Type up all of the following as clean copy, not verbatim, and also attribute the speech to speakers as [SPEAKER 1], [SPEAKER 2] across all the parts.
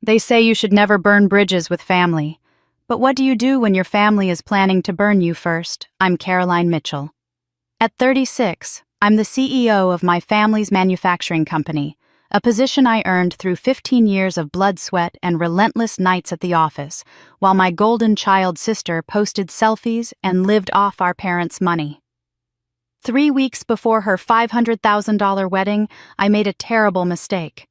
[SPEAKER 1] They say you should never burn bridges with family. But what do you do when your family is planning to burn you first? I'm Caroline Mitchell. At 36, I'm the CEO of my family's manufacturing company, a position I earned through 15 years of blood, sweat, and relentless nights at the office, while my golden child sister posted selfies and lived off our parents' money. 3 weeks before her $500,000 wedding, I made a terrible mistake.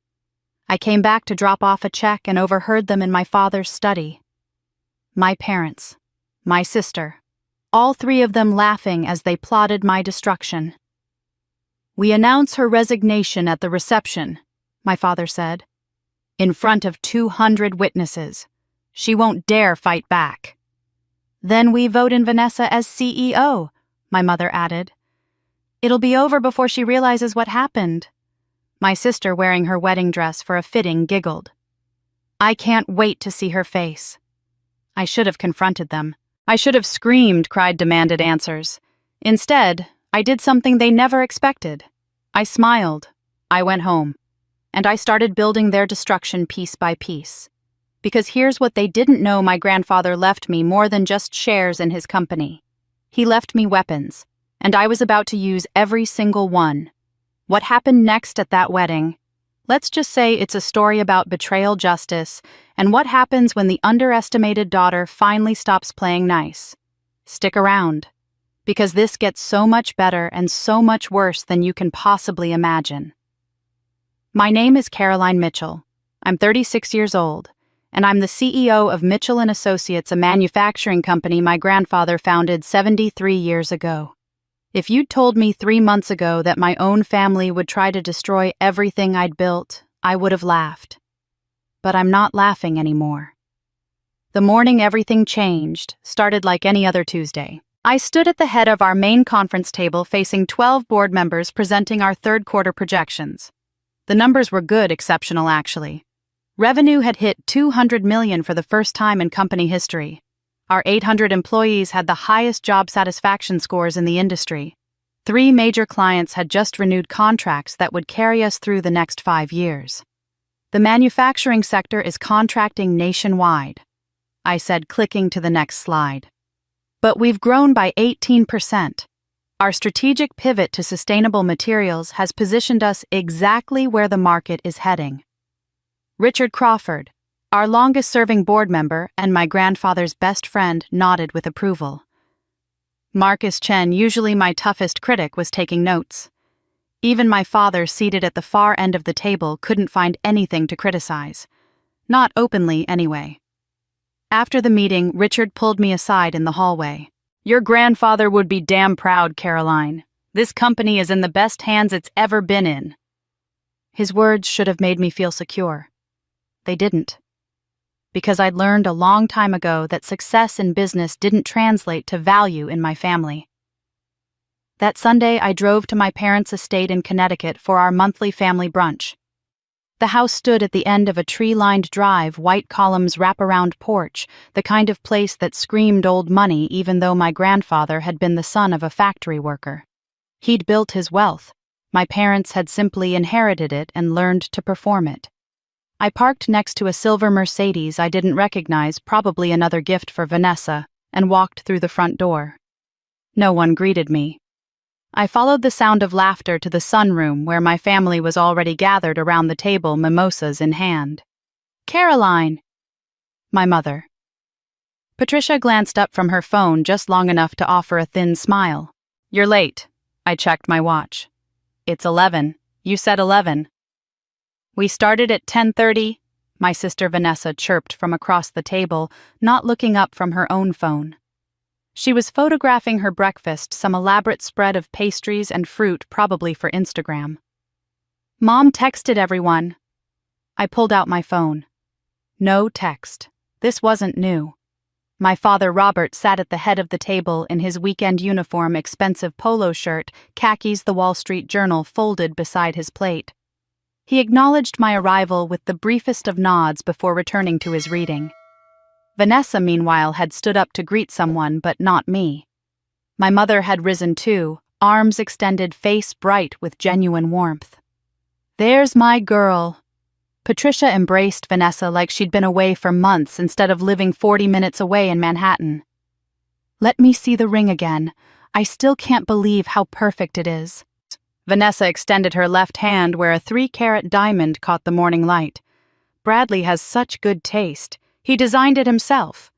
[SPEAKER 1] I came back to drop off a check and overheard them in my father's study. My parents, my sister, all three of them laughing as they plotted my destruction. "We announce her resignation at the reception," my father said, "in front of 200 witnesses. She won't dare fight back." "Then we vote in Vanessa as CEO," my mother added. "It'll be over before she realizes what happened." My sister, wearing her wedding dress for a fitting, giggled. "I can't wait to see her face." I should have confronted them. I should have screamed, cried, demanded answers. Instead, I did something they never expected. I smiled. I went home. And I started building their destruction piece by piece. Because here's what they didn't know: my grandfather left me more than just shares in his company. He left me weapons, and I was about to use every single one. What happened next at that wedding? Let's just say it's a story about betrayal, justice, and what happens when the underestimated daughter finally stops playing nice. Stick around, because this gets so much better and so much worse than you can possibly imagine. My name is Caroline Mitchell. I'm 36 years old, and I'm the CEO of Mitchell & Associates, a manufacturing company my grandfather founded 73 years ago. If you'd told me 3 months ago that my own family would try to destroy everything I'd built, I would have laughed. But I'm not laughing anymore. The morning everything changed started like any other Tuesday. I stood at the head of our main conference table facing 12 board members presenting our third quarter projections. The numbers were good, exceptional actually. Revenue had hit $200 million for the first time in company history. Our 800 employees had the highest job satisfaction scores in the industry. 3 major clients had just renewed contracts that would carry us through the next 5 years. The manufacturing sector is contracting nationwide, I said, clicking to the next slide. But we've grown by 18%. Our strategic pivot to sustainable materials has positioned us exactly where the market is heading. Richard Crawford, our longest-serving board member and my grandfather's best friend, nodded with approval. Marcus Chen, usually my toughest critic, was taking notes. Even my father, seated at the far end of the table, couldn't find anything to criticize. Not openly, anyway. After the meeting, Richard pulled me aside in the hallway. "Your grandfather would be damn proud, Caroline. This company is in the best hands it's ever been in." His words should have made me feel secure. They didn't. Because I'd learned a long time ago that success in business didn't translate to value in my family. That Sunday, I drove to my parents' estate in Connecticut for our monthly family brunch. The house stood at the end of a tree-lined drive, white columns, wrap-around porch, the kind of place that screamed old money even though my grandfather had been the son of a factory worker. He'd built his wealth. My parents had simply inherited it and learned to perform it. I parked next to a silver Mercedes I didn't recognize, probably another gift for Vanessa, and walked through the front door. No one greeted me. I followed the sound of laughter to the sunroom where my family was already gathered around the table, mimosas in hand. "Caroline!" My mother. Patricia glanced up from her phone just long enough to offer a thin smile. "You're late." I checked my watch. "It's 11. You said 11. "We started at 10:30, my sister Vanessa chirped from across the table, not looking up from her own phone. She was photographing her breakfast, some elaborate spread of pastries and fruit, probably for Instagram. "Mom texted everyone." I pulled out my phone. No text. This wasn't new. My father Robert sat at the head of the table in his weekend uniform, expensive polo shirt, khakis, the Wall Street Journal folded beside his plate. He acknowledged my arrival with the briefest of nods before returning to his reading. Vanessa, meanwhile, had stood up to greet someone, but not me. My mother had risen too, arms extended, face bright with genuine warmth. "There's my girl." Patricia embraced Vanessa like she'd been away for months instead of living 40 minutes away in Manhattan. "Let me see the ring again. I still can't believe how perfect it is." Vanessa extended her left hand where a 3-carat diamond caught the morning light. "Bradley has such good taste. He designed it himself."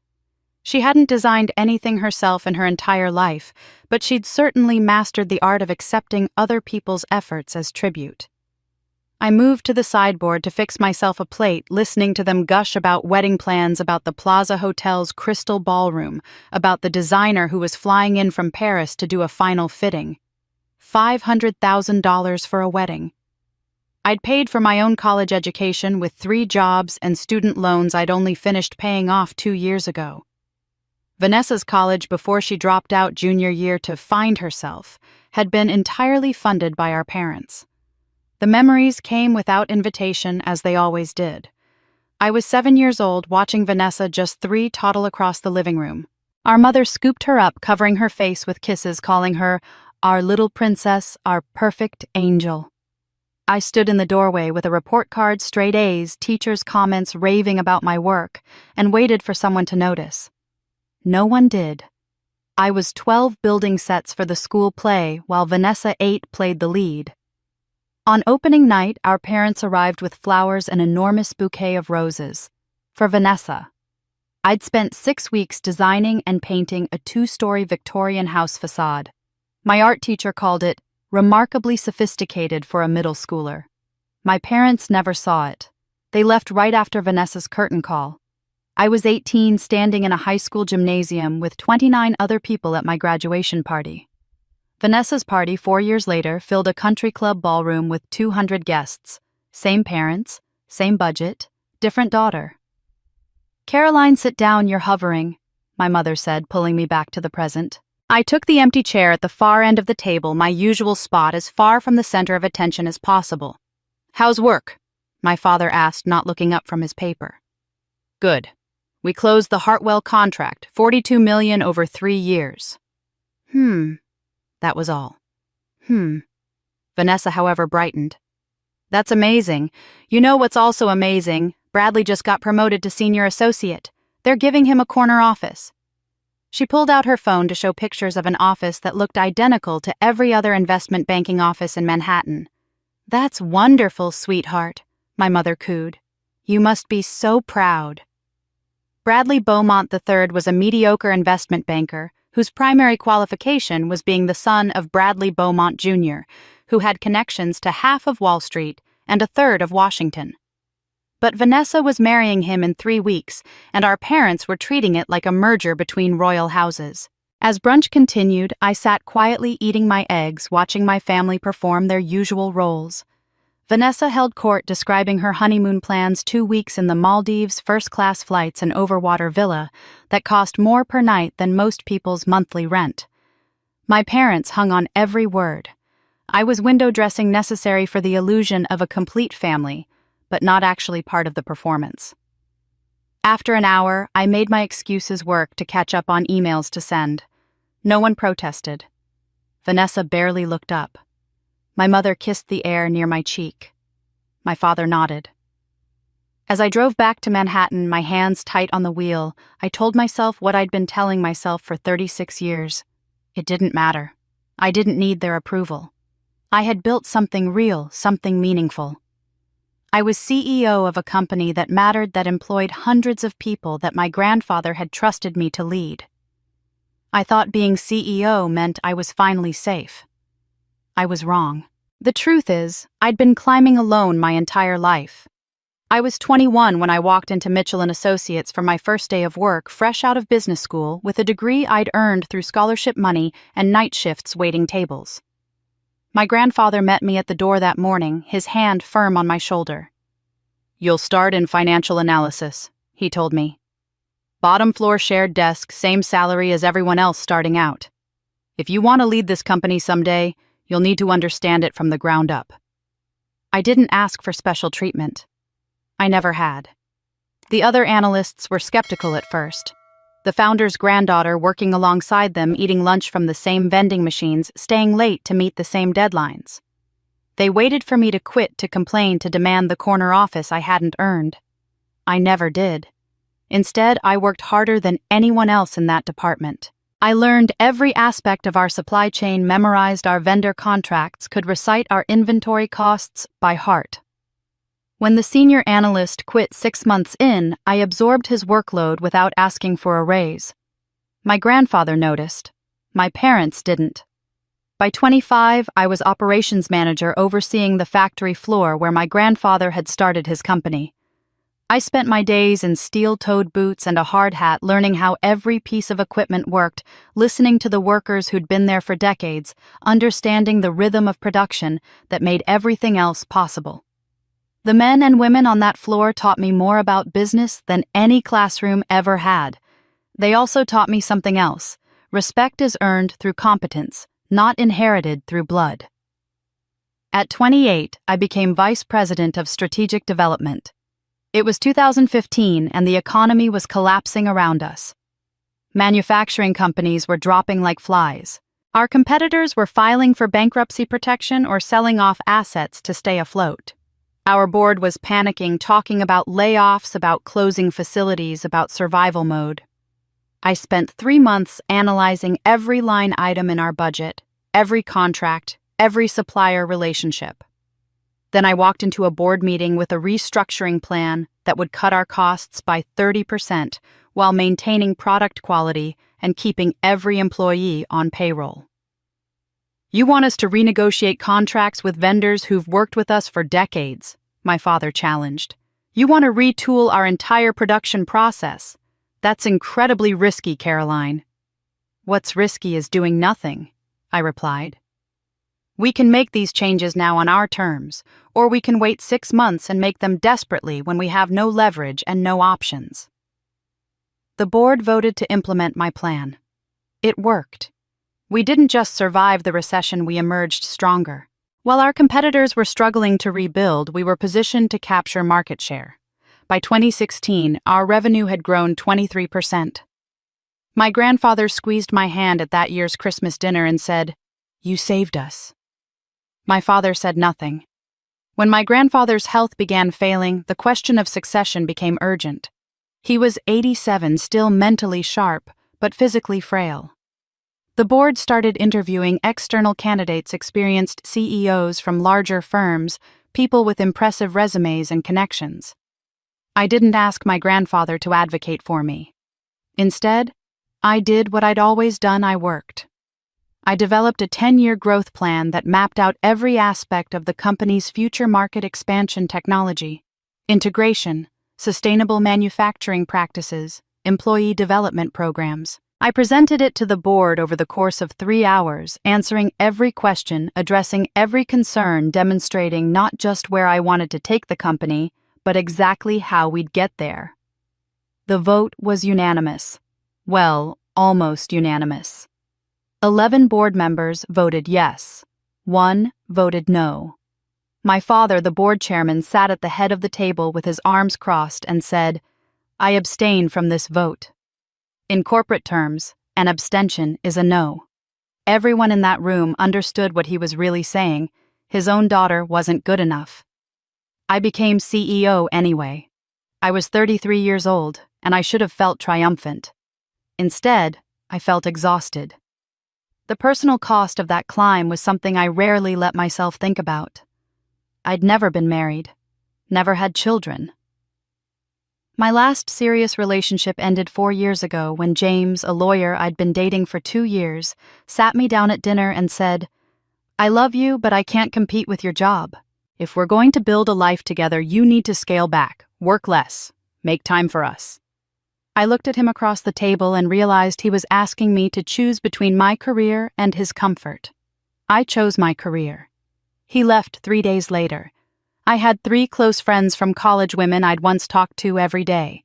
[SPEAKER 1] She hadn't designed anything herself in her entire life, but she'd certainly mastered the art of accepting other people's efforts as tribute. I moved to the sideboard to fix myself a plate, listening to them gush about wedding plans, about the Plaza Hotel's crystal ballroom, about the designer who was flying in from Paris to do a final fitting. $500,000 for a wedding. I'd paid for my own college education with 3 jobs and student loans I'd only finished paying off 2 years ago. Vanessa's college before she dropped out junior year to find herself had been entirely funded by our parents. The memories came without invitation, as they always did. I was 7 years old watching Vanessa, just 3, toddle across the living room. Our mother scooped her up, covering her face with kisses, calling her our little princess, our perfect angel. I stood in the doorway with a report card, straight A's, teachers' comments raving about my work, and waited for someone to notice. No one did. I was 12 building sets for the school play, while Vanessa 8 played the lead. On opening night, our parents arrived with flowers and an enormous bouquet of roses. For Vanessa. I'd spent 6 weeks designing and painting a 2-story Victorian house facade. My art teacher called it remarkably sophisticated for a middle schooler. My parents never saw it. They left right after Vanessa's curtain call. I was 18, standing in a high school gymnasium with 29 other people at my graduation party. Vanessa's party 4 years later filled a country club ballroom with 200 guests. Same parents, same budget, different daughter. "Caroline, sit down, you're hovering," my mother said, pulling me back to the present. I took the empty chair at the far end of the table, my usual spot, as far from the center of attention as possible. "How's work?" my father asked, not looking up from his paper. "Good. We closed the Hartwell contract, $42 million over 3 years. That was all. Vanessa, however, brightened. "That's amazing. You know what's also amazing? Bradley just got promoted to senior associate. They're giving him a corner office." She pulled out her phone to show pictures of an office that looked identical to every other investment banking office in Manhattan. "That's wonderful, sweetheart," my mother cooed. "You must be so proud." Bradley Beaumont III was a mediocre investment banker whose primary qualification was being the son of Bradley Beaumont Jr., who had connections to half of Wall Street and a third of Washington. But Vanessa was marrying him in 3 weeks, and our parents were treating it like a merger between royal houses. As brunch continued, I sat quietly eating my eggs, watching my family perform their usual roles. Vanessa held court, describing her honeymoon plans, 2 weeks in the Maldives, first-class flights, and overwater villa that cost more per night than most people's monthly rent. My parents hung on every word. I was window dressing necessary for the illusion of a complete family, but not actually part of the performance. After an hour, I made my excuses work to catch up on emails to send. No one protested. Vanessa barely looked up. My mother kissed the air near my cheek. My father nodded. As I drove back to Manhattan, my hands tight on the wheel, I told myself what I'd been telling myself for 36 years. It didn't matter. I didn't need their approval. I had built something real, something meaningful. I was CEO of a company that mattered, that employed hundreds of people, that my grandfather had trusted me to lead. I thought being CEO meant I was finally safe. I was wrong. The truth is, I'd been climbing alone my entire life. I was 21 when I walked into Mitchell & Associates for my first day of work, fresh out of business school, with a degree I'd earned through scholarship money and night shifts waiting tables. My grandfather met me at the door that morning, his hand firm on my shoulder. "You'll start in financial analysis," he told me. "Bottom floor shared desk, same salary as everyone else starting out. If you want to lead this company someday, you'll need to understand it from the ground up." I didn't ask for special treatment. I never had. The other analysts were skeptical at first. The founder's granddaughter working alongside them, eating lunch from the same vending machines, staying late to meet the same deadlines. They waited for me to quit to complain to demand the corner office I hadn't earned. I never did. Instead, I worked harder than anyone else in that department. I learned every aspect of our supply chain, memorized our vendor contracts, could recite our inventory costs by heart. When the senior analyst quit 6 months in, I absorbed his workload without asking for a raise. My grandfather noticed. My parents didn't. By 25, I was operations manager overseeing the factory floor where my grandfather had started his company. I spent my days in steel-toed boots and a hard hat learning how every piece of equipment worked, listening to the workers who'd been there for decades, understanding the rhythm of production that made everything else possible. The men and women on that floor taught me more about business than any classroom ever had. They also taught me something else. Respect is earned through competence, not inherited through blood. At 28, I became Vice President of Strategic Development. It was 2015 and the economy was collapsing around us. Manufacturing companies were dropping like flies. Our competitors were filing for bankruptcy protection or selling off assets to stay afloat. Our board was panicking, talking about layoffs, about closing facilities, about survival mode. I spent 3 months analyzing every line item in our budget, every contract, every supplier relationship. Then I walked into a board meeting with a restructuring plan that would cut our costs by 30% while maintaining product quality and keeping every employee on payroll. "You want us to renegotiate contracts with vendors who've worked with us for decades," my father challenged. "You want to retool our entire production process. That's incredibly risky, Caroline." "What's risky is doing nothing," I replied. "We can make these changes now on our terms, or we can wait 6 months and make them desperately when we have no leverage and no options." The board voted to implement my plan. It worked. We didn't just survive the recession, we emerged stronger. While our competitors were struggling to rebuild, we were positioned to capture market share. By 2016, our revenue had grown 23%. My grandfather squeezed my hand at that year's Christmas dinner and said, "You saved us." My father said nothing. When my grandfather's health began failing, the question of succession became urgent. He was 87, still mentally sharp, but physically frail. The board started interviewing external candidates, experienced CEOs from larger firms, people with impressive resumes and connections. I didn't ask my grandfather to advocate for me. Instead, I did what I'd always done. I worked. I developed a 10-year growth plan that mapped out every aspect of the company's future market expansion: technology, integration, sustainable manufacturing practices, employee development programs. I presented it to the board over the course of 3 hours, answering every question, addressing every concern, demonstrating not just where I wanted to take the company, but exactly how we'd get there. The vote was unanimous. Well, almost unanimous. 11 board members voted yes. 1 voted no. My father, the board chairman, sat at the head of the table with his arms crossed and said, "I abstain from this vote." In corporate terms, an abstention is a no. Everyone in that room understood what he was really saying. His own daughter wasn't good enough. I became CEO anyway. I was 33 years old, and I should have felt triumphant. Instead, I felt exhausted. The personal cost of that climb was something I rarely let myself think about. I'd never been married, never had children. My last serious relationship ended 4 years ago when James, a lawyer I'd been dating for 2 years, sat me down at dinner and said, "I love you, but I can't compete with your job. If we're going to build a life together, you need to scale back, work less, make time for us." I looked at him across the table and realized he was asking me to choose between my career and his comfort. I chose my career. He left 3 days later. I had 3 close friends from college, women I'd once talked to every day.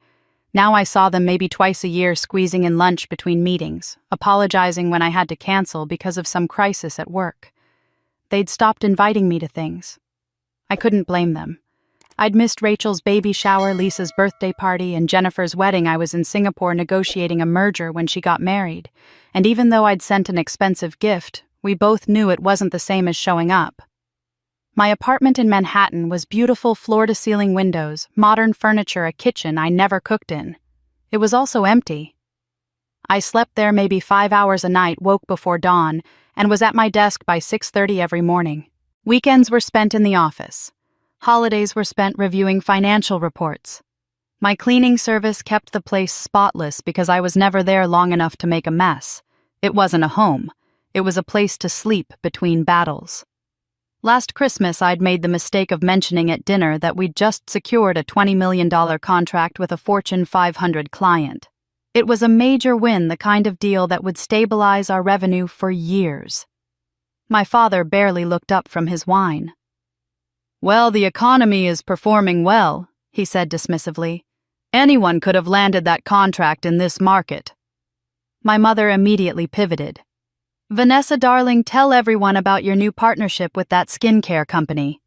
[SPEAKER 1] Now I saw them maybe twice a year, squeezing in lunch between meetings, apologizing when I had to cancel because of some crisis at work. They'd stopped inviting me to things. I couldn't blame them. I'd missed Rachel's baby shower, Lisa's birthday party, and Jennifer's wedding. I was in Singapore negotiating a merger when she got married, and even though I'd sent an expensive gift, we both knew it wasn't the same as showing up. My apartment in Manhattan was beautiful floor-to-ceiling windows, modern furniture, a kitchen I never cooked in. It was also empty. I slept there maybe 5 hours a night, woke before dawn, and was at my desk by 6:30 every morning. Weekends were spent in the office. Holidays were spent reviewing financial reports. My cleaning service kept the place spotless because I was never there long enough to make a mess. It wasn't a home. It was a place to sleep between battles. Last Christmas, I'd made the mistake of mentioning at dinner that we'd just secured a $20 million contract with a Fortune 500 client. It was a major win, the kind of deal that would stabilize our revenue for years. My father barely looked up from his wine. "Well, the economy is performing well," he said dismissively. "Anyone could have landed that contract in this market." My mother immediately pivoted. "Vanessa, darling, tell everyone about your new partnership with that skincare company."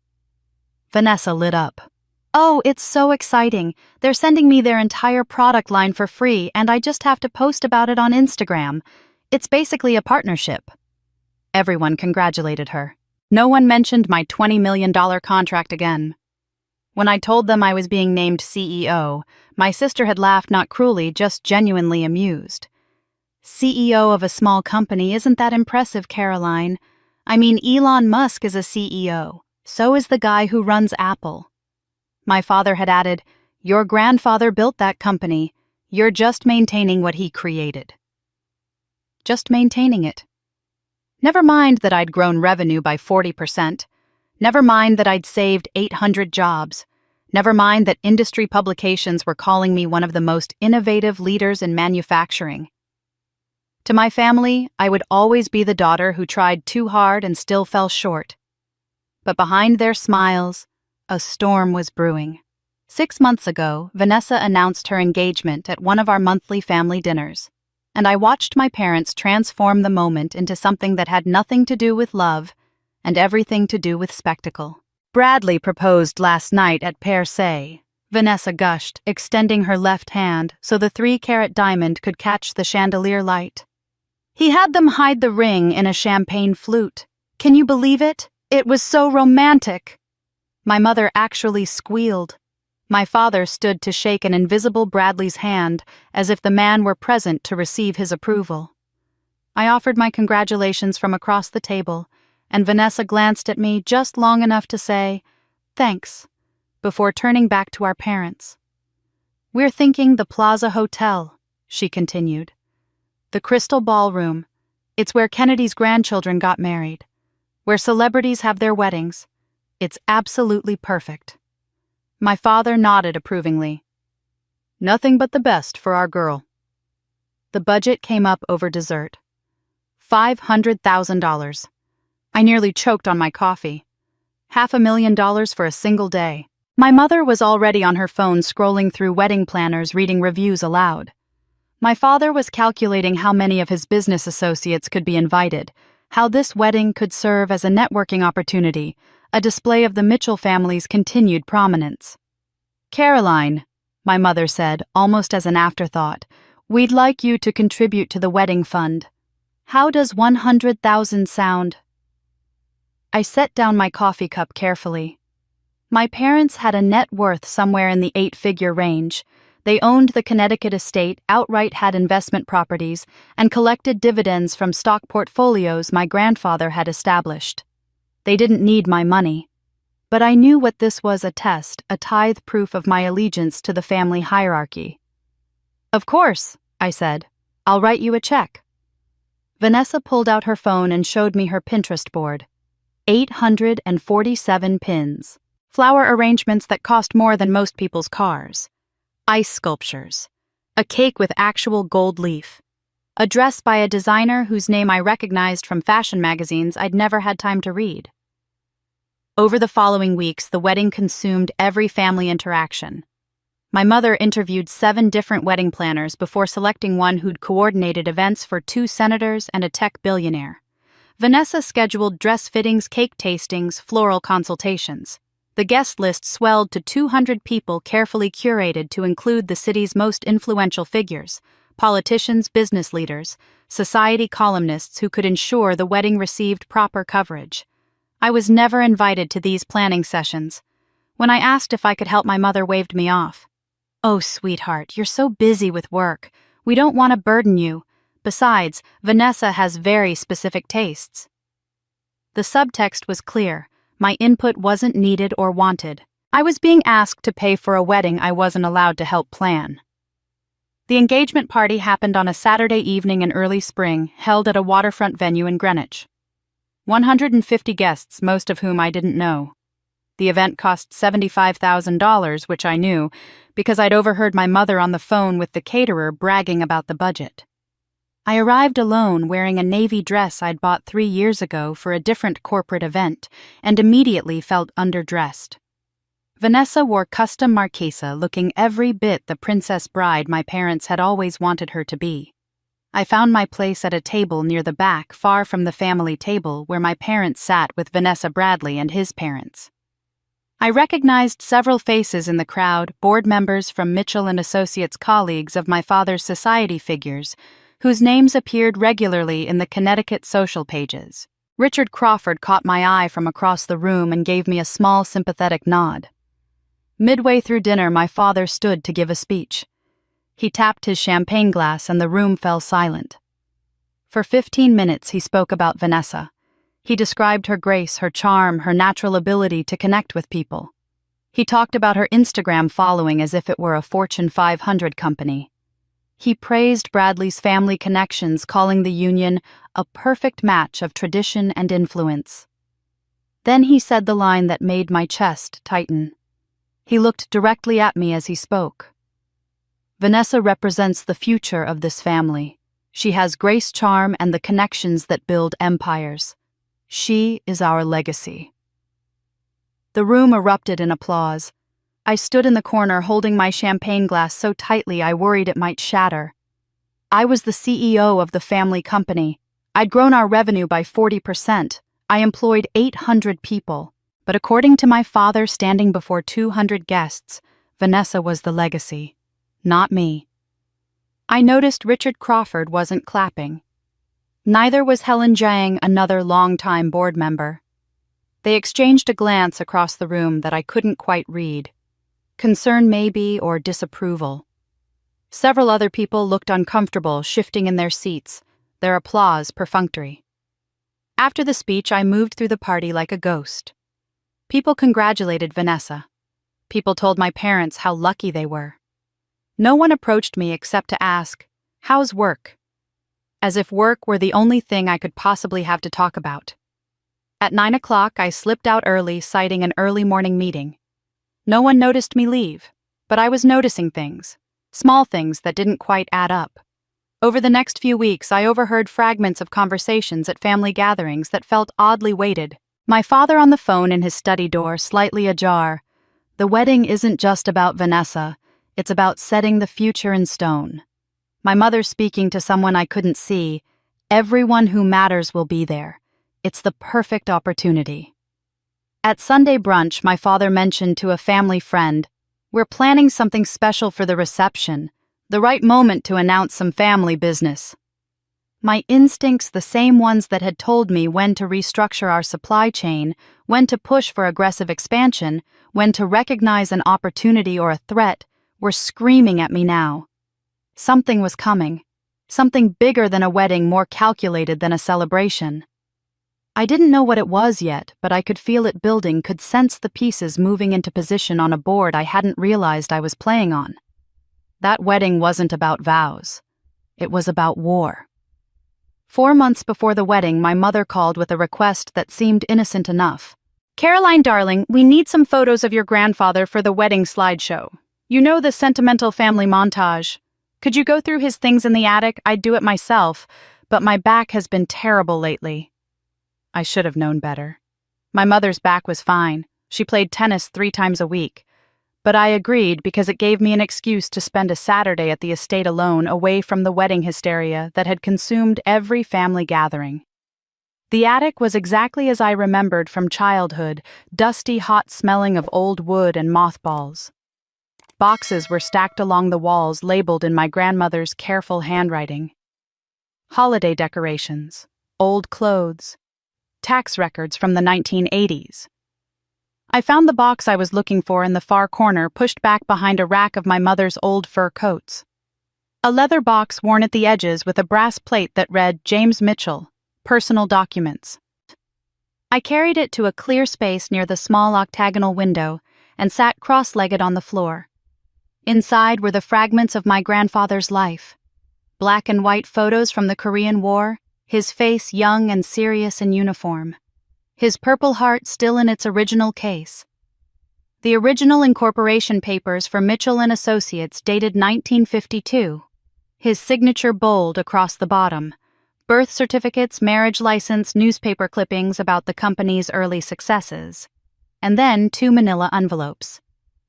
[SPEAKER 1] Vanessa lit up. "Oh, it's so exciting. They're sending me their entire product line for free, and I just have to post about it on Instagram. It's basically a partnership." Everyone congratulated her. No one mentioned my $20 million contract again. When I told them I was being named CEO, my sister had laughed, not cruelly, just genuinely amused. "CEO of a small company, isn't that impressive, Caroline? I mean, Elon Musk is a CEO. So is the guy who runs Apple." My father had added, "Your grandfather built that company. You're just maintaining what he created." Just maintaining it. Never mind that I'd grown revenue by 40%. Never mind that I'd saved 800 jobs. Never mind that industry publications were calling me one of the most innovative leaders in manufacturing. To my family, I would always be the daughter who tried too hard and still fell short. But behind their smiles, a storm was brewing. 6 months ago, Vanessa announced her engagement at one of our monthly family dinners, and I watched my parents transform the moment into something that had nothing to do with love and everything to do with spectacle. "Bradley proposed last night at Per Se," Vanessa gushed, extending her left hand so the 3-carat diamond could catch the chandelier light. "He had them hide the ring in a champagne flute. Can you believe it? It was so romantic." My mother actually squealed. My father stood to shake an invisible Bradley's hand as if the man were present to receive his approval. I offered my congratulations from across the table, and Vanessa glanced at me just long enough to say, "Thanks," before turning back to our parents. "We're thinking the Plaza Hotel," she continued. "The Crystal Ballroom. It's where Kennedy's grandchildren got married, where celebrities have their weddings. It's absolutely perfect." My father nodded approvingly. "Nothing but the best for our girl." The budget came up over dessert. $500,000. I nearly choked on my coffee. $500,000 for a single day. My mother was already on her phone scrolling through wedding planners, reading reviews aloud. My father was calculating how many of his business associates could be invited, how this wedding could serve as a networking opportunity, a display of the Mitchell family's continued prominence. "Caroline," my mother said, almost as an afterthought, "we'd like you to contribute to the wedding fund. How does 100,000 sound?" I set down my coffee cup carefully. My parents had a net worth somewhere in the 8-figure range. They owned the Connecticut estate, outright had investment properties, and collected dividends from stock portfolios my grandfather had established. They didn't need my money. But I knew what this was, a test, a tithe proof of my allegiance to the family hierarchy. "Of course," I said. "I'll write you a check." Vanessa pulled out her phone and showed me her Pinterest board. 847 pins. Flower arrangements that cost more than most people's cars. Ice sculptures. A cake with actual gold leaf. A dress by a designer whose name I recognized from fashion magazines I'd never had time to read. Over the following weeks, the wedding consumed every family interaction. My mother interviewed 7 different wedding planners before selecting one who'd coordinated events for 2 senators and a tech billionaire. Vanessa scheduled dress fittings, cake tastings, floral consultations. The guest list swelled to 200 people, carefully curated to include the city's most influential figures, politicians, business leaders, society columnists who could ensure the wedding received proper coverage. I was never invited to these planning sessions. When I asked if I could help, my mother waved me off. "Oh, sweetheart, you're so busy with work. We don't want to burden you. Besides, Vanessa has very specific tastes." The subtext was clear. My input wasn't needed or wanted. I was being asked to pay for a wedding I wasn't allowed to help plan. The engagement party happened on a Saturday evening in early spring, held at a waterfront venue in Greenwich. 150 guests, most of whom I didn't know. The event cost $75,000, which I knew, because I'd overheard my mother on the phone with the caterer bragging about the budget. I arrived alone, wearing a navy dress I'd bought 3 years ago for a different corporate event, and immediately felt underdressed. Vanessa wore custom marquesa, looking every bit the princess bride my parents had always wanted her to be. I found my place at a table near the back, far from the family table where my parents sat with Vanessa Bradley and his parents. I recognized several faces in the crowd, board members from Mitchell and Associates, colleagues of my father's society figures, whose names appeared regularly in the Connecticut social pages. Richard Crawford caught my eye from across the room and gave me a small, sympathetic nod. Midway through dinner, my father stood to give a speech. He tapped his champagne glass and the room fell silent. For 15 minutes he spoke about Vanessa. He described her grace, her charm, her natural ability to connect with people. He talked about her Instagram following as if it were a Fortune 500 company. He praised Bradley's family connections, calling the union a perfect match of tradition and influence. Then he said the line that made my chest tighten. He looked directly at me as he spoke. "Vanessa represents the future of this family. She has grace, charm, and the connections that build empires. She is our legacy." The room erupted in applause. I stood in the corner holding my champagne glass so tightly I worried it might shatter. I was the CEO of the family company. I'd grown our revenue by 40%. I employed 800 people. But according to my father standing before 200 guests, Vanessa was the legacy, not me. I noticed Richard Crawford wasn't clapping. Neither was Helen Jang, another longtime board member. They exchanged a glance across the room that I couldn't quite read. Concern maybe, or disapproval. Several other people looked uncomfortable, shifting in their seats, their applause perfunctory. After the speech, I moved through the party like a ghost. People congratulated Vanessa. People told my parents how lucky they were. No one approached me except to ask, "How's work?" As if work were the only thing I could possibly have to talk about. At 9 o'clock, I slipped out early, citing an early morning meeting. No one noticed me leave, but I was noticing things, small things that didn't quite add up. Over the next few weeks, I overheard fragments of conversations at family gatherings that felt oddly weighted. My father on the phone in his study door, slightly ajar. "The wedding isn't just about Vanessa, it's about setting the future in stone." My mother speaking to someone I couldn't see. "Everyone who matters will be there. It's the perfect opportunity." At Sunday brunch, my father mentioned to a family friend, "We're planning something special for the reception. The right moment to announce some family business." My instincts, the same ones that had told me when to restructure our supply chain, when to push for aggressive expansion, when to recognize an opportunity or a threat, were screaming at me now. Something was coming. Something bigger than a wedding, more calculated than a celebration. I didn't know what it was yet, but I could feel it building, could sense the pieces moving into position on a board I hadn't realized I was playing on. That wedding wasn't about vows. It was about war. 4 months before the wedding, my mother called with a request that seemed innocent enough. "Caroline, darling, we need some photos of your grandfather for the wedding slideshow. You know, the sentimental family montage. Could you go through his things in the attic? I'd do it myself, but my back has been terrible lately." I should have known better. My mother's back was fine. She played tennis 3 times a week. But I agreed because it gave me an excuse to spend a Saturday at the estate alone, away from the wedding hysteria that had consumed every family gathering. The attic was exactly as I remembered from childhood, dusty, hot smelling of old wood and mothballs. Boxes were stacked along the walls, labeled in my grandmother's careful handwriting. Holiday decorations, old clothes, tax records from the 1980s. I found the box I was looking for in the far corner, pushed back behind a rack of my mother's old fur coats. A leather box worn at the edges with a brass plate that read James Mitchell, Personal Documents. I carried it to a clear space near the small octagonal window and sat cross-legged on the floor. Inside were the fragments of my grandfather's life. Black and white photos from the Korean War, his face young and serious in uniform. His Purple Heart still in its original case. The original incorporation papers for Mitchell and Associates dated 1952. His signature bold across the bottom. Birth certificates, marriage license, newspaper clippings about the company's early successes. And then 2 manila envelopes.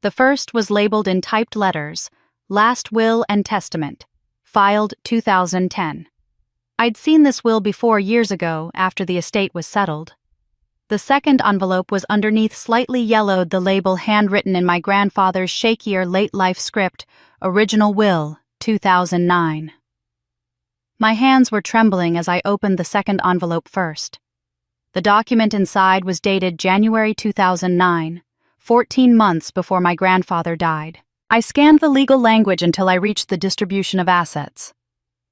[SPEAKER 1] The first was labeled in typed letters, Last Will and Testament, filed 2010. I'd seen this will before years ago, after the estate was settled. The second envelope was underneath slightly yellowed, the label handwritten in my grandfather's shakier late-life script, Original Will, 2009. My hands were trembling as I opened the second envelope first. The document inside was dated January 2009, 14 months before my grandfather died. I scanned the legal language until I reached the distribution of assets.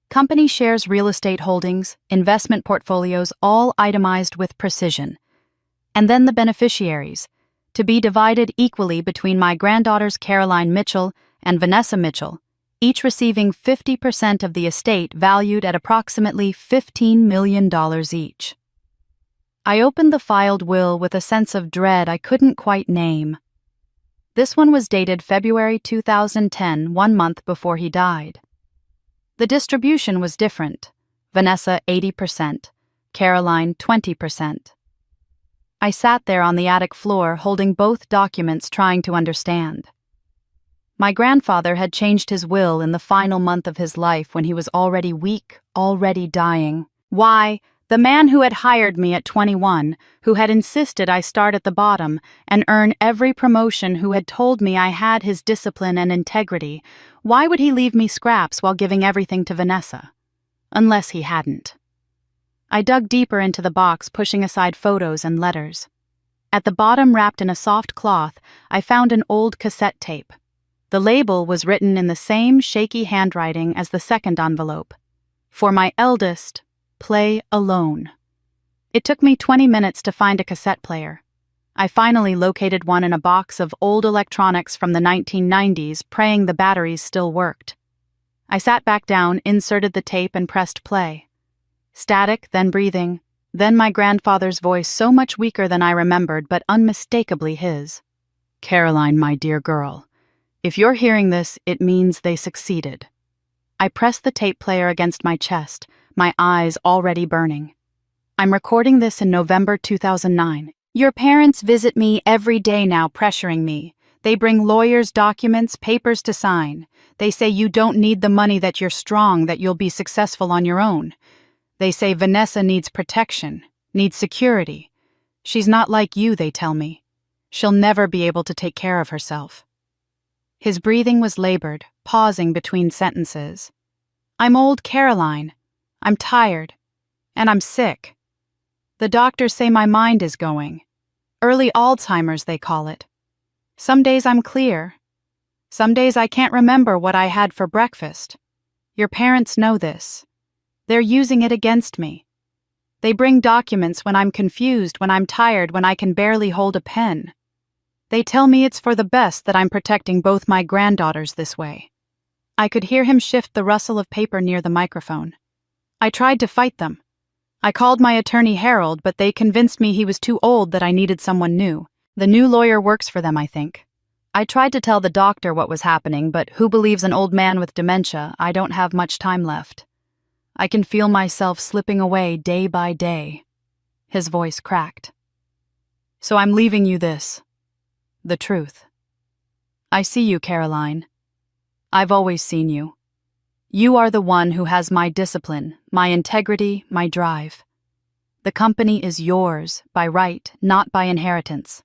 [SPEAKER 1] Company shares, real estate holdings, investment portfolios, all itemized with precision. And then the beneficiaries, to be divided equally between my granddaughters Caroline Mitchell and Vanessa Mitchell, each receiving 50% of the estate valued at approximately $15 million each. I opened the filed will with a sense of dread I couldn't quite name. This one was dated February 2010, 1 month before he died. The distribution was different. Vanessa 80%, Caroline 20%. I sat there on the attic floor holding both documents, trying to understand. My grandfather had changed his will in the final month of his life when he was already weak, already dying. Why, the man who had hired me at 21, who had insisted I start at the bottom and earn every promotion, who had told me I had his discipline and integrity, why would he leave me scraps while giving everything to Vanessa? Unless he hadn't. I dug deeper into the box, pushing aside photos and letters. At the bottom, wrapped in a soft cloth, I found an old cassette tape. The label was written in the same shaky handwriting as the second envelope. For my eldest, play alone. It took me 20 minutes to find a cassette player. I finally located one in a box of old electronics from the 1990s, praying the batteries still worked. I sat back down, inserted the tape, and pressed play. Static, then breathing, then my grandfather's voice, so much weaker than I remembered, but unmistakably his. Caroline, my dear girl, if you're hearing this, it means they succeeded. I pressed the tape player against my chest, my eyes already burning. I'm recording this in November 2009. Your parents visit me every day now, pressuring me. They bring lawyers, documents, papers to sign. They say you don't need the money, that you're strong, that you'll be successful on your own. They say Vanessa needs protection, needs security. She's not like you, they tell me. She'll never be able to take care of herself. His breathing was labored, pausing between sentences. I'm old, Caroline. I'm tired. And I'm sick. The doctors say my mind is going. Early Alzheimer's, they call it. Some days I'm clear. Some days I can't remember what I had for breakfast. Your parents know this. They're using it against me. They bring documents when I'm confused, when I'm tired, when I can barely hold a pen. They tell me it's for the best that I'm protecting both my granddaughters this way. I could hear him shift the rustle of paper near the microphone. I tried to fight them. I called my attorney Harold, but they convinced me he was too old, that I needed someone new. The new lawyer works for them, I think. I tried to tell the doctor what was happening, but who believes an old man with dementia? I don't have much time left. I can feel myself slipping away day by day. His voice cracked. So I'm leaving you this. The truth. I see you, Caroline. I've always seen you. You are the one who has my discipline, my integrity, my drive. The company is yours by right, not by inheritance.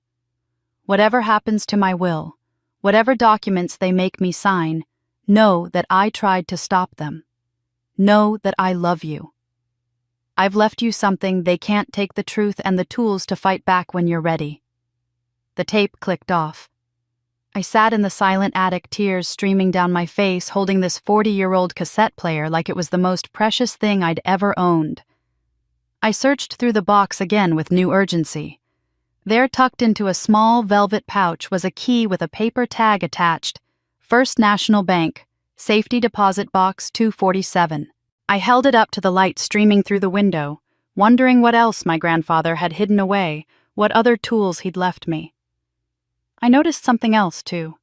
[SPEAKER 1] Whatever happens to my will, whatever documents they make me sign, know that I tried to stop them. Know that I love you. I've left you something. They can't take the truth and the tools to fight back when you're ready." The tape clicked off. I sat in the silent attic, tears streaming down my face, holding this 40-year-old cassette player like it was the most precious thing I'd ever owned. I searched through the box again with new urgency. There, tucked into a small velvet pouch, was a key with a paper tag attached. First National Bank, Safety Deposit Box 247. I held it up to the light streaming through the window, wondering what else my grandfather had hidden away, what other tools he'd left me. I noticed something else, too.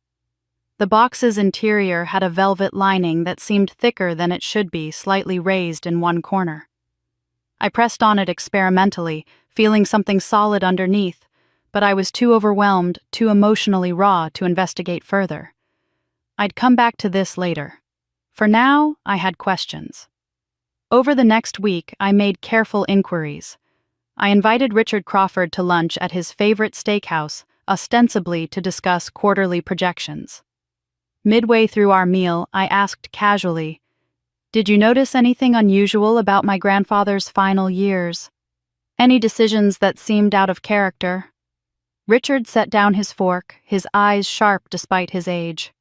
[SPEAKER 1] The box's interior had a velvet lining that seemed thicker than it should be, slightly raised in one corner. I pressed on it experimentally, feeling something solid underneath, but I was too overwhelmed, too emotionally raw to investigate further. I'd come back to this later. For now, I had questions. Over the next week, I made careful inquiries. I invited Richard Crawford to lunch at his favorite steakhouse, ostensibly to discuss quarterly projections. Midway through our meal, I asked casually, "Did you notice anything unusual about my grandfather's final years? Any decisions that seemed out of character?" Richard set down his fork, his eyes sharp despite his age.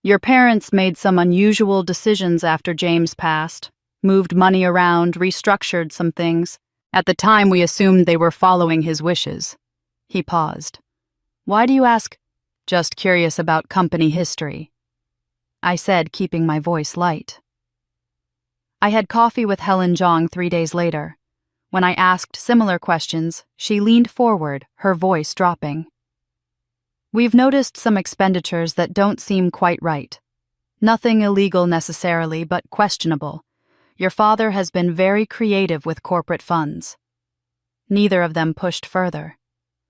[SPEAKER 1] "Your parents made some unusual decisions after James passed, moved money around, restructured some things. At the time, we assumed they were following his wishes." He paused. "Why do you ask?" "Just curious about company history," I said, keeping my voice light. I had coffee with Helen Jong 3 days later. When I asked similar questions, she leaned forward, her voice dropping. "We've noticed some expenditures that don't seem quite right. Nothing illegal necessarily, but questionable. Your father has been very creative with corporate funds." Neither of them pushed further.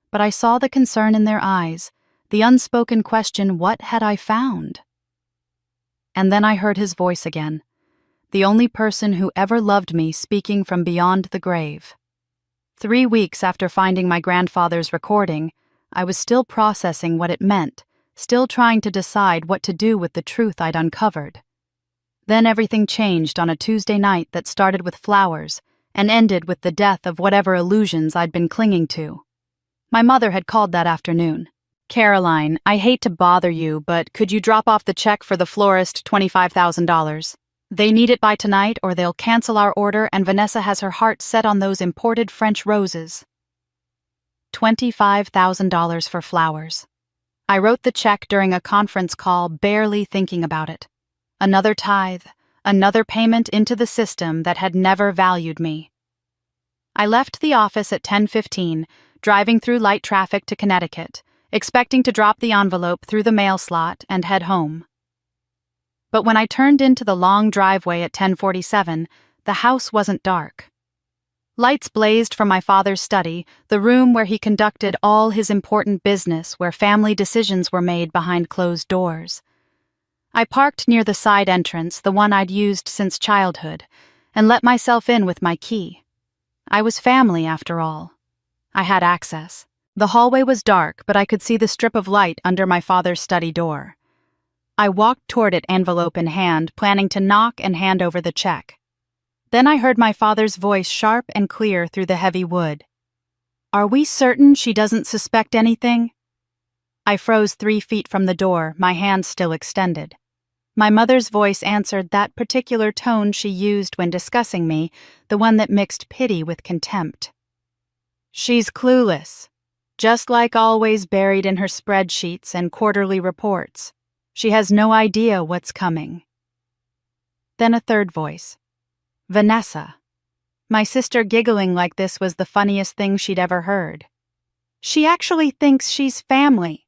[SPEAKER 1] But I saw the concern in their eyes, the unspoken question, what had I found? And then I heard his voice again, the only person who ever loved me speaking from beyond the grave. 3 weeks after finding my grandfather's recording, I was still processing what it meant, still trying to decide what to do with the truth I'd uncovered. Then everything changed on a Tuesday night that started with flowers and ended with the death of whatever illusions I'd been clinging to. My mother had called that afternoon. "Caroline, I hate to bother you, but could you drop off the check for the florist, $25,000? They need it by tonight or they'll cancel our order, and Vanessa has her heart set on those imported French roses." $25,000 for flowers. I wrote the check during a conference call, barely thinking about it. Another tithe, another payment into the system that had never valued me. I left the office at 10:15, driving through light traffic to Connecticut, expecting to drop the envelope through the mail slot and head home. But when I turned into the long driveway at 10:47, the house wasn't dark. Lights blazed from my father's study, the room where he conducted all his important business, where family decisions were made behind closed doors. I parked near the side entrance, the one I'd used since childhood, and let myself in with my key. I was family, after all. I had access. The hallway was dark, but I could see the strip of light under my father's study door. I walked toward it, envelope in hand, planning to knock and hand over the check. Then I heard my father's voice sharp and clear through the heavy wood. "Are we certain she doesn't suspect anything?" I froze 3 feet from the door, my hand still extended. My mother's voice answered, that particular tone she used when discussing me, the one that mixed pity with contempt. "She's clueless, just like always buried in her spreadsheets and quarterly reports. She has no idea what's coming." Then a third voice. "Vanessa." My sister giggling like this was the funniest thing she'd ever heard. "She actually thinks she's family.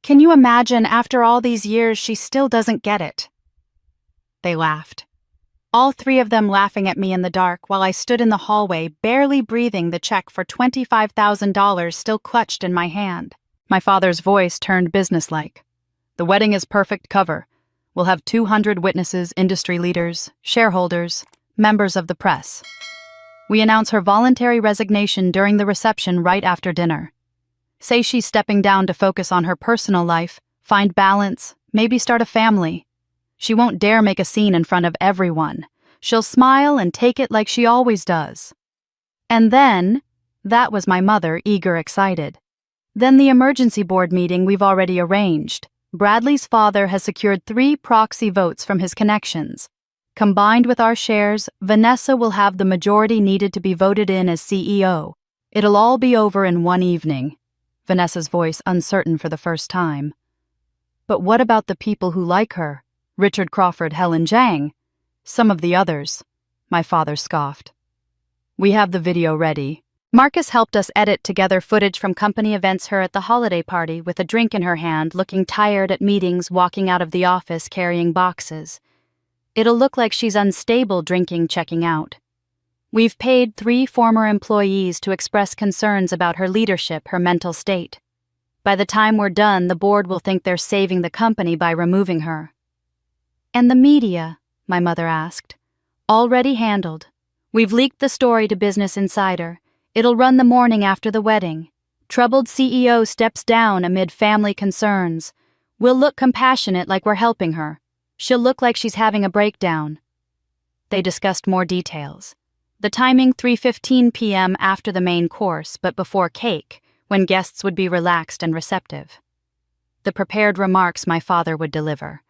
[SPEAKER 1] Can you imagine, after all these years, she still doesn't get it?" They laughed. All 3 of them laughing at me in the dark while I stood in the hallway, barely breathing, the check for $25,000 still clutched in my hand. My father's voice turned businesslike. "The wedding is perfect cover. We'll have 200 witnesses, industry leaders, shareholders, members of the press. We announce her voluntary resignation during the reception right after dinner. Say she's stepping down to focus on her personal life, find balance, maybe start a family. She won't dare make a scene in front of everyone. She'll smile and take it like she always does. And then, that was my mother, eager, excited. Then the emergency board meeting we've already arranged. Bradley's father has secured 3 proxy votes from his connections. Combined with our shares, Vanessa will have the majority needed to be voted in as CEO. It'll all be over in one evening. Vanessa's voice uncertain for the first time. But what about the people who like her? Richard Crawford, Helen Zhang. Some of the others. My father scoffed. We have the video ready. Marcus helped us edit together footage from company events, her at the holiday party with a drink in her hand, looking tired at meetings, walking out of the office carrying boxes. It'll look like she's unstable drinking, checking out. We've paid 3 former employees to express concerns about her leadership, her mental state. By the time we're done, the board will think they're saving the company by removing her. And the media, my mother asked. Already handled. We've leaked the story to Business Insider. It'll run the morning after the wedding. Troubled CEO steps down amid family concerns. We'll look compassionate like we're helping her. She'll look like she's having a breakdown. They discussed more details. The timing 3:15 p.m. after the main course, but before cake, when guests would be relaxed and receptive. The prepared remarks my father would deliver.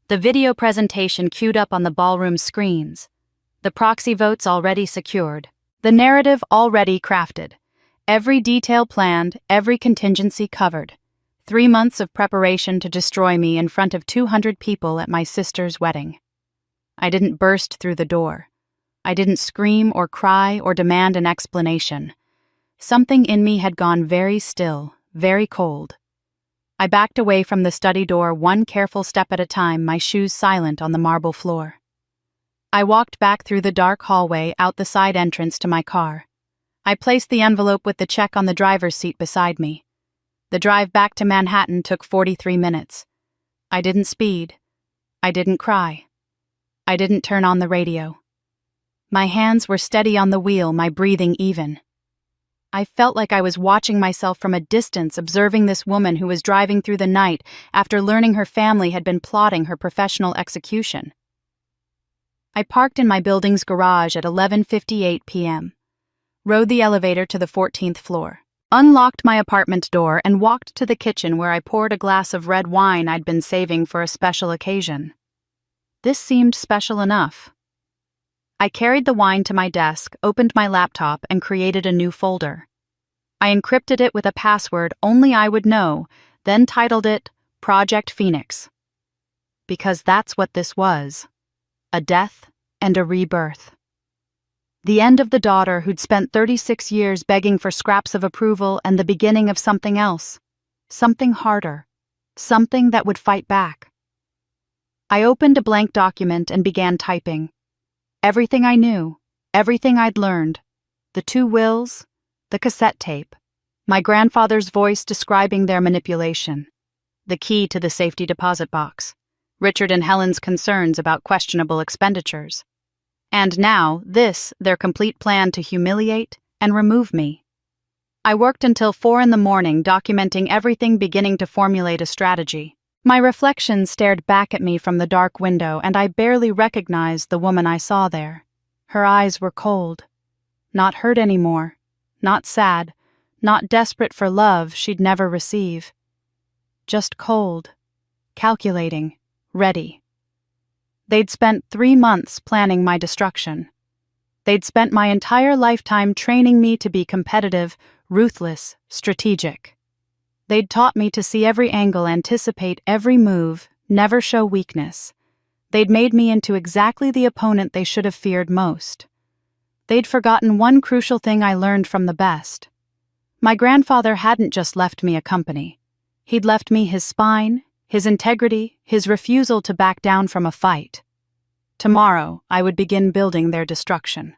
[SPEAKER 1] The video presentation queued up on the ballroom screens. The proxy votes already secured. The narrative already crafted. Every detail planned, every contingency covered. 3 months of preparation to destroy me in front of 200 people at my sister's wedding. I didn't burst through the door. I didn't scream or cry or demand an explanation. Something in me had gone very still, very cold. I backed away from the study door, one careful step at a time, my shoes silent on the marble floor. I walked back through the dark hallway, out the side entrance to my car. I placed the envelope with the check on the driver's seat beside me. The drive back to Manhattan took 43 minutes. I didn't speed. I didn't cry. I didn't turn on the radio. My hands were steady on the wheel, my breathing even. I felt like I was watching myself from a distance, observing this woman who was driving through the night after learning her family had been plotting her professional execution. I parked in my building's garage at 11:58 p.m., rode the elevator to the 14th floor, unlocked my apartment door, and walked to the kitchen where I poured a glass of red wine I'd been saving for a special occasion. This seemed special enough. I carried the wine to my desk, opened my laptop, and created a new folder. I encrypted it with a password only I would know, then titled it Project Phoenix. Because that's what this was. A death and a rebirth. The end of the daughter who'd spent 36 years begging for scraps of approval, and the beginning of something else. Something harder. Something that would fight back. I opened a blank document and began typing. Everything I knew, everything I'd learned. The 2 wills, the cassette tape, my grandfather's voice describing their manipulation, the key to the safety deposit box, Richard and Helen's concerns about questionable expenditures. And now, their complete plan to humiliate and remove me. I worked until 4 in the morning, documenting everything, beginning to formulate a strategy. My reflection stared back at me from the dark window, and I barely recognized the woman I saw there. Her eyes were cold. Not hurt anymore. Not sad. Not desperate for love she'd never receive. Just cold. Calculating. Ready. They'd spent 3 months planning my destruction. They'd spent my entire lifetime training me to be competitive, ruthless, strategic. They'd taught me to see every angle, anticipate every move, never show weakness. They'd made me into exactly the opponent they should have feared most. They'd forgotten one crucial thing I learned from the best. My grandfather hadn't just left me a company. He'd left me his spine, his integrity, his refusal to back down from a fight. Tomorrow, I would begin building their destruction.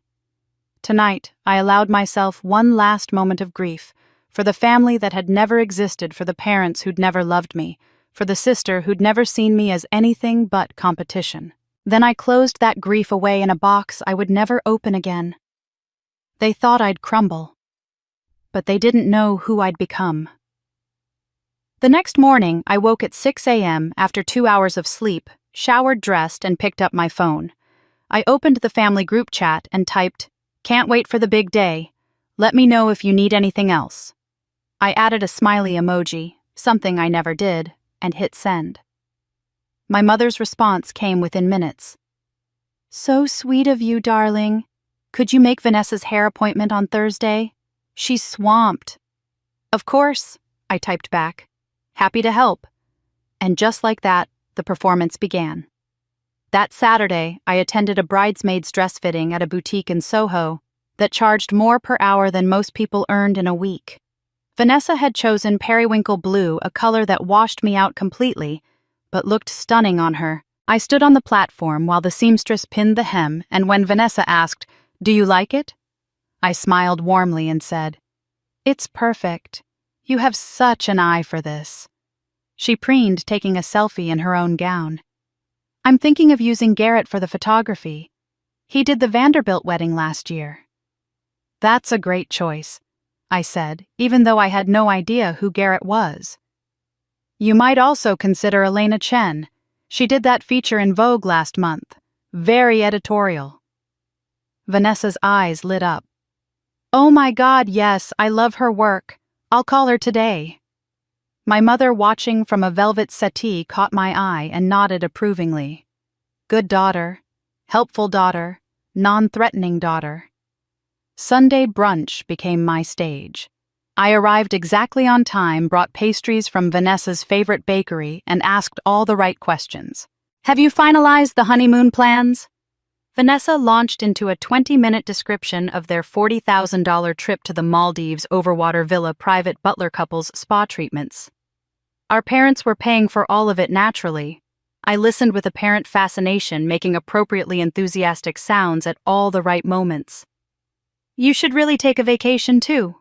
[SPEAKER 1] Tonight, I allowed myself one last moment of grief, for the family that had never existed, for the parents who'd never loved me, for the sister who'd never seen me as anything but competition. Then I closed that grief away in a box I would never open again. They thought I'd crumble, but they didn't know who I'd become. The next morning, I woke at 6 a.m. after 2 hours of sleep, showered, dressed, and picked up my phone. I opened the family group chat and typed, "Can't wait for the big day. Let me know if you need anything else." I added a smiley emoji, something I never did, and hit send. My mother's response came within minutes. "So sweet of you, darling. Could you make Vanessa's hair appointment on Thursday? She's swamped." "Of course," I typed back. "Happy to help." And just like that, the performance began. That Saturday, I attended a bridesmaid's dress fitting at a boutique in Soho that charged more per hour than most people earned in a week. Vanessa had chosen periwinkle blue, a color that washed me out completely, but looked stunning on her. I stood on the platform while the seamstress pinned the hem, and when Vanessa asked, "Do you like it?" I smiled warmly and said, "It's perfect. You have such an eye for this." She preened, taking a selfie in her own gown. "I'm thinking of using Garrett for the photography. He did the Vanderbilt wedding last year." "That's a great choice," I said, even though I had no idea who Garrett was. "You might also consider Elena Chen. She did that feature in Vogue last month. Very editorial." Vanessa's eyes lit up. "Oh my God, yes, I love her work. I'll call her today." My mother, watching from a velvet settee, caught my eye and nodded approvingly. Good daughter, helpful daughter, non-threatening daughter. Sunday brunch became my stage. I arrived exactly on time, brought pastries from Vanessa's favorite bakery, and asked all the right questions. "Have you finalized the honeymoon plans?" Vanessa launched into a 20-minute description of their $40,000 trip to the Maldives overwater villa private butler couple's spa treatments. Our parents were paying for all of it naturally. I listened with apparent fascination, making appropriately enthusiastic sounds at all the right moments. "You should really take a vacation too,"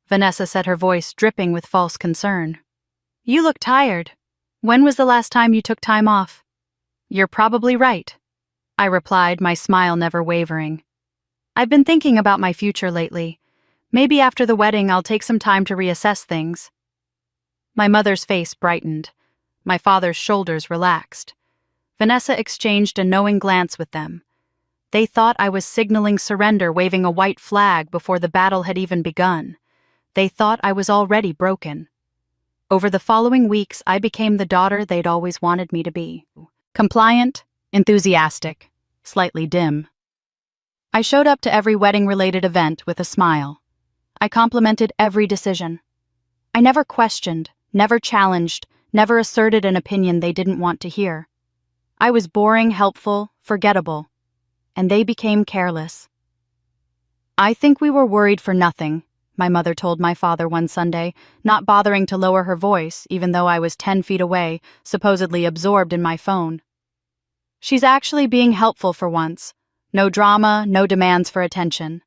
[SPEAKER 1] Vanessa said, her voice dripping with false concern. "You look tired. When was the last time you took time off?" "You're probably right," I replied, my smile never wavering. "I've been thinking about my future lately. Maybe after the wedding I'll take some time to reassess things." My mother's face brightened. My father's shoulders relaxed. Vanessa exchanged a knowing glance with them. They thought I was signaling surrender, waving a white flag before the battle had even begun. They thought I was already broken. Over the following weeks, I became the daughter they'd always wanted me to be. Compliant, enthusiastic, slightly dim. I showed up to every wedding-related event with a smile. I complimented every decision. I never questioned, never challenged, never asserted an opinion they didn't want to hear. I was boring, helpful, forgettable, and they became careless. "I think we were worried for nothing," my mother told my father one Sunday, not bothering to lower her voice, even though I was 10 feet away, supposedly absorbed in my phone. "She's actually being helpful for once. No drama, no demands for attention."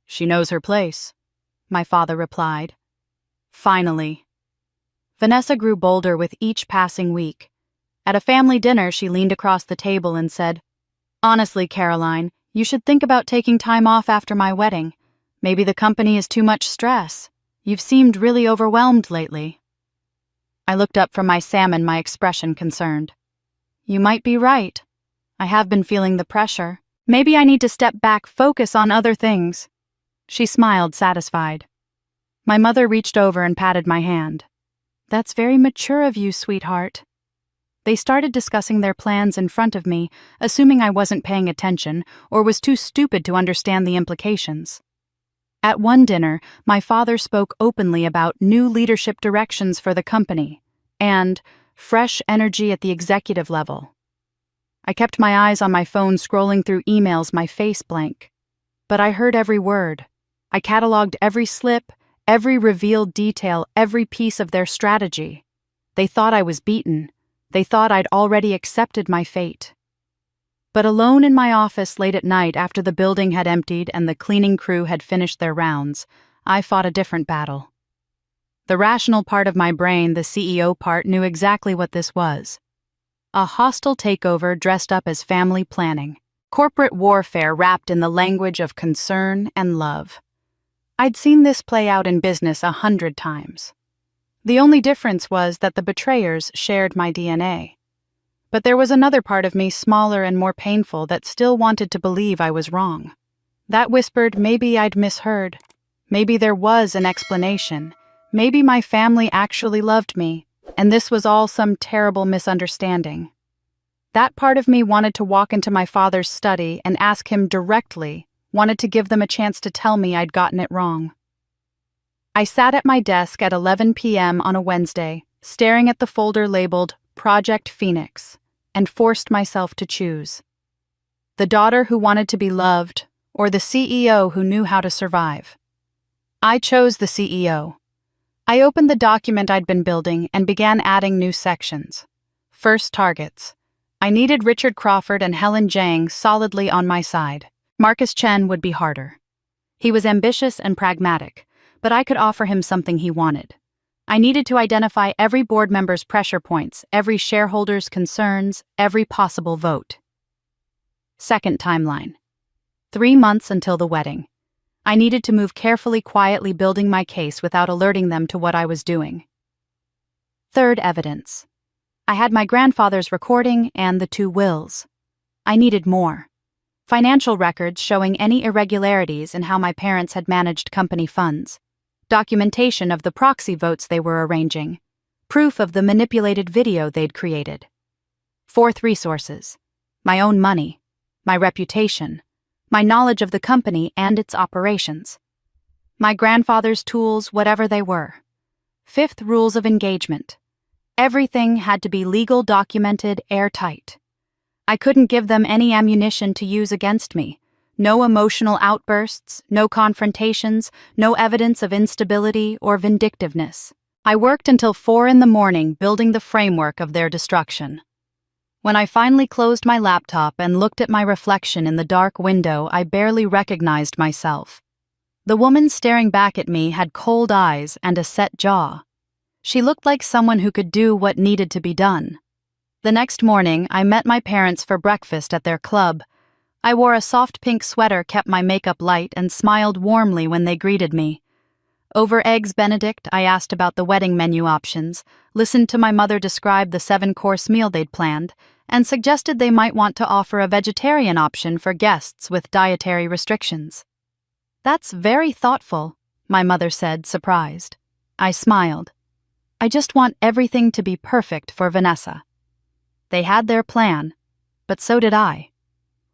[SPEAKER 1] "She knows her place," my father replied. Finally. Vanessa grew bolder with each passing week. At a family dinner, she leaned across the table and said, "Honestly, Caroline, you should think about taking time off after my wedding. Maybe the company is too much stress. You've seemed really overwhelmed lately." I looked up from my salmon, my expression concerned. "You might be right. I have been feeling the pressure. Maybe I need to step back, focus on other things." She smiled, satisfied. My mother reached over and patted my hand. "That's very mature of you, sweetheart." They started discussing their plans in front of me, assuming I wasn't paying attention or was too stupid to understand the implications. At one dinner, my father spoke openly about new leadership directions for the company and fresh energy at the executive level. I kept my eyes on my phone, scrolling through emails, my face blank. But I heard every word. I cataloged every slip, every revealed detail, every piece of their strategy. They thought I was beaten. They thought I'd already accepted my fate. But alone in my office late at night, after the building had emptied and the cleaning crew had finished their rounds, I fought a different battle. The rational part of my brain, the CEO part, knew exactly what this was. A hostile takeover dressed up as family planning. Corporate warfare wrapped in the language of concern and love. I'd seen this play out in business 100 times. The only difference was that the betrayers shared my DNA. But there was another part of me, smaller and more painful, that still wanted to believe I was wrong. That whispered maybe I'd misheard. Maybe there was an explanation. Maybe my family actually loved me, and this was all some terrible misunderstanding. That part of me wanted to walk into my father's study and ask him directly, wanted to give them a chance to tell me I'd gotten it wrong. I sat at my desk at 11 p.m. on a Wednesday, staring at the folder labeled Project Phoenix, and forced myself to choose. The daughter who wanted to be loved, or the CEO who knew how to survive. I chose the CEO. I opened the document I'd been building and began adding new sections. First, targets. I needed Richard Crawford and Helen Zhang solidly on my side. Marcus Chen would be harder. He was ambitious and pragmatic, but I could offer him something he wanted. I needed to identify every board member's pressure points, every shareholder's concerns, every possible vote. Second timeline. 3 months until the wedding. I needed to move carefully, quietly, building my case without alerting them to what I was doing. Third, evidence. I had my grandfather's recording and the 2 wills. I needed more. Financial records showing any irregularities in how my parents had managed company funds. Documentation of the proxy votes they were arranging. Proof of the manipulated video they'd created. Fourth, resources. My own money. My reputation. My knowledge of the company and its operations. My grandfather's tools, whatever they were. Fifth, rules of engagement. Everything had to be legal, documented, airtight. I couldn't give them any ammunition to use against me. No emotional outbursts, no confrontations, no evidence of instability or vindictiveness. I worked until 4 a.m. building the framework of their destruction. When I finally closed my laptop and looked at my reflection in the dark window, I barely recognized myself. The woman staring back at me had cold eyes and a set jaw. She looked like someone who could do what needed to be done. The next morning, I met my parents for breakfast at their club. I wore a soft pink sweater, kept my makeup light, and smiled warmly when they greeted me. Over Eggs Benedict, I asked about the wedding menu options, listened to my mother describe the 7-course meal they'd planned, and suggested they might want to offer a vegetarian option for guests with dietary restrictions. "That's very thoughtful," my mother said, surprised. I smiled. "I just want everything to be perfect for Vanessa." They had their plan, but so did I.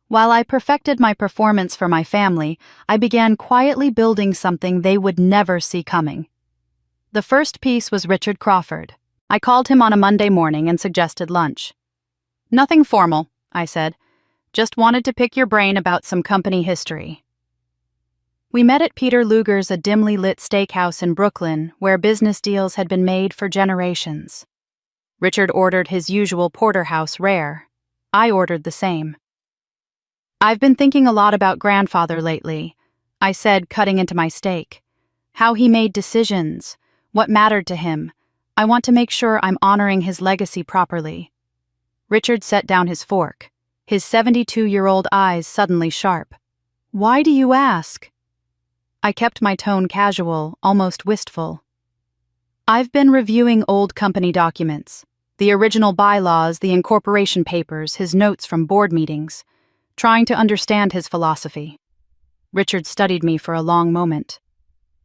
[SPEAKER 1] While I perfected my performance for my family, I began quietly building something they would never see coming. The first piece was Richard Crawford. I called him on a Monday morning and suggested lunch. "Nothing formal," I said. "Just wanted to pick your brain about some company history." We met at Peter Luger's, a dimly lit steakhouse in Brooklyn, where business deals had been made for generations. Richard ordered his usual porterhouse rare. I ordered the same. "I've been thinking a lot about grandfather lately," I said, cutting into my steak. "How he made decisions, what mattered to him. I want to make sure I'm honoring his legacy properly." Richard set down his fork, his 72-year-old eyes suddenly sharp. "Why do you ask?" I kept my tone casual, almost wistful. "I've been reviewing old company documents, the original bylaws, the incorporation papers, his notes from board meetings, trying to understand his philosophy." Richard studied me for a long moment.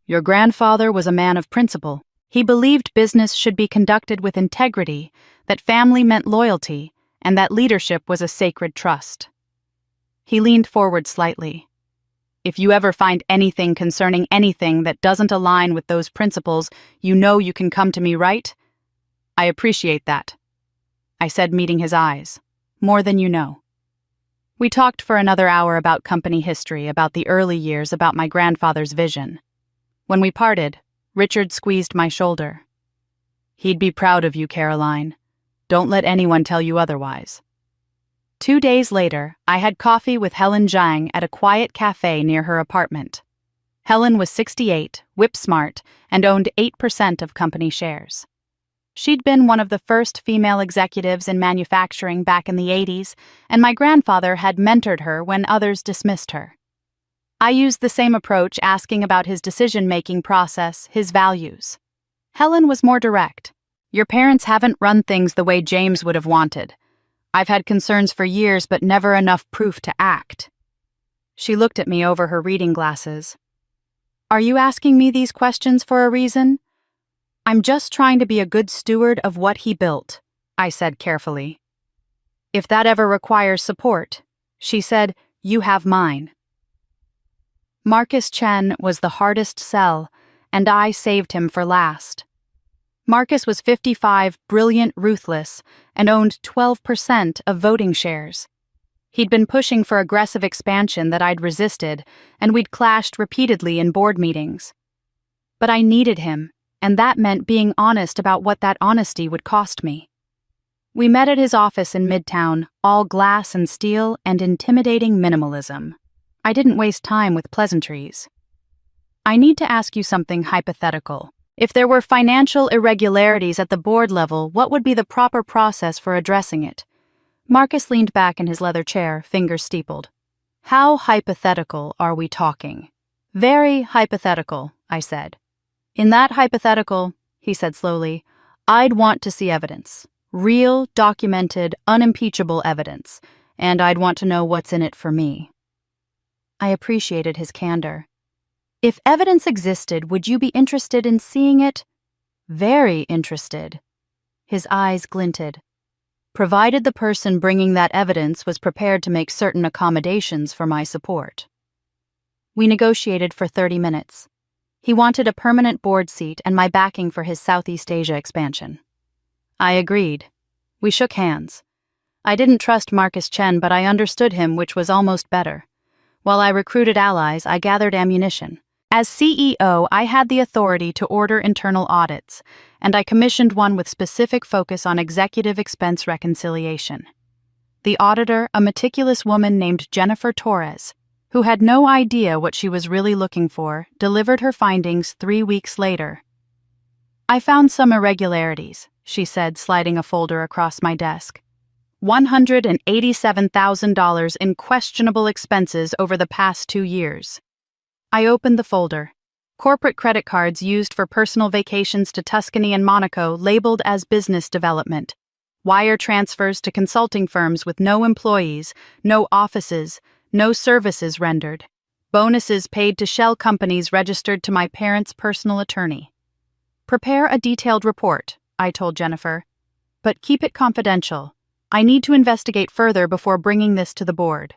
[SPEAKER 1] "Your grandfather was a man of principle. He believed business should be conducted with integrity, that family meant loyalty, and that leadership was a sacred trust." He leaned forward slightly. "If you ever find anything concerning anything that doesn't align with those principles, you know you can come to me, right?" "I appreciate that," I said, meeting his eyes. "More than you know." We talked for another hour about company history, about the early years, about my grandfather's vision. When we parted, Richard squeezed my shoulder. "He'd be proud of you, Caroline. Don't let anyone tell you otherwise." 2 days later, I had coffee with Helen Zhang at a quiet cafe near her apartment. Helen was 68, whip-smart, and owned 8% of company shares. She'd been one of the first female executives in manufacturing back in the 80s, and my grandfather had mentored her when others dismissed her. I used the same approach, asking about his decision-making process, his values. Helen was more direct. "Your parents haven't run things the way James would have wanted. I've had concerns for years, but never enough proof to act." She looked at me over her reading glasses. "Are you asking me these questions for a reason?" "I'm just trying to be a good steward of what he built," I said carefully. "If that ever requires support," she said, "you have mine." Marcus Chen was the hardest sell, and I saved him for last. Marcus was 55, brilliant, ruthless, and owned 12% of voting shares. He'd been pushing for aggressive expansion that I'd resisted, and we'd clashed repeatedly in board meetings. But I needed him, and that meant being honest about what that honesty would cost me. We met at his office in Midtown, all glass and steel and intimidating minimalism. I didn't waste time with pleasantries. "I need to ask you something hypothetical. If there were financial irregularities at the board level, what would be the proper process for addressing it?" Marcus leaned back in his leather chair, fingers steepled. "How hypothetical are we talking?" "Very hypothetical," I said. "In that hypothetical," he said slowly, "I'd want to see evidence. Real, documented, unimpeachable evidence. And I'd want to know what's in it for me." I appreciated his candor. "If evidence existed, would you be interested in seeing it?" "Very interested." His eyes glinted. "Provided the person bringing that evidence was prepared to make certain accommodations for my support." We negotiated for 30 minutes. He wanted a permanent board seat and my backing for his Southeast Asia expansion. I agreed. We shook hands. I didn't trust Marcus Chen, but I understood him, which was almost better. While I recruited allies, I gathered ammunition. As CEO, I had the authority to order internal audits, and I commissioned one with specific focus on executive expense reconciliation. The auditor, a meticulous woman named Jennifer Torres, who had no idea what she was really looking for, delivered her findings 3 weeks later. "I found some irregularities," she said, sliding a folder across my desk. $187,000 in questionable expenses over the past 2 years. I opened the folder. Corporate credit cards used for personal vacations to Tuscany and Monaco labeled as business development. Wire transfers to consulting firms with no employees, no offices, no services rendered. Bonuses paid to shell companies registered to my parents' personal attorney. "Prepare a detailed report," I told Jennifer. "But keep it confidential. I need to investigate further before bringing this to the board."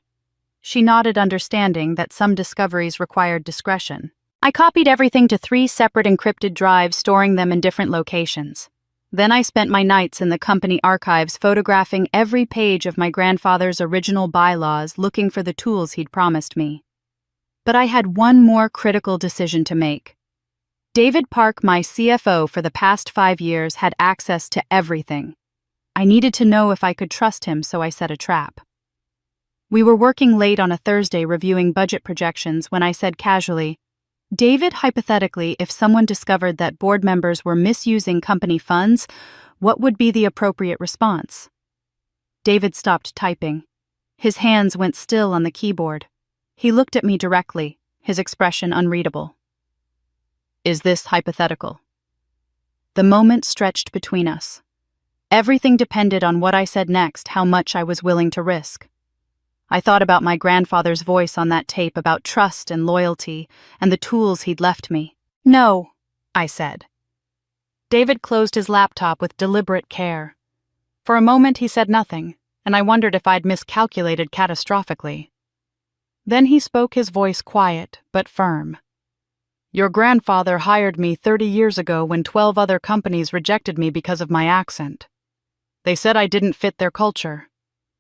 [SPEAKER 1] She nodded, understanding that some discoveries required discretion. I copied everything to 3 separate encrypted drives, storing them in different locations. Then I spent my nights in the company archives photographing every page of my grandfather's original bylaws, looking for the tools he'd promised me. But I had one more critical decision to make. David Park, my CFO for the past 5 years, had access to everything. I needed to know if I could trust him, so I set a trap. We were working late on a Thursday reviewing budget projections when I said casually, "David, hypothetically, if someone discovered that board members were misusing company funds, what would be the appropriate response?" David stopped typing. His hands went still on the keyboard. He looked at me directly, his expression unreadable. "Is this hypothetical?" The moment stretched between us. Everything depended on what I said next, how much I was willing to risk. I thought about my grandfather's voice on that tape about trust and loyalty and the tools he'd left me. "No," I said. David closed his laptop with deliberate care. For a moment he said nothing, and I wondered if I'd miscalculated catastrophically. Then he spoke, his voice quiet but firm. "Your grandfather hired me 30 years ago when 12 other companies rejected me because of my accent. They said I didn't fit their culture.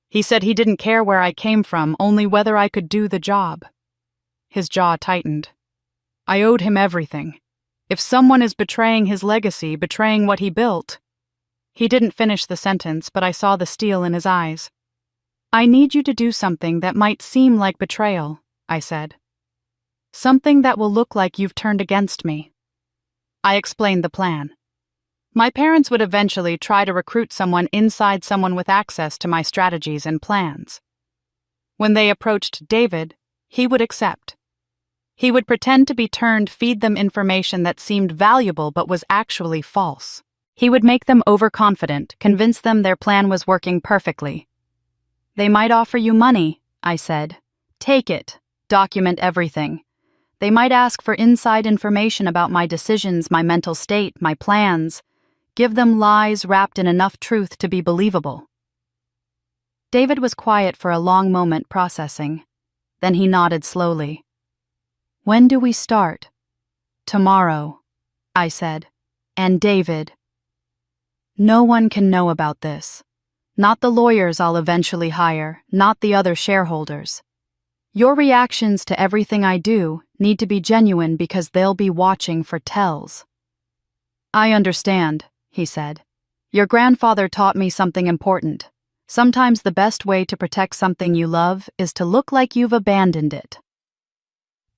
[SPEAKER 1] He said he didn't care where I came from, only whether I could do the job." His jaw tightened. "I owed him everything. If someone is betraying his legacy, betraying what he built..." He didn't finish the sentence, but I saw the steel in his eyes. "I need you to do something that might seem like betrayal," I said. "Something that will look like you've turned against me." I explained the plan. My parents would eventually try to recruit someone inside someone with access to my strategies and plans. When they approached David, he would accept. He would pretend to be turned, feed them information that seemed valuable but was actually false. He would make them overconfident, convince them their plan was working perfectly. They might offer you money, I said. Take it. Document everything. They might ask for inside information about my decisions, my mental state, my plans. Give them lies wrapped in enough truth to be believable. David was quiet for a long moment, processing. Then he nodded slowly. When do we start? Tomorrow, I said. And David. No one can know about this. Not the lawyers I'll eventually hire, not the other shareholders. Your reactions to everything I do need to be genuine because they'll be watching for tells. I understand, he said. Your grandfather taught me something important. Sometimes the best way to protect something you love is to look like you've abandoned it.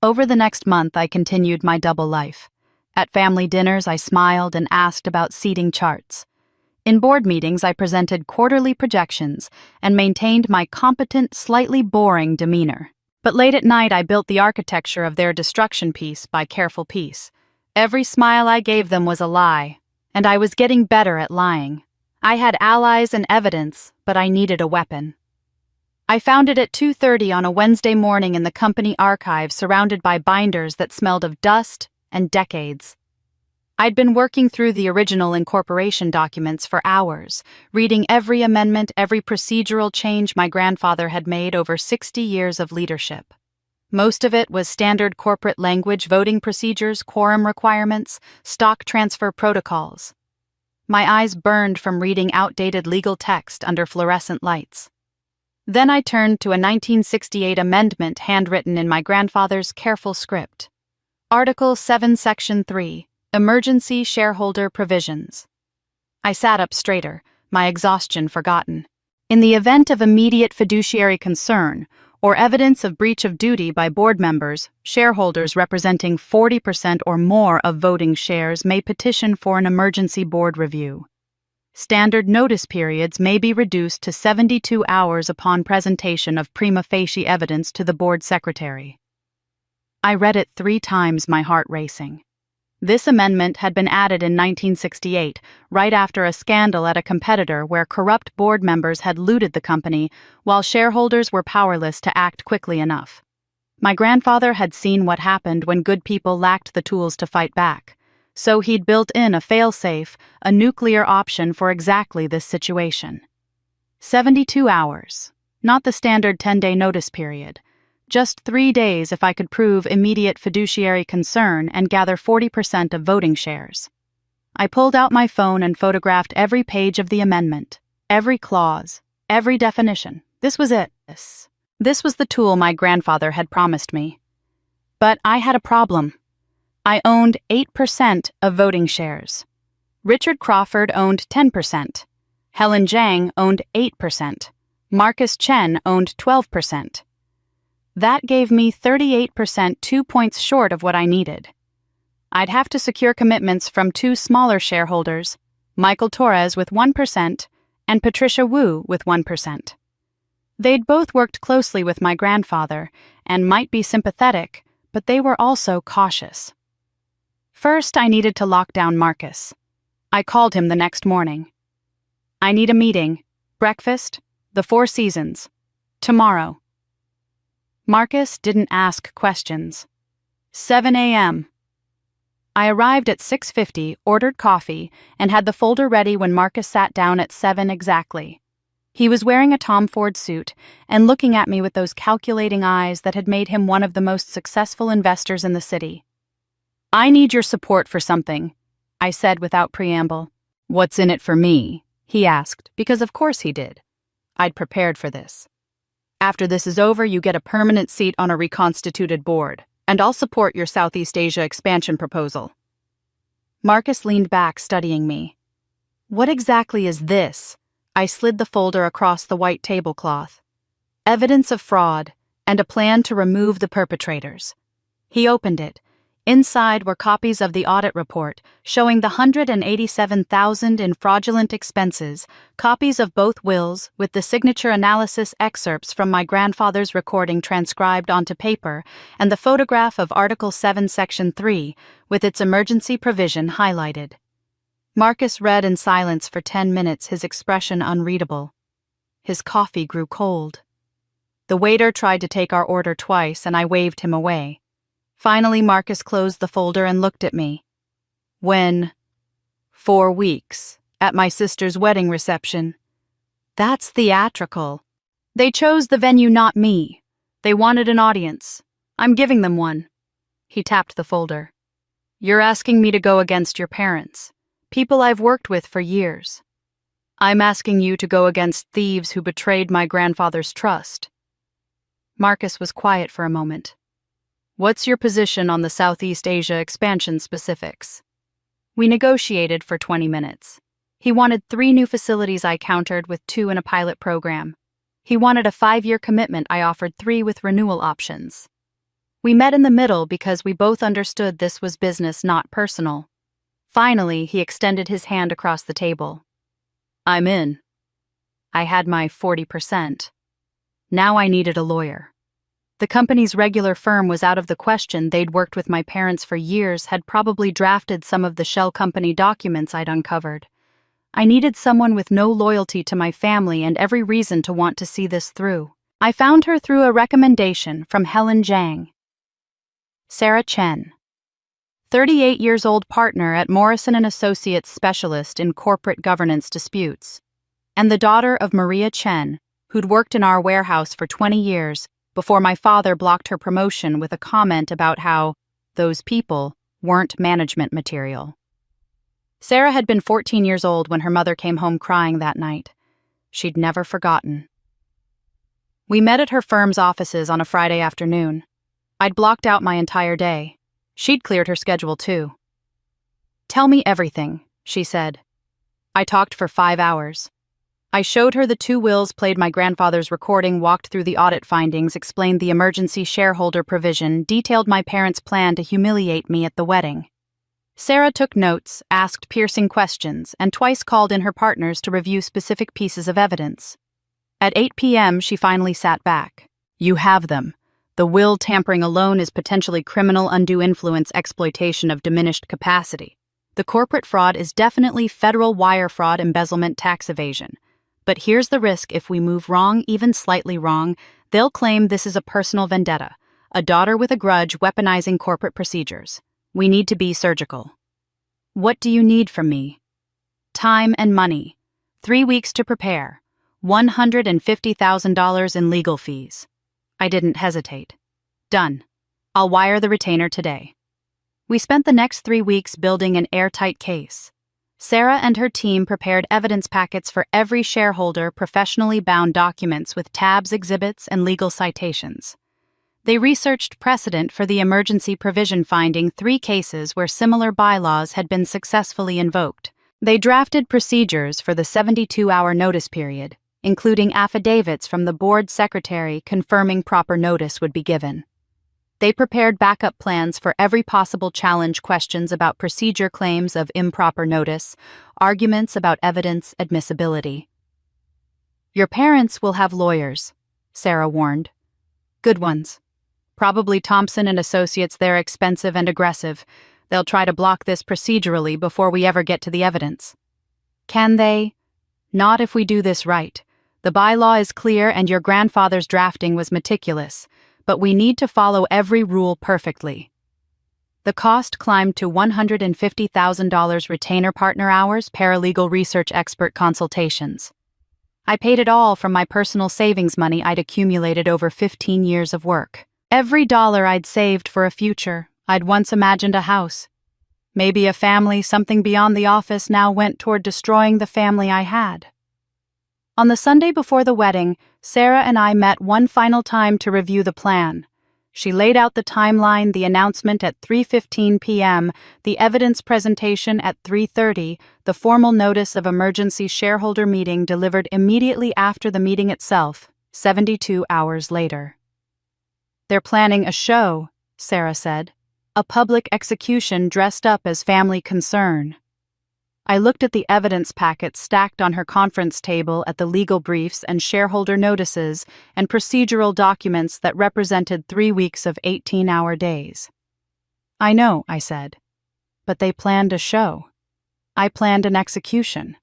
[SPEAKER 1] Over the next month, I continued my double life. At family dinners, I smiled and asked about seating charts. In board meetings, I presented quarterly projections and maintained my competent, slightly boring demeanor. But late at night, I built the architecture of their destruction piece by careful piece. Every smile I gave them was a lie, and I was getting better at lying. I had allies and evidence, but I needed a weapon. I found it at 2:30 on a Wednesday morning in the company archive, surrounded by binders that smelled of dust and decades. I'd been working through the original incorporation documents for hours, reading every amendment, every procedural change my grandfather had made over 60 years of leadership. Most of it was standard corporate language, voting procedures, quorum requirements, stock transfer protocols. My eyes burned from reading outdated legal text under fluorescent lights. Then I turned to a 1968 amendment handwritten in my grandfather's careful script. Article 7, Section 3. Emergency Shareholder Provisions. I sat up straighter, my exhaustion forgotten. In the event of immediate fiduciary concern, or evidence of breach of duty by board members, shareholders representing 40% or more of voting shares may petition for an emergency board review. Standard notice periods may be reduced to 72 hours upon presentation of prima facie evidence to the board secretary. I read it 3 times, my heart racing. This amendment had been added in 1968, right after a scandal at a competitor where corrupt board members had looted the company while shareholders were powerless to act quickly enough. My grandfather had seen what happened when good people lacked the tools to fight back, so he'd built in a fail-safe, a nuclear option for exactly this situation. 72 hours, not the standard 10-day notice period. Just 3 days if I could prove immediate fiduciary concern and gather 40% of voting shares. I pulled out my phone and photographed every page of the amendment, every clause, every definition. This was it. This was the tool my grandfather had promised me. But I had a problem. I owned 8% of voting shares. Richard Crawford owned 10%. Helen Zhang owned 8%. Marcus Chen owned 12%. That gave me 38%, 2 points short of what I needed. I'd have to secure commitments from 2 smaller shareholders, Michael Torres with 1% and Patricia Wu with 1%. They'd both worked closely with my grandfather and might be sympathetic, but they were also cautious. First, I needed to lock down Marcus. I called him the next morning. I need a meeting, breakfast, the 4 Seasons, tomorrow. Marcus didn't ask questions. 7 a.m. I arrived at 6:50, ordered coffee, and had the folder ready when Marcus sat down at 7 exactly. He was wearing a Tom Ford suit and looking at me with those calculating eyes that had made him one of the most successful investors in the city. I need your support for something, I said without preamble. What's in it for me? He asked, because of course he did. I'd prepared for this. After this is over, you get a permanent seat on a reconstituted board, and I'll support your Southeast Asia expansion proposal. Marcus leaned back, studying me. What exactly is this? I slid the folder across the white tablecloth. Evidence of fraud, and a plan to remove the perpetrators. He opened it. Inside were copies of the audit report showing the $187,000 in fraudulent expenses, copies of both wills with the signature analysis excerpts from my grandfather's recording transcribed onto paper, and the photograph of Article 7, Section 3 with its emergency provision highlighted. Marcus read in silence for 10 minutes, his expression unreadable. His coffee grew cold. The waiter tried to take our order twice, and I waved him away. Finally, Marcus closed the folder and looked at me. When? 4 weeks, at my sister's wedding reception. That's theatrical. They chose the venue, not me. They wanted an audience. I'm giving them one. He tapped the folder. You're asking me to go against your parents, people I've worked with for years. I'm asking you to go against thieves who betrayed my grandfather's trust. Marcus was quiet for a moment. What's your position on the Southeast Asia expansion specifics? We negotiated for 20 minutes. He wanted 3 new facilities, I countered with 2 in a pilot program. He wanted a 5-year commitment, I offered 3 with renewal options. We met in the middle because we both understood this was business, not personal. Finally, he extended his hand across the table. I'm in. I had my 40%. Now I needed a lawyer. The company's regular firm was out of the question. They'd worked with my parents for years, had probably drafted some of the shell company documents I'd uncovered. I needed someone with no loyalty to my family and every reason to want to see this through. I found her through a recommendation from Helen Zhang. Sarah Chen, 38 years old, partner at Morrison & Associates, specialist in corporate governance disputes, and the daughter of Maria Chen, who'd worked in our warehouse for 20 years before my father blocked her promotion with a comment about how those people weren't management material. Sarah had been 14 years old when her mother came home crying that night. She'd never forgotten. We met at her firm's offices on a Friday afternoon. I'd blocked out my entire day. She'd cleared her schedule too. Tell me everything, she said. I talked for 5 hours. I showed her the 2 wills, played my grandfather's recording, walked through the audit findings, explained the emergency shareholder provision, detailed my parents' plan to humiliate me at the wedding. Sarah took notes, asked piercing questions, and twice called in her partners to review specific pieces of evidence. At 8 p.m., she finally sat back. You have them. The will tampering alone is potentially criminal, undue influence, exploitation of diminished capacity. The corporate fraud is definitely federal wire fraud, embezzlement, tax evasion. But here's the risk: if we move wrong, even slightly wrong, they'll claim this is a personal vendetta, a daughter with a grudge weaponizing corporate procedures. We need to be surgical. What do you need from me? Time and money. 3 weeks to prepare. $150,000 in legal fees. I didn't hesitate. Done. I'll wire the retainer today. We spent the next 3 weeks building an airtight case. Sarah and her team prepared evidence packets for every shareholder, professionally bound documents with tabs, exhibits, and legal citations. They researched precedent for the emergency provision, finding 3 cases where similar bylaws had been successfully invoked. They drafted procedures for the 72-hour notice period, including affidavits from the board secretary confirming proper notice would be given. They prepared backup plans for every possible challenge, questions about procedure, claims of improper notice, arguments about evidence admissibility. Your parents will have lawyers, Sarah warned. Good ones. Probably Thompson and Associates. They're expensive and aggressive. They'll try to block this procedurally before we ever get to the evidence. Can they? Not if we do this right. The bylaw is clear and your grandfather's drafting was meticulous, but we need to follow every rule perfectly. The cost climbed to $150,000: retainer, partner hours, paralegal, research, expert consultations. I paid it all from my personal savings money I'd accumulated over 15 years of work. Every dollar I'd saved for a future. I'd once imagined a house. Maybe a family, something beyond the office, now went toward destroying the family I had. On the Sunday before the wedding, Sarah and I met one final time to review the plan. She laid out the timeline: the announcement at 3:15 p.m., the evidence presentation at 3:30, the formal notice of emergency shareholder meeting delivered immediately after the meeting itself, 72 hours later. They're planning a show, Sarah said. A public execution dressed up as family concern. I looked at the evidence packets stacked on her conference table, at the legal briefs and shareholder notices and procedural documents that represented 3 weeks of 18-hour days. I know, I said. But they planned a show. I planned an execution.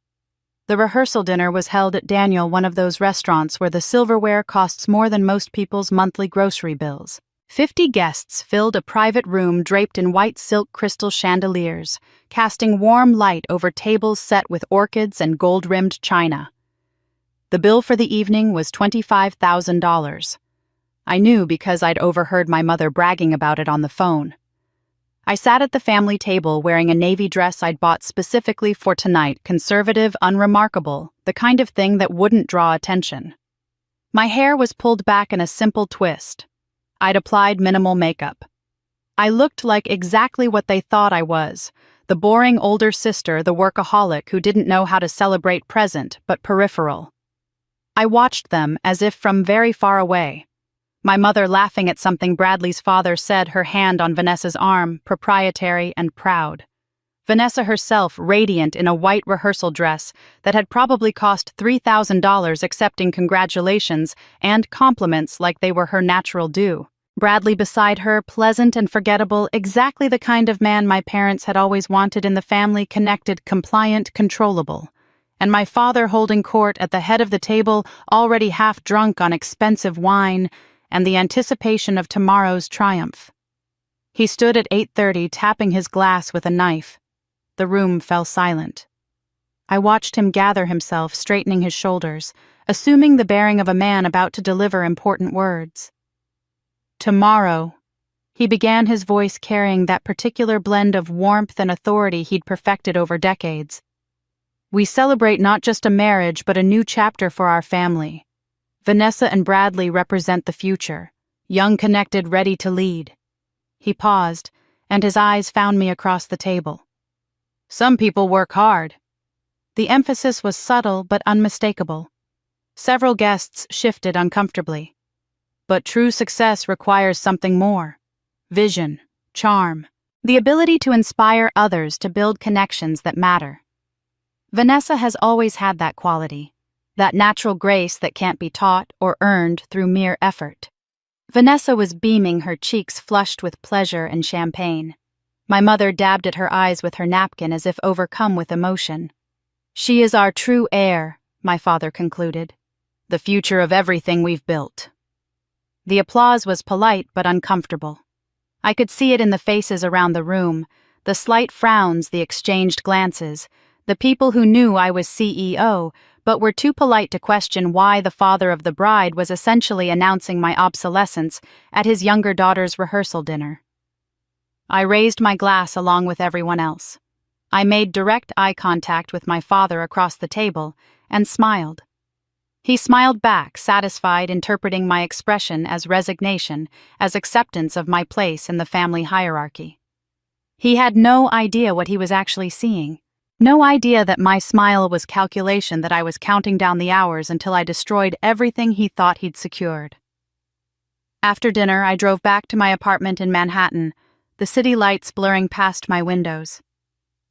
[SPEAKER 1] The rehearsal dinner was held at Daniel, one of those restaurants where the silverware costs more than most people's monthly grocery bills. 50 guests filled a private room draped in white silk crystal chandeliers, casting warm light over tables set with orchids and gold-rimmed china. The bill for the evening was $25,000. I knew because I'd overheard my mother bragging about it on the phone. I sat at the family table wearing a navy dress I'd bought specifically for tonight, conservative, unremarkable, the kind of thing that wouldn't draw attention. My hair was pulled back in a simple twist. I'd applied minimal makeup. I looked like exactly what they thought I was, the boring older sister, the workaholic who didn't know how to celebrate present but peripheral. I watched them as if from very far away. My mother laughing at something Bradley's father said, her hand on Vanessa's arm, proprietary and proud. Vanessa herself radiant in a white rehearsal dress that had probably cost $3,000, accepting congratulations and compliments like they were her natural due. Bradley beside her, pleasant and forgettable, exactly the kind of man my parents had always wanted in the family, connected, compliant, controllable. And my father holding court at the head of the table, already half drunk on expensive wine, and the anticipation of tomorrow's triumph. He stood at 8:30 tapping his glass with a knife. The room fell silent. I watched him gather himself, straightening his shoulders, assuming the bearing of a man about to deliver important words. Tomorrow. He began, his voice carrying that particular blend of warmth and authority he'd perfected over decades. We celebrate not just a marriage but a new chapter for our family. Vanessa and Bradley represent the future, young, connected, ready to lead. He paused, and his eyes found me across the table. Some people work hard. The emphasis was subtle but unmistakable. Several guests shifted uncomfortably. But true success requires something more. Vision, charm, the ability to inspire others to build connections that matter. Vanessa has always had that quality. That natural grace that can't be taught or earned through mere effort. Vanessa was beaming, her cheeks flushed with pleasure and champagne. My mother dabbed at her eyes with her napkin as if overcome with emotion. She is our true heir, my father concluded. The future of everything we've built. The applause was polite but uncomfortable. I could see it in the faces around the room, the slight frowns, the exchanged glances, the people who knew I was CEO, but were too polite to question why the father of the bride was essentially announcing my obsolescence at his younger daughter's rehearsal dinner. I raised my glass along with everyone else. I made direct eye contact with my father across the table and smiled. He smiled back, satisfied, interpreting my expression as resignation, as acceptance of my place in the family hierarchy. He had no idea what he was actually seeing. No idea that my smile was calculation, that I was counting down the hours until I destroyed everything he thought he'd secured. After dinner, I drove back to my apartment in Manhattan, the city lights blurring past my windows.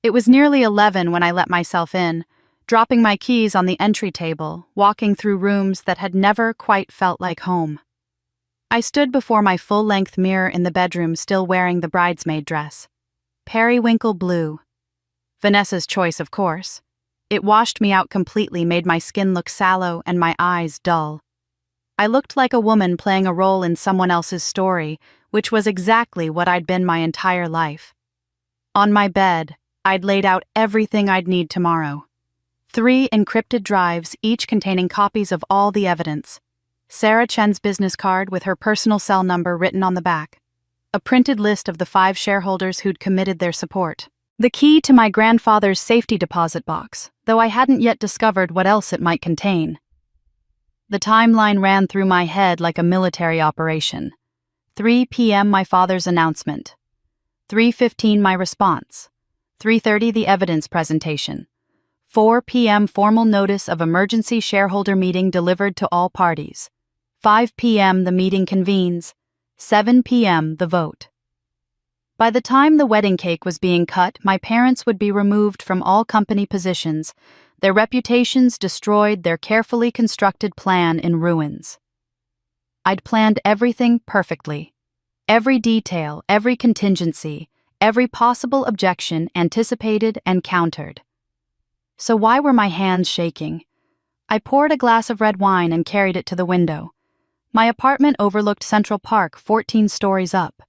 [SPEAKER 1] It was nearly 11 when I let myself in, dropping my keys on the entry table, walking through rooms that had never quite felt like home. I stood before my full-length mirror in the bedroom, still wearing the bridesmaid dress. Periwinkle blue. Vanessa's choice, of course. It washed me out completely, made my skin look sallow and my eyes dull. I looked like a woman playing a role in someone else's story, which was exactly what I'd been my entire life. On my bed, I'd laid out everything I'd need tomorrow. 3 encrypted drives, each containing copies of all the evidence. Sarah Chen's business card with her personal cell number written on the back. A printed list of the 5 shareholders who'd committed their support. The key to my grandfather's safety deposit box, though I hadn't yet discovered what else it might contain. The timeline ran through my head like a military operation. 3 p.m. my father's announcement. 3:15 my response. 3:30 the evidence presentation. 4 p.m. formal notice of emergency shareholder meeting delivered to all parties. 5 p.m. the meeting convenes. 7 p.m. the vote. By the time the wedding cake was being cut, my parents would be removed from all company positions, their reputations destroyed, their carefully constructed plan in ruins. I'd planned everything perfectly. Every detail, every contingency, every possible objection anticipated and countered. So why were my hands shaking? I poured a glass of red wine and carried it to the window. My apartment overlooked Central Park, 14 stories up.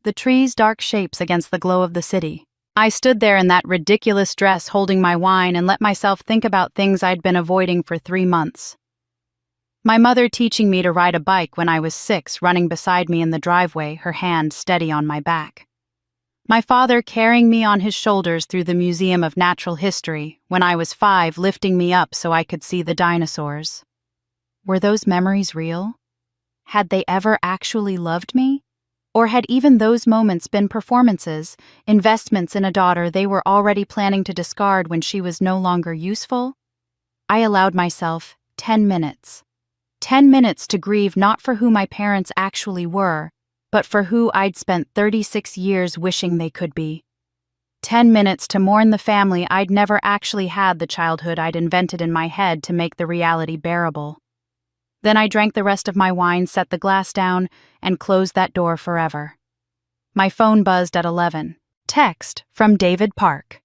[SPEAKER 1] The trees' dark shapes against the glow of the city. I stood there in that ridiculous dress holding my wine and let myself think about things I'd been avoiding for 3 months. My mother teaching me to ride a bike when I was 6, running beside me in the driveway, her hand steady on my back. My father carrying me on his shoulders through the Museum of Natural History when I was 5, lifting me up so I could see the dinosaurs. Were those memories real? Had they ever actually loved me? Or had even those moments been performances, investments in a daughter they were already planning to discard when she was no longer useful? I allowed myself 10 minutes. 10 minutes to grieve not for who my parents actually were, but for who I'd spent 36 years wishing they could be. 10 minutes to mourn the family I'd never actually had, the childhood I'd invented in my head to make the reality bearable. Then I drank the rest of my wine, set the glass down, and closed that door forever. My phone buzzed at 11. Text from David Park.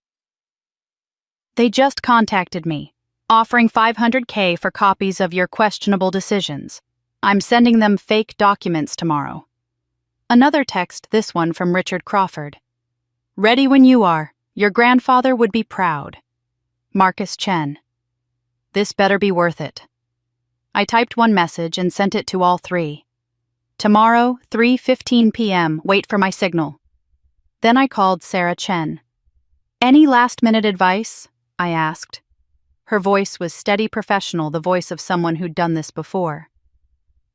[SPEAKER 1] They just contacted me, offering $500K for copies of your questionable decisions. I'm sending them fake documents tomorrow. Another text, this one from Richard Crawford. Ready when you are. Your grandfather would be proud. Marcus Chen. This better be worth it. I typed one message and sent it to all 3. Tomorrow, 3:15 p.m., wait for my signal. Then I called Sarah Chen. Any last-minute advice? I asked. Her voice was steady professional, the voice of someone who'd done this before.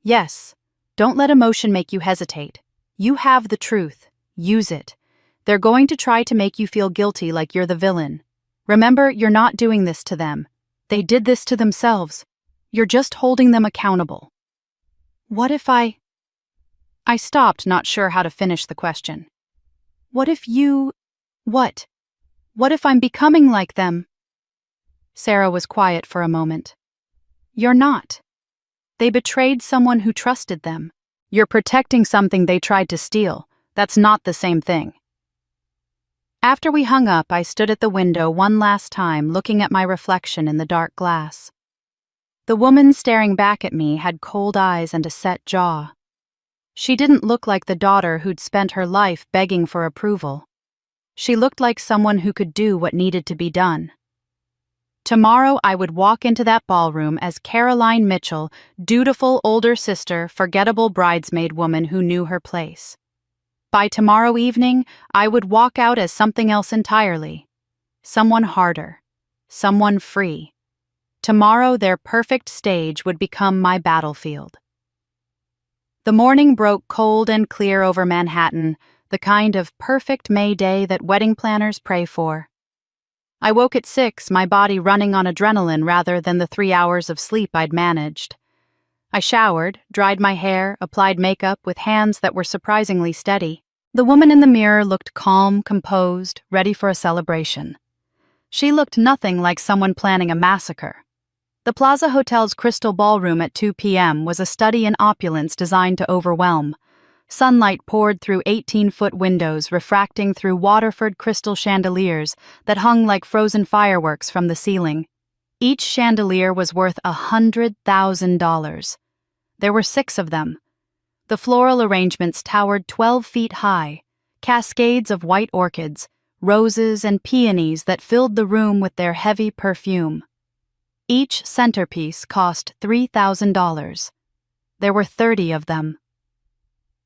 [SPEAKER 1] Yes. Don't let emotion make you hesitate. You have the truth. Use it. They're going to try to make you feel guilty like you're the villain. Remember, you're not doing this to them. They did this to themselves. You're just holding them accountable. What if I stopped, not sure how to finish the question. What if you... What? What if I'm becoming like them? Sarah was quiet for a moment. You're not. They betrayed someone who trusted them. You're protecting something they tried to steal. That's not the same thing. After we hung up, I stood at the window one last time, looking at my reflection in the dark glass. The woman staring back at me had cold eyes and a set jaw. She didn't look like the daughter who'd spent her life begging for approval. She looked like someone who could do what needed to be done. Tomorrow I would walk into that ballroom as Caroline Mitchell, dutiful older sister, forgettable bridesmaid woman who knew her place. By tomorrow evening, I would walk out as something else entirely. Someone harder. Someone free. Tomorrow their perfect stage would become my battlefield. The morning broke cold and clear over Manhattan, the kind of perfect May day that wedding planners pray for. I woke at 6, my body running on adrenaline rather than the 3 hours of sleep I'd managed. I showered, dried my hair, applied makeup with hands that were surprisingly steady. The woman in the mirror looked calm, composed, ready for a celebration. She looked nothing like someone planning a massacre. The Plaza Hotel's Crystal Ballroom at 2 p.m. was a study in opulence designed to overwhelm. Sunlight poured through 18-foot windows, refracting through Waterford crystal chandeliers that hung like frozen fireworks from the ceiling. Each chandelier was worth $100,000. There were 6 of them. The floral arrangements towered 12 feet high, cascades of white orchids, roses, and peonies that filled the room with their heavy perfume. Each centerpiece cost $3,000. There were 30 of them.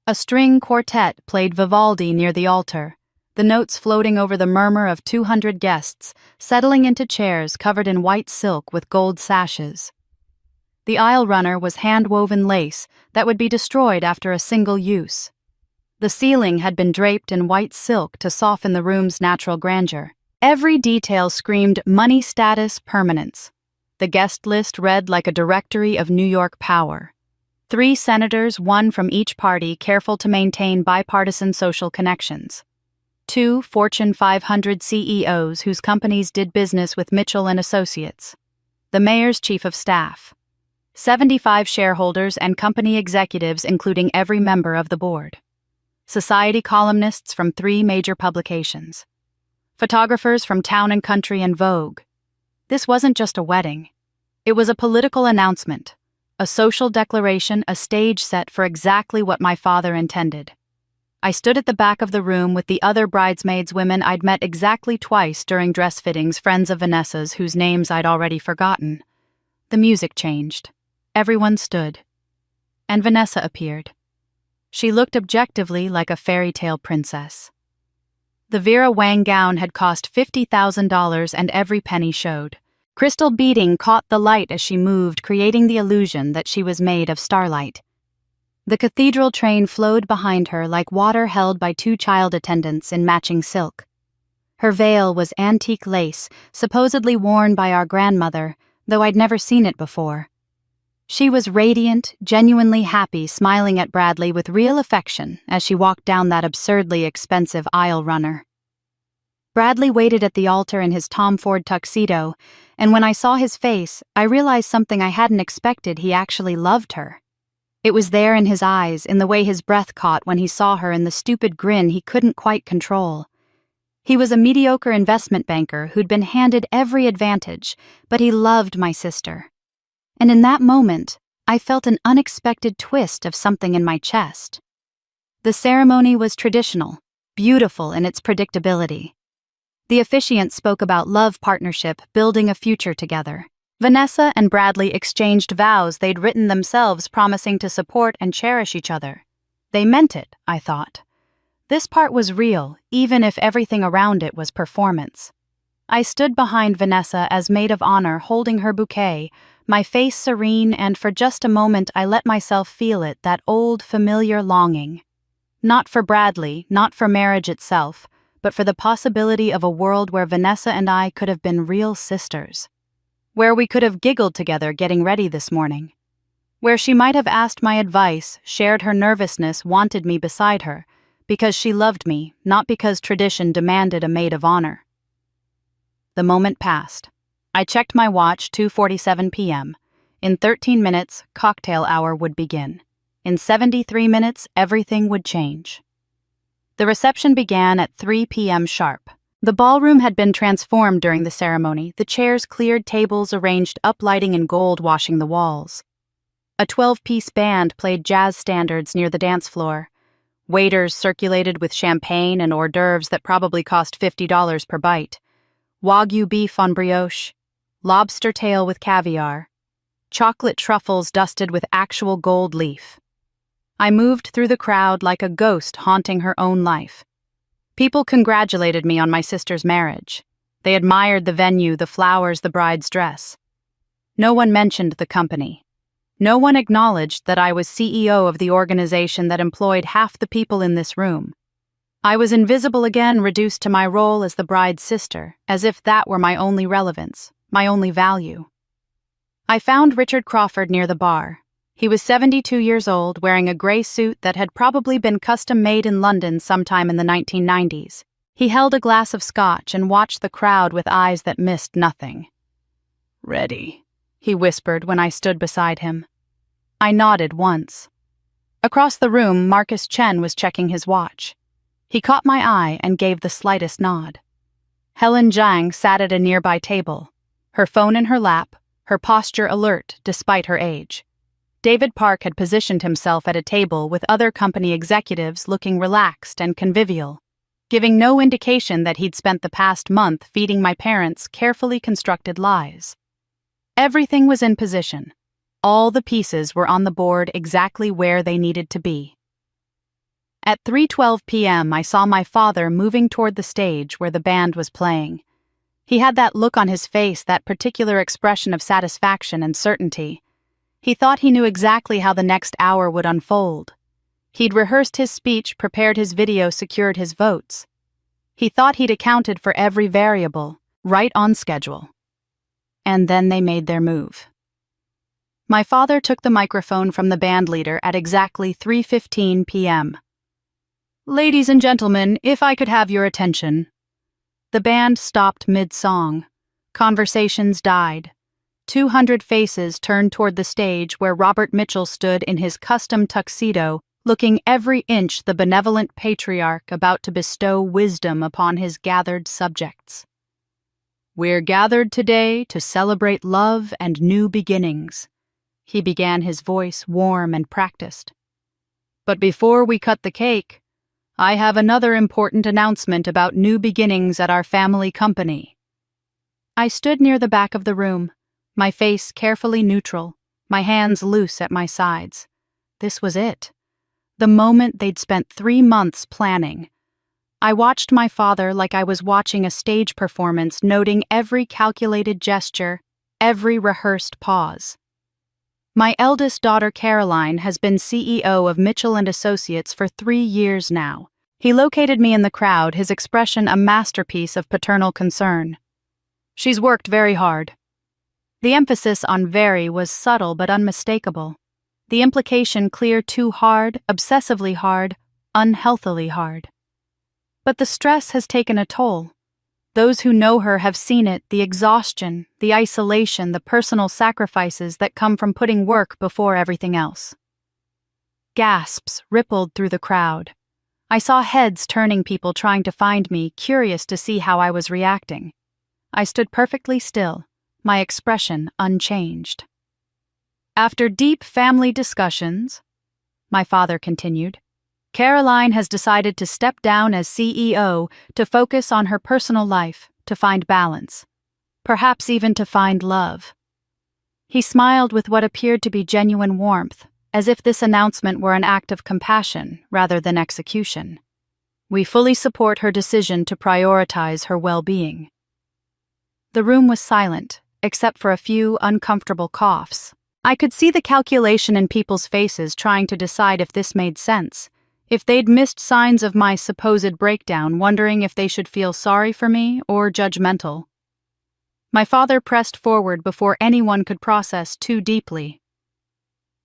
[SPEAKER 1] A string quartet played Vivaldi near the altar, the notes floating over the murmur of 200 guests, settling into chairs covered in white silk with gold sashes. The aisle runner was hand-woven lace that would be destroyed after a single use. The ceiling had been draped in white silk to soften the room's natural grandeur. Every detail screamed money status permanence. The guest list read like a directory of New York power. 3 senators, 1 from each party, careful to maintain bipartisan social connections. 2 Fortune 500 CEOs whose companies did business with Mitchell and Associates. The mayor's chief of staff. 75 shareholders and company executives, including every member of the board. Society columnists from 3 major publications. Photographers from Town and Country and Vogue. This wasn't just a wedding. It was a political announcement, a social declaration, a stage set for exactly what my father intended. I stood at the back of the room with the other bridesmaids women I'd met exactly twice during dress fittings, friends of Vanessa's whose names I'd already forgotten. The music changed. Everyone stood. And Vanessa appeared. She looked objectively like a fairy tale princess. The Vera Wang gown had cost $50,000 and every penny showed. Crystal beading caught the light as she moved, creating the illusion that she was made of starlight. The cathedral train flowed behind her like water held by two child attendants in matching silk. Her veil was antique lace, supposedly worn by our grandmother, though I'd never seen it before. She was radiant, genuinely happy, smiling at Bradley with real affection as she walked down that absurdly expensive aisle runner. Bradley waited at the altar in his Tom Ford tuxedo, and when I saw his face, I realized something I hadn't expected. He actually loved her. It was there in his eyes, in the way his breath caught when he saw her, in the stupid grin he couldn't quite control. He was a mediocre investment banker who'd been handed every advantage, but he loved my sister. And in that moment, I felt an unexpected twist of something in my chest. The ceremony was traditional, beautiful in its predictability. The officiant spoke about love, partnership, building a future together. Vanessa and Bradley exchanged vows they'd written themselves, promising to support and cherish each other. They meant it, I thought. This part was real, even if everything around it was performance. I stood behind Vanessa as maid of honor, holding her bouquet, my face serene, and for just a moment I let myself feel it, that old, familiar longing. Not for Bradley, not for marriage itself, but for the possibility of a world where Vanessa and I could have been real sisters. Where we could have giggled together getting ready this morning. Where she might have asked my advice, shared her nervousness, wanted me beside her, because she loved me, not because tradition demanded a maid of honor. The moment passed. I checked my watch, 2:47 p.m. In 13 minutes, cocktail hour would begin. In 73 minutes, everything would change. The reception began at 3 p.m. sharp. The ballroom had been transformed during the ceremony, the chairs cleared, tables arranged, uplighting in gold washing the walls. A 12-piece band played jazz standards near the dance floor. Waiters circulated with champagne and hors d'oeuvres that probably cost $50 per bite. Wagyu beef on brioche, lobster tail with caviar, chocolate truffles dusted with actual gold leaf. I moved through the crowd like a ghost haunting her own life. People congratulated me on my sister's marriage. They admired the venue, the flowers, the bride's dress. No one mentioned the company. No one acknowledged that I was CEO of the organization that employed half the people in this room. I was invisible again, reduced to my role as the bride's sister, as if that were my only relevance, my only value. I found Richard Crawford near the bar. He was 72 years old, wearing a gray suit that had probably been custom-made in London sometime in the 1990s. He held a glass of scotch and watched the crowd with eyes that missed nothing. "Ready," he whispered when I stood beside him. I nodded once. Across the room, Marcus Chen was checking his watch. He caught my eye and gave the slightest nod. Helen Zhang sat at a nearby table, her phone in her lap, her posture alert despite her age. David Park had positioned himself at a table with other company executives, looking relaxed and convivial, giving no indication that he'd spent the past month feeding my parents carefully constructed lies. Everything was in position. All the pieces were on the board exactly where they needed to be. At 3:12 p.m., I saw my father moving toward the stage where the band was playing. He had that look on his face, that particular expression of satisfaction and certainty. He thought he knew exactly how the next hour would unfold. He'd rehearsed his speech, prepared his video, secured his votes. He thought he'd accounted for every variable, right on schedule. And then they made their move. My father took the microphone from the band leader at exactly 3:15 p.m. "Ladies and gentlemen, if I could have your attention." The band stopped mid-song. Conversations died. 200 faces turned toward the stage where Robert Mitchell stood in his custom tuxedo, looking every inch the benevolent patriarch about to bestow wisdom upon his gathered subjects. "We're gathered today to celebrate love and new beginnings." He began, his voice warm and practiced. "But before we cut the cake, I have another important announcement about new beginnings at our family company." I stood near the back of the room, my face carefully neutral, my hands loose at my sides. This was it. The moment they'd spent 3 months planning. I watched my father like I was watching a stage performance, noting every calculated gesture, every rehearsed pause. My eldest daughter, Caroline, has been CEO of Mitchell & Associates for 3 years now. He located me in the crowd, his expression a masterpiece of paternal concern. "She's worked very hard." The emphasis on very was subtle but unmistakable. The implication clear: too hard, obsessively hard, unhealthily hard. But the stress has taken a toll. Those who know her have seen it, the exhaustion, the isolation, the personal sacrifices that come from putting work before everything else. Gasps rippled through the crowd. I saw heads turning, people trying to find me, curious to see how I was reacting. I stood perfectly still, my expression unchanged. "After deep family discussions," my father continued, "Caroline has decided to step down as CEO to focus on her personal life, to find balance, perhaps even to find love." He smiled with what appeared to be genuine warmth, as if this announcement were an act of compassion rather than execution. "We fully support her decision to prioritize her well-being." The room was silent, except for a few uncomfortable coughs. I could see the calculation in people's faces, trying to decide if this made sense, if they'd missed signs of my supposed breakdown, wondering if they should feel sorry for me or judgmental. My father pressed forward before anyone could process too deeply.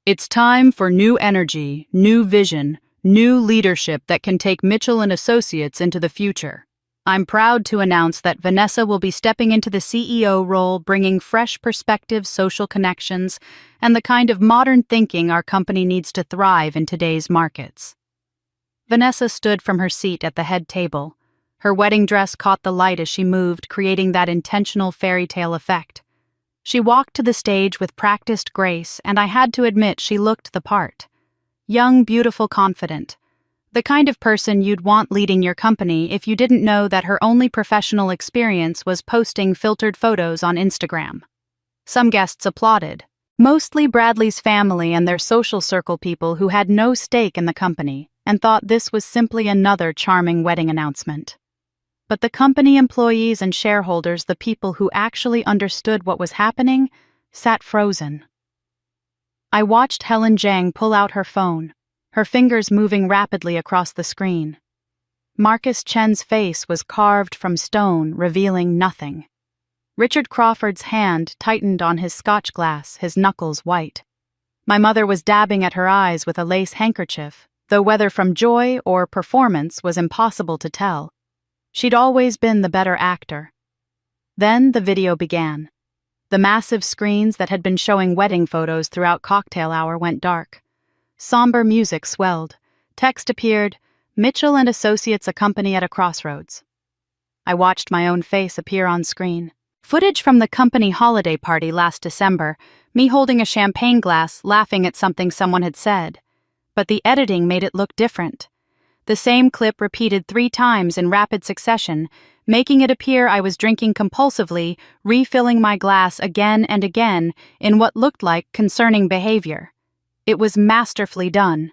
[SPEAKER 1] "It's time for new energy, new vision, new leadership that can take Mitchell & Associates into the future. I'm proud to announce that Vanessa will be stepping into the CEO role, bringing fresh perspectives, social connections, and the kind of modern thinking our company needs to thrive in today's markets." Vanessa stood from her seat at the head table. Her wedding dress caught the light as she moved, creating that intentional fairy tale effect. She walked to the stage with practiced grace, and I had to admit she looked the part. Young, beautiful, confident. The kind of person you'd want leading your company if you didn't know that her only professional experience was posting filtered photos on Instagram. Some guests applauded, mostly Bradley's family and their social circle people who had no stake in the company and thought this was simply another charming wedding announcement. But the company employees and shareholders, the people who actually understood what was happening, sat frozen. I watched Helen Zhang pull out her phone, her fingers moving rapidly across the screen. Marcus Chen's face was carved from stone, revealing nothing. Richard Crawford's hand tightened on his scotch glass, his knuckles white. My mother was dabbing at her eyes with a lace handkerchief, though whether from joy or performance was impossible to tell. She'd always been the better actor. Then the video began. The massive screens that had been showing wedding photos throughout cocktail hour went dark. Somber music swelled. Text appeared, "Mitchell & Associates, a company at a crossroads." I watched my own face appear on screen. Footage from the company holiday party last December, me holding a champagne glass, laughing at something someone had said. But the editing made it look different. The same clip repeated 3 times in rapid succession, making it appear I was drinking compulsively, refilling my glass again and again in what looked like concerning behavior. It was masterfully done.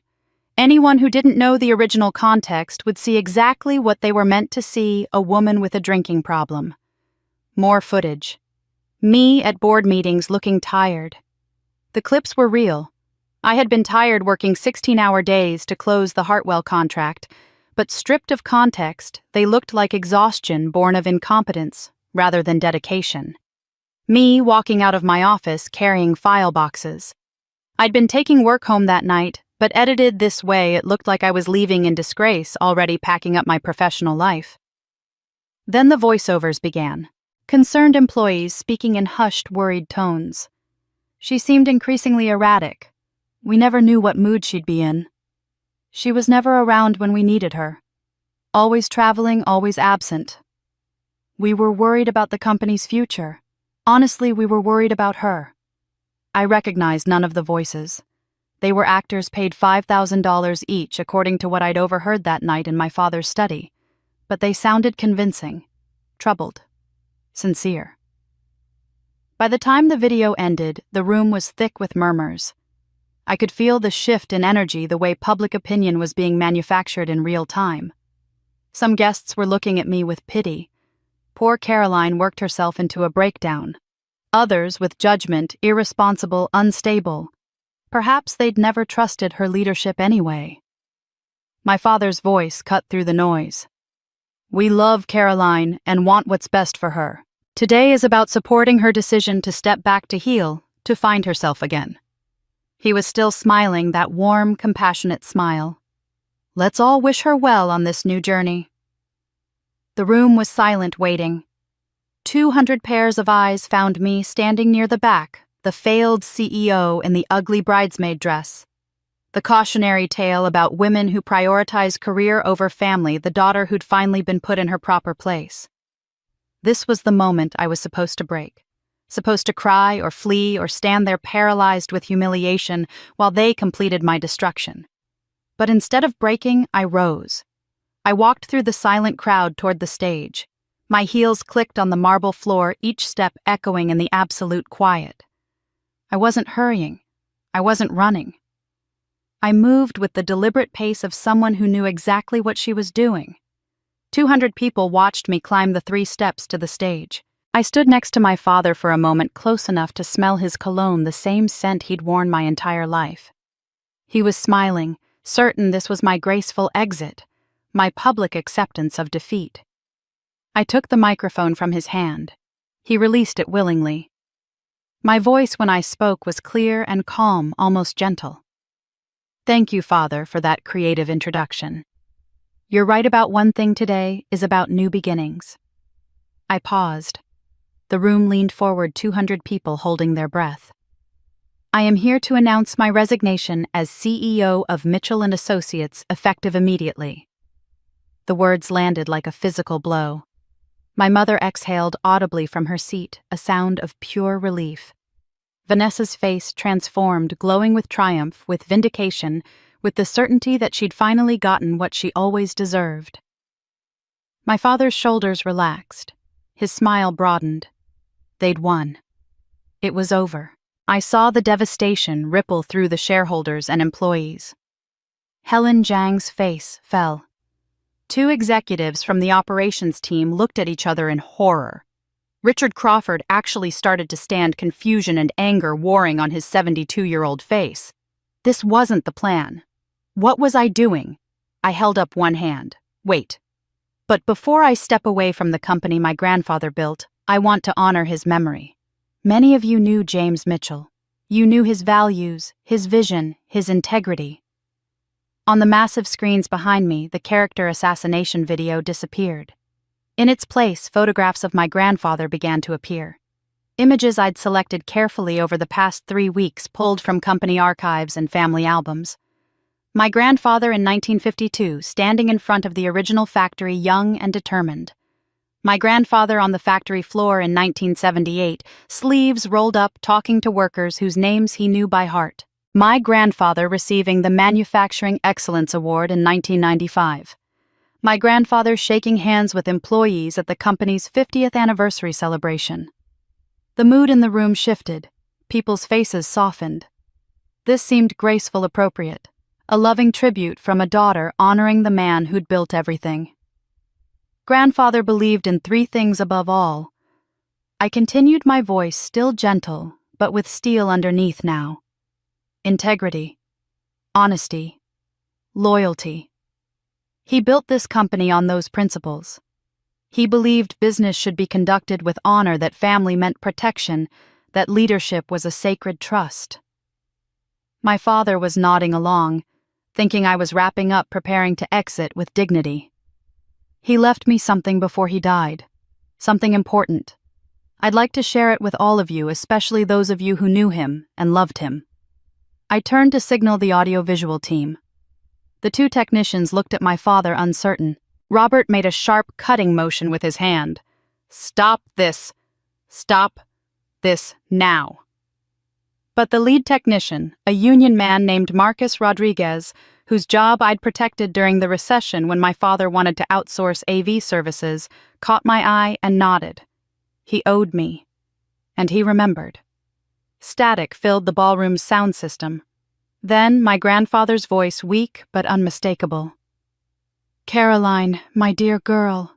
[SPEAKER 1] Anyone who didn't know the original context would see exactly what they were meant to see: a woman with a drinking problem. More footage. Me at board meetings looking tired. The clips were real. I had been tired working 16-hour days to close the Hartwell contract, but stripped of context, they looked like exhaustion born of incompetence rather than dedication. Me walking out of my office carrying file boxes. I'd been taking work home that night, but edited this way it looked like I was leaving in disgrace, already packing up my professional life. Then the voiceovers began. Concerned employees speaking in hushed, worried tones. She seemed increasingly erratic. We never knew what mood she'd be in. She was never around when we needed her. Always traveling, always absent. We were worried about the company's future. Honestly, we were worried about her. I recognized none of the voices. They were actors paid $5,000 each according to what I'd overheard that night in my father's study, but they sounded convincing, troubled, sincere. By the time the video ended, the room was thick with murmurs. I could feel the shift in energy, the way public opinion was being manufactured in real time. Some guests were looking at me with pity. Poor Caroline worked herself into a breakdown. Others with judgment, irresponsible, unstable. Perhaps they'd never trusted her leadership anyway. My father's voice cut through the noise. We love Caroline and want what's best for her. Today is about supporting her decision to step back to heal, to find herself again. He was still smiling, that warm, compassionate smile. Let's all wish her well on this new journey. The room was silent, waiting. 200 pairs of eyes found me standing near the back, the failed CEO in the ugly bridesmaid dress. The cautionary tale about women who prioritize career over family, the daughter who'd finally been put in her proper place. This was the moment I was supposed to break. Supposed to cry or flee or stand there paralyzed with humiliation while they completed my destruction. But instead of breaking, I rose. I walked through the silent crowd toward the stage. My heels clicked on the marble floor, each step echoing in the absolute quiet. I wasn't hurrying. I wasn't running. I moved with the deliberate pace of someone who knew exactly what she was doing. 200 people watched me climb the 3 steps to the stage. I stood next to my father for a moment, close enough to smell his cologne, the same scent he'd worn my entire life. He was smiling, certain this was my graceful exit, my public acceptance of defeat. I took the microphone from his hand. He released it willingly. My voice when I spoke was clear and calm, almost gentle. Thank you, Father, for that creative introduction. You're right about one thing today is about new beginnings. I paused. The room leaned forward, 200 people holding their breath. I am here to announce my resignation as CEO of Mitchell & Associates, effective immediately. The words landed like a physical blow. My mother exhaled audibly from her seat, a sound of pure relief. Vanessa's face transformed, glowing with triumph, with vindication, with the certainty that she'd finally gotten what she always deserved. My father's shoulders relaxed. His smile broadened. They'd won. It was over. I saw the devastation ripple through the shareholders and employees. Helen Zhang's face fell. 2 executives from the operations team looked at each other in horror. Richard Crawford actually started to stand, confusion and anger warring on his 72-year-old face. This wasn't the plan. What was I doing? I held up one hand. Wait. But before I step away from the company my grandfather built, I want to honor his memory. Many of you knew James Mitchell. You knew his values, his vision, his integrity. On the massive screens behind me, the character assassination video disappeared. In its place, photographs of my grandfather began to appear. Images I'd selected carefully over the past 3 weeks, pulled from company archives and family albums. My grandfather in 1952, standing in front of the original factory, young and determined. My grandfather on the factory floor in 1978, sleeves rolled up, talking to workers whose names he knew by heart. My grandfather receiving the Manufacturing Excellence Award in 1995. My grandfather shaking hands with employees at the company's 50th anniversary celebration. The mood in the room shifted. People's faces softened. This seemed graceful, appropriate. A loving tribute from a daughter honoring the man who'd built everything. Grandfather believed in 3 things above all. I continued, my voice still gentle, but with steel underneath now. Integrity, honesty, loyalty. He built this company on those principles. He believed business should be conducted with honor, that family meant protection, that leadership was a sacred trust. My father was nodding along, thinking I was wrapping up, preparing to exit with dignity. He left me something before he died, something important. I'd like to share it with all of you, especially those of you who knew him and loved him. I turned to signal the audio-visual team. The 2 technicians looked at my father, uncertain. Robert made a sharp, cutting motion with his hand. Stop this. Stop this now. But the lead technician, a union man named Marcus Rodriguez, whose job I'd protected during the recession when my father wanted to outsource AV services, caught my eye and nodded. He owed me. And he remembered. Static filled the ballroom's sound system. Then my grandfather's voice, weak but unmistakable. "Caroline, my dear girl,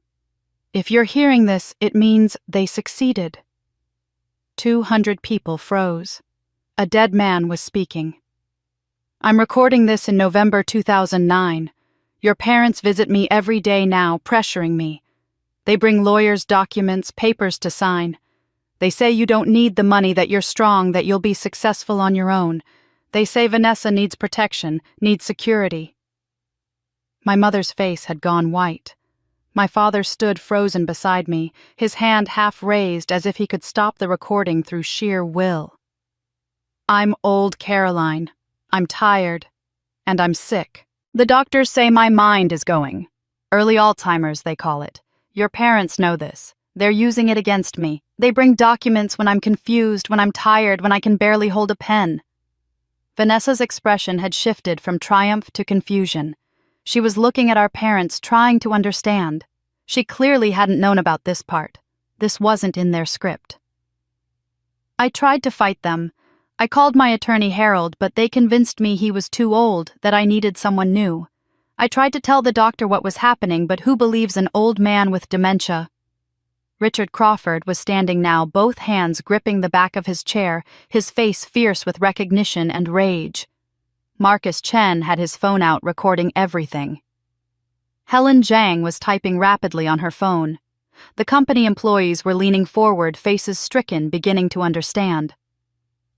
[SPEAKER 1] if you're hearing this, it means they succeeded." 200 people froze. A dead man was speaking. "I'm recording this in November 2009. Your parents visit me every day now, pressuring me. They bring lawyers, documents, papers to sign. They say you don't need the money, that you're strong, that you'll be successful on your own. They say Vanessa needs protection, needs security." My mother's face had gone white. My father stood frozen beside me, his hand half raised as if he could stop the recording through sheer will. "I'm old, Caroline. I'm tired. And I'm sick. The doctors say my mind is going. Early Alzheimer's, they call it. Your parents know this. They're using it against me. They bring documents when I'm confused, when I'm tired, when I can barely hold a pen." Vanessa's expression had shifted from triumph to confusion. She was looking at our parents, trying to understand. She clearly hadn't known about this part. This wasn't in their script. I tried to fight them. I called my attorney Harold, but they convinced me he was too old, that I needed someone new. I tried to tell the doctor what was happening, but who believes an old man with dementia? Richard Crawford was standing now, both hands gripping the back of his chair, his face fierce with recognition and rage. Marcus Chen had his phone out, recording everything. Helen Zhang was typing rapidly on her phone. The company employees were leaning forward, faces stricken, beginning to understand.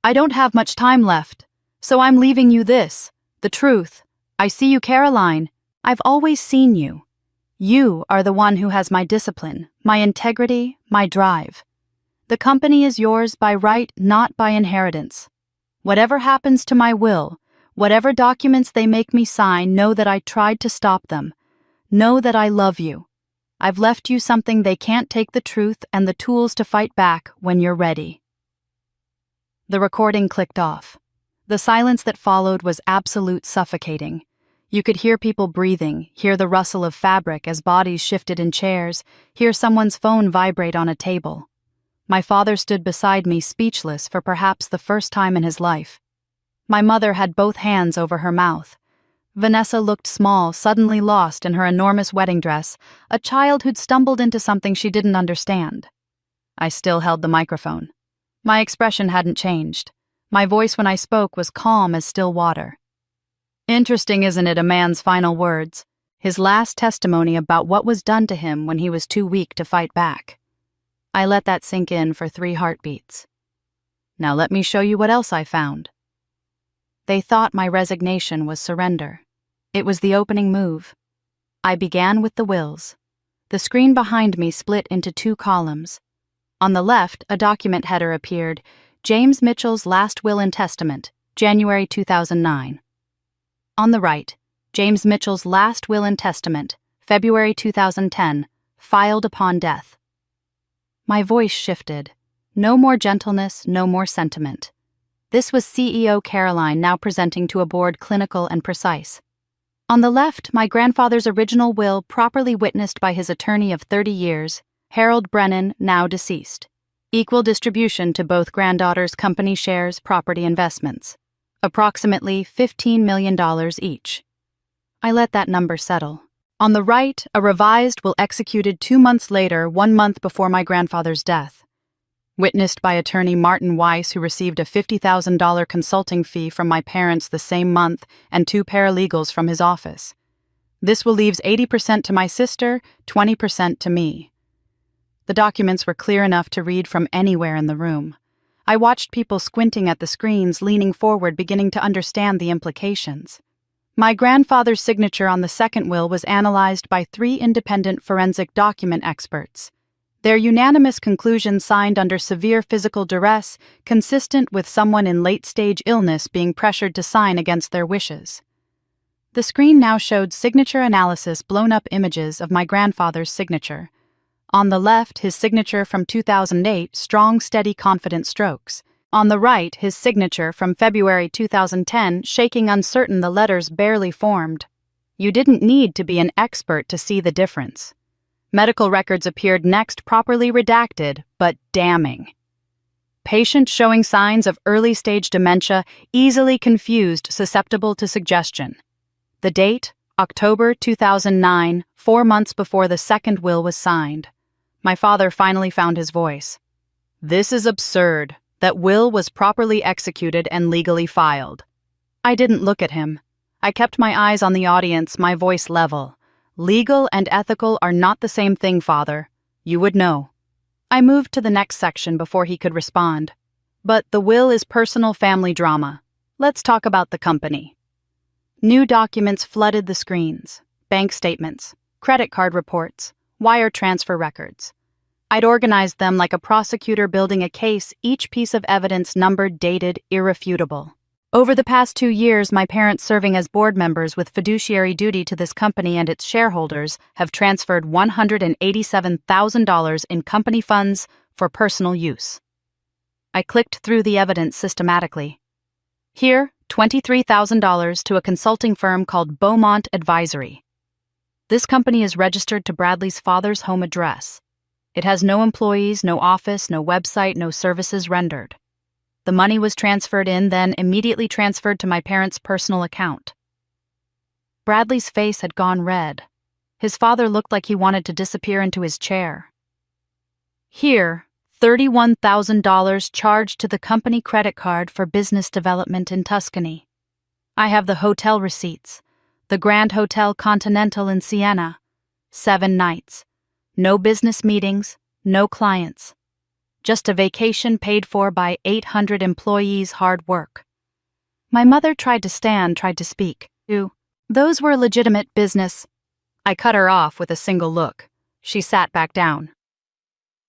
[SPEAKER 1] "I don't have much time left, so I'm leaving you this, the truth. I see you, Caroline. I've always seen you. You are the one who has my discipline, my integrity, my drive. The company is yours by right, not by inheritance. Whatever happens to my will, whatever documents they make me sign, know that I tried to stop them. Know that I love you. I've left you something they can't take, the truth and the tools to fight back when you're ready." The recording clicked off. The silence that followed was absolute, suffocating. You could hear people breathing, hear the rustle of fabric as bodies shifted in chairs, hear someone's phone vibrate on a table. My father stood beside me, speechless for perhaps the first time in his life. My mother had both hands over her mouth. Vanessa looked small, suddenly lost in her enormous wedding dress, a child who'd stumbled into something she didn't understand. I still held the microphone. My expression hadn't changed. My voice when I spoke was calm as still water. Interesting, isn't it, a man's final words, his last testimony about what was done to him when he was too weak to fight back. I let that sink in for 3 heartbeats. Now let me show you what else I found. They thought my resignation was surrender. It was the opening move. I began with the wills. The screen behind me split into 2 columns. On the left, a document header appeared, James Mitchell's Last Will and Testament, January 2009. On the right, James Mitchell's Last Will and Testament, February 2010, filed upon death. My voice shifted. No more gentleness, no more sentiment. This was CEO Caroline, now presenting to a board, clinical and precise. On the left, my grandfather's original will, properly witnessed by his attorney of 30 years, Harold Brennan, now deceased. Equal distribution to both granddaughters' company shares, property investments. Approximately $15 million each. I let that number settle. On the right, a revised will executed 2 months later, 1 month before my grandfather's death. Witnessed by attorney Martin Weiss, who received a $50,000 consulting fee from my parents the same month and 2 paralegals from his office. This will leaves 80% to my sister, 20% to me. The documents were clear enough to read from anywhere in the room. I watched people squinting at the screens, leaning forward, beginning to understand the implications. My grandfather's signature on the second will was analyzed by 3 independent forensic document experts. Their unanimous conclusion, signed under severe physical duress, consistent with someone in late-stage illness being pressured to sign against their wishes. The screen now showed signature analysis, blown-up images of my grandfather's signature. On the left, his signature from 2008, strong, steady, confident strokes. On the right, his signature from February 2010, shaking, uncertain, the letters barely formed. You didn't need to be an expert to see the difference. Medical records appeared next, properly redacted, but damning. Patient showing signs of early-stage dementia, easily confused, susceptible to suggestion. The date, October 2009, 4 months before the second will was signed. My father finally found his voice. "This is absurd. That will was properly executed and legally filed." I didn't look at him. I kept my eyes on the audience, my voice level. "Legal and ethical are not the same thing, Father. You would know." I moved to the next section before he could respond. "But the will is personal family drama. Let's talk about the company." New documents flooded the screens. Bank statements, credit card reports, wire transfer records. I'd organized them like a prosecutor building a case, each piece of evidence numbered, dated, irrefutable. Over the past 2 years, my parents, serving as board members with fiduciary duty to this company and its shareholders, have transferred $187,000 in company funds for personal use. I clicked through the evidence systematically. Here, $23,000 to a consulting firm called Beaumont Advisory. This company is registered to Bradley's father's home address. It has no employees, no office, no website, no services rendered. The money was transferred in, then immediately transferred to my parents' personal account. Bradley's face had gone red. His father looked like he wanted to disappear into his chair. Here, $31,000 charged to the company credit card for business development in Tuscany. I have the hotel receipts. The Grand Hotel Continental in Siena. 7 nights. No business meetings, no clients. Just a vacation paid for by 800 employees' hard work. My mother tried to speak. Those were legitimate business. I cut her off with a single look. She sat back down.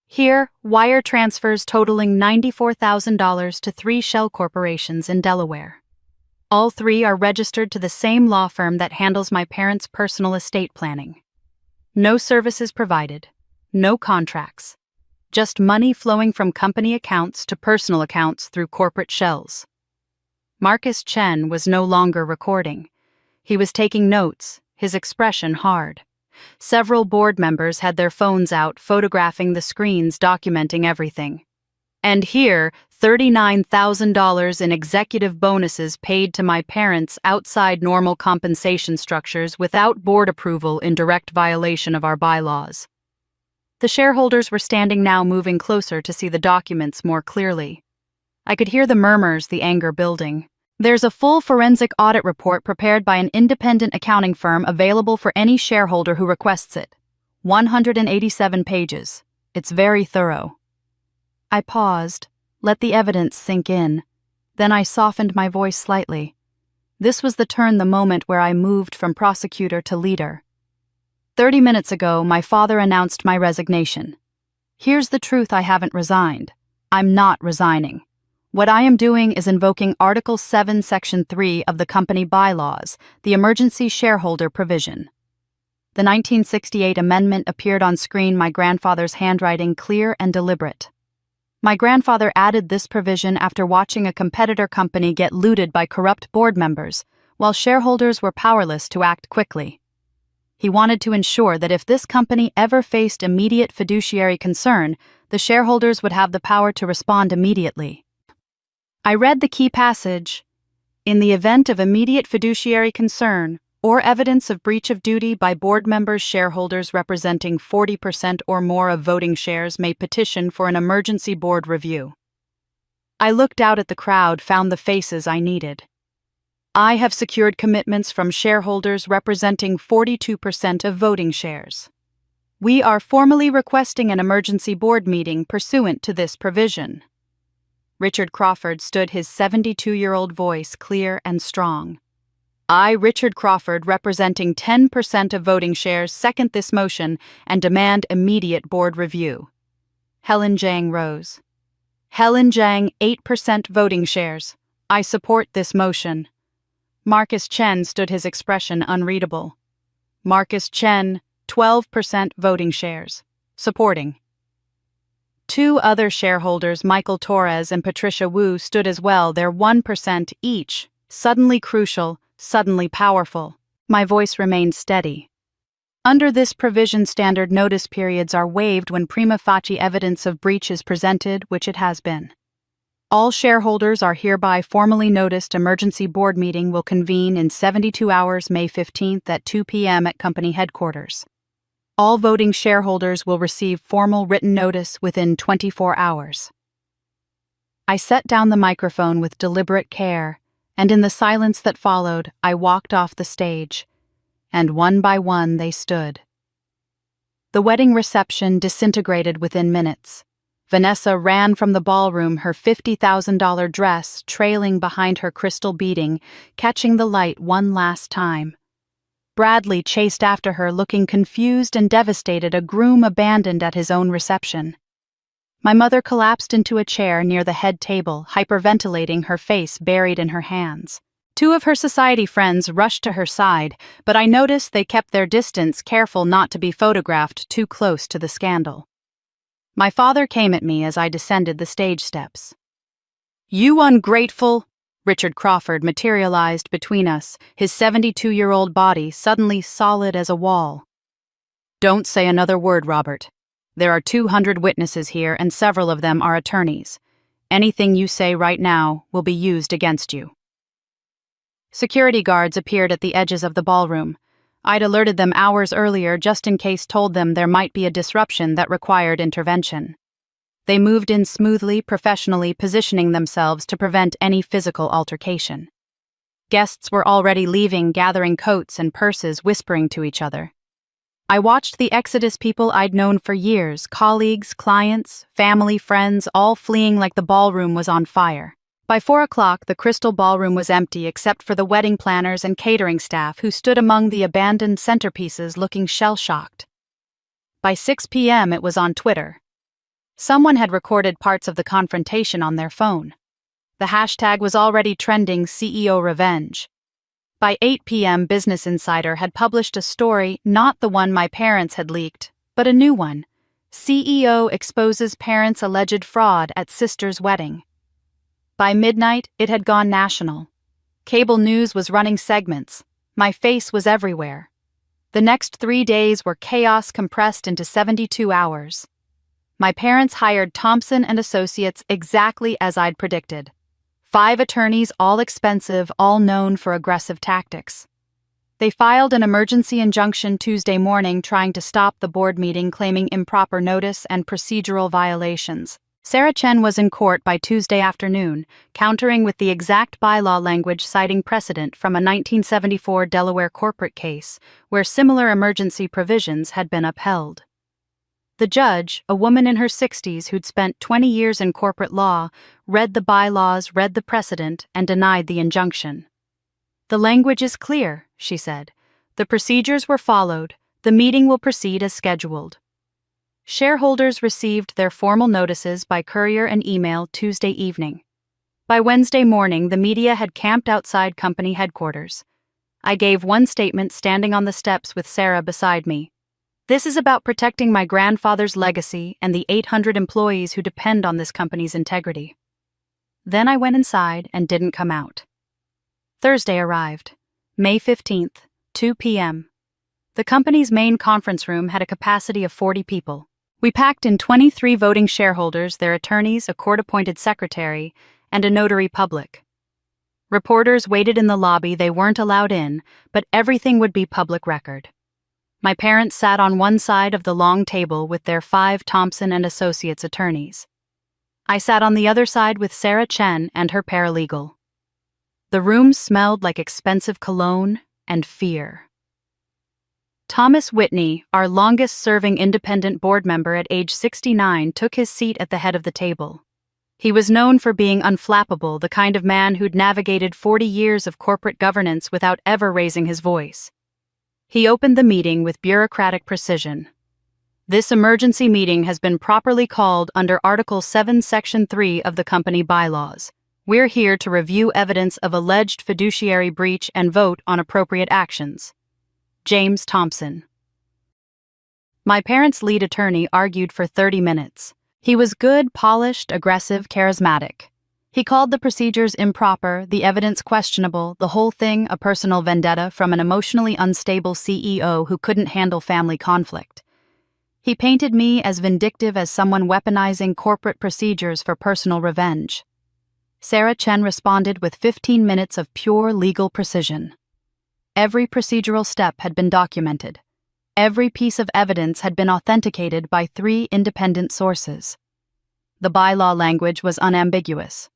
[SPEAKER 1] Here, wire transfers totaling $94,000 to 3 shell corporations in Delaware. All 3 are registered to the same law firm that handles my parents' personal estate planning. No services provided, no contracts, just money flowing from company accounts to personal accounts through corporate shells. Marcus Chen was no longer recording. He was taking notes, his expression hard. Several board members had their phones out, photographing the screens, documenting everything. And here, $39,000 in executive bonuses paid to my parents outside normal compensation structures without board approval, in direct violation of our bylaws. The shareholders were standing now, moving closer to see the documents more clearly. I could hear the murmurs, the anger building. There's a full forensic audit report prepared by an independent accounting firm available for any shareholder who requests it. 187 pages. It's very thorough. I paused, let the evidence sink in. Then I softened my voice slightly. This was the moment where I moved from prosecutor to leader. 30 minutes ago, my father announced my resignation. Here's the truth: I haven't resigned. I'm not resigning. What I am doing is invoking Article 7, Section 3 of the company bylaws, the emergency shareholder provision. The 1968 amendment appeared on screen, my grandfather's handwriting clear and deliberate. My grandfather added this provision after watching a competitor company get looted by corrupt board members, while shareholders were powerless to act quickly. He wanted to ensure that if this company ever faced immediate fiduciary concern, the shareholders would have the power to respond immediately. I read the key passage. In the event of immediate fiduciary concern or evidence of breach of duty by board members, shareholders representing 40% or more of voting shares may petition for an emergency board review. I looked out at the crowd, found the faces I needed. I have secured commitments from shareholders representing 42% of voting shares. We are formally requesting an emergency board meeting pursuant to this provision. Richard Crawford stood, his 72-year-old voice clear and strong. I, Richard Crawford, representing 10% of voting shares, second this motion and demand immediate board review. Helen Zhang rose. Helen Zhang, 8% voting shares. I support this motion. Marcus Chen stood, his expression unreadable. Marcus Chen, 12% voting shares. supporting. Two other shareholders, Michael Torres and Patricia Wu, stood as well, their 1% each, suddenly crucial, suddenly powerful. My voice remained steady. Under this provision, standard notice periods are waived when prima facie evidence of breach is presented, which it has been. All shareholders are hereby formally noticed. Emergency board meeting will convene in 72 hours, May 15th at 2 p.m. at company headquarters. All voting shareholders will receive formal written notice within 24 hours. I set down the microphone with deliberate care, and in the silence that followed, I walked off the stage, and one by one they stood. The wedding reception disintegrated within minutes. Vanessa ran from the ballroom, her $50,000 dress trailing behind her crystal beading, catching the light one last time. Bradley chased after her, looking confused and devastated, a groom abandoned at his own reception. My mother collapsed into a chair near the head table, hyperventilating, her face buried in her hands. Two of her society friends rushed to her side, but I noticed they kept their distance, careful not to be photographed too close to the scandal. My father came at me as I descended the stage steps. "You ungrateful!" Richard Crawford materialized between us, his 72-year-old body suddenly solid as a wall. "Don't say another word, Robert. There are 200 witnesses here, and several of them are attorneys. Anything you say right now will be used against you." Security guards appeared at the edges of the ballroom. I'd alerted them hours earlier, just in case, told them there might be a disruption that required intervention. They moved in smoothly, professionally, positioning themselves to prevent any physical altercation. Guests were already leaving, gathering coats and purses, whispering to each other. I watched the exodus, people I'd known for years, colleagues, clients, family, friends, all fleeing like the ballroom was on fire. By 4 o'clock, the crystal ballroom was empty except for the wedding planners and catering staff who stood among the abandoned centerpieces looking shell-shocked. By 6 p.m. it was on Twitter. Someone had recorded parts of the confrontation on their phone. The hashtag was already trending, CEO Revenge. By 8 p.m. Business Insider had published a story, not the one my parents had leaked, but a new one. CEO exposes parents' alleged fraud at sister's wedding. By midnight, it had gone national. Cable news was running segments. My face was everywhere. The next 3 days were chaos compressed into 72 hours. My parents hired Thompson and Associates exactly as I'd predicted. 5 attorneys, all expensive, all known for aggressive tactics. They filed an emergency injunction Tuesday morning, trying to stop the board meeting, claiming improper notice and procedural violations. Sarah Chen was in court by Tuesday afternoon, countering with the exact bylaw language, citing precedent from a 1974 Delaware corporate case where similar emergency provisions had been upheld. The judge, a woman in her 60s who'd spent 20 years in corporate law, read the bylaws, read the precedent, and denied the injunction. "The language is clear," she said. "The procedures were followed. The meeting will proceed as scheduled." Shareholders received their formal notices by courier and email Tuesday evening. By Wednesday morning, the media had camped outside company headquarters. I gave one statement standing on the steps with Sarah beside me. "This is about protecting my grandfather's legacy and the 800 employees who depend on this company's integrity." Then I went inside and didn't come out. Thursday arrived. May 15th, 2 p.m. The company's main conference room had a capacity of 40 people. We packed in 23 voting shareholders, their attorneys, a court-appointed secretary, and a notary public. Reporters waited in the lobby. They weren't allowed in, but everything would be public record. My parents sat on one side of the long table with their 5 Thompson and Associates attorneys. I sat on the other side with Sarah Chen and her paralegal. The room smelled like expensive cologne and fear. Thomas Whitney, our longest-serving independent board member at age 69, took his seat at the head of the table. He was known for being unflappable, the kind of man who'd navigated 40 years of corporate governance without ever raising his voice. He opened the meeting with bureaucratic precision. "This emergency meeting has been properly called under Article 7, Section 3 of the company bylaws. We're here to review evidence of alleged fiduciary breach and vote on appropriate actions. James Thompson." My parents' lead attorney argued for 30 minutes. He was good, polished, aggressive, charismatic. He called the procedures improper, the evidence questionable, the whole thing a personal vendetta from an emotionally unstable CEO who couldn't handle family conflict. He painted me as vindictive as someone weaponizing corporate procedures for personal revenge. Sarah Chen responded with 15 minutes of pure legal precision. Every procedural step had been documented. Every piece of evidence had been authenticated by 3 independent sources. The bylaw language was unambiguous.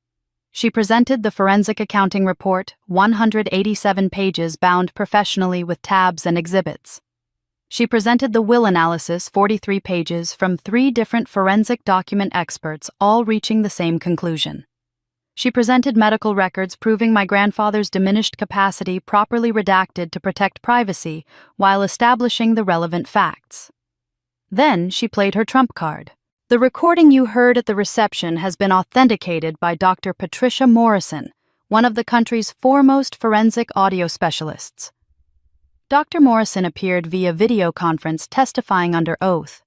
[SPEAKER 1] She presented the forensic accounting report, 187 pages bound professionally with tabs and exhibits. She presented the will analysis, 43 pages, from 3 different forensic document experts, all reaching the same conclusion. She presented medical records proving my grandfather's diminished capacity properly redacted to protect privacy while establishing the relevant facts. Then she played her trump card. The recording you heard at the reception has been authenticated by Dr. Patricia Morrison, one of the country's foremost forensic audio specialists. Dr. Morrison appeared via video conference testifying under oath.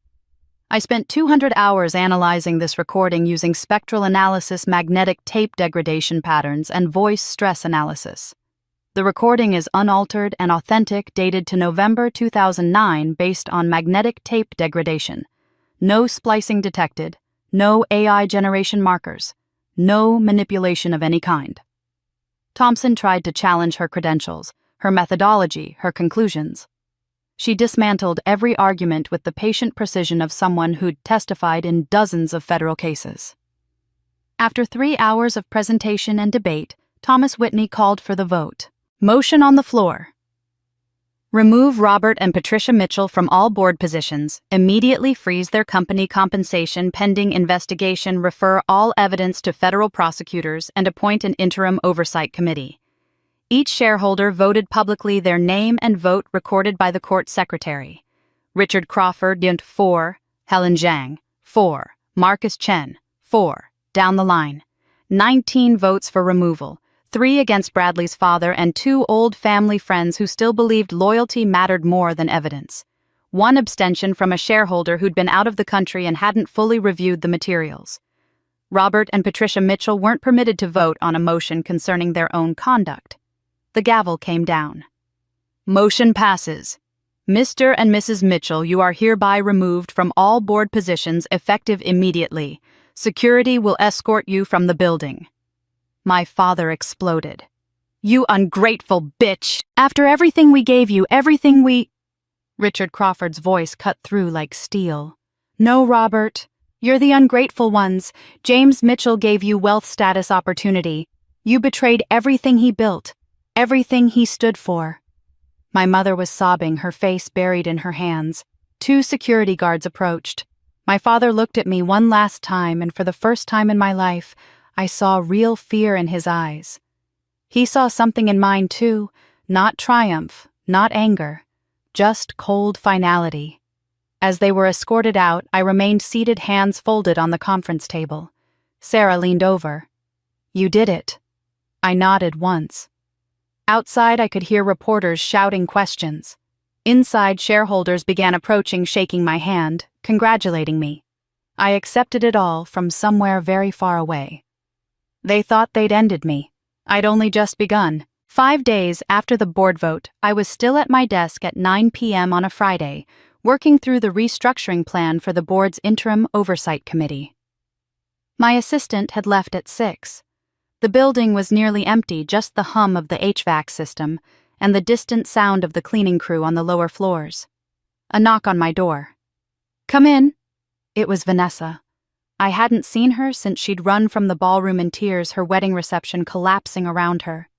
[SPEAKER 1] I spent 200 hours analyzing this recording using spectral analysis, magnetic tape degradation patterns, and voice stress analysis. The recording is unaltered and authentic, dated to November 2009 based on magnetic tape degradation. No splicing detected, no AI generation markers, no manipulation of any kind. Thompson tried to challenge her credentials, her methodology, her conclusions. She dismantled every argument with the patient precision of someone who'd testified in dozens of federal cases. After 3 hours of presentation and debate, Thomas Whitney called for the vote. Motion on the floor. Remove Robert and Patricia Mitchell from all board positions, immediately freeze their company compensation pending investigation, refer all evidence to federal prosecutors, and appoint an interim oversight committee. Each shareholder voted publicly their name and vote recorded by the court secretary. Richard Crawford, 4, Helen Zhang, 4, Marcus Chen, 4, down the line. 19 votes for removal. 3 against Bradley's father and 2 old family friends who still believed loyalty mattered more than evidence. 1 abstention from a shareholder who'd been out of the country and hadn't fully reviewed the materials. Robert and Patricia Mitchell weren't permitted to vote on a motion concerning their own conduct. The gavel came down. Motion passes. Mr. and Mrs. Mitchell, you are hereby removed from all board positions effective immediately. Security will escort you from the building. My father exploded. You ungrateful bitch! After everything we gave you, everything we... Richard Crawford's voice cut through like steel. No, Robert. You're the ungrateful ones. James Mitchell gave you wealth status opportunity. You betrayed everything he built, everything he stood for. My mother was sobbing, her face buried in her hands. 2 security guards approached. My father looked at me one last time, and for the first time in my life, I saw real fear in his eyes. He saw something in mine too, not triumph, not anger, just cold finality. As they were escorted out, I remained seated, hands folded on the conference table. Sarah leaned over. You did it. I nodded once. Outside, I could hear reporters shouting questions. Inside, shareholders began approaching, shaking my hand, congratulating me. I accepted it all from somewhere very far away. They thought they'd ended me. I'd only just begun. 5 days after the board vote, I was still at my desk at 9 p.m. on a Friday, working through the restructuring plan for the board's interim oversight committee. My assistant had left at 6. The building was nearly empty, just the hum of the HVAC system and the distant sound of the cleaning crew on the lower floors. A knock on my door. Come in. It was Vanessa. I hadn't seen her since she'd run from the ballroom in tears, her wedding reception collapsing around her.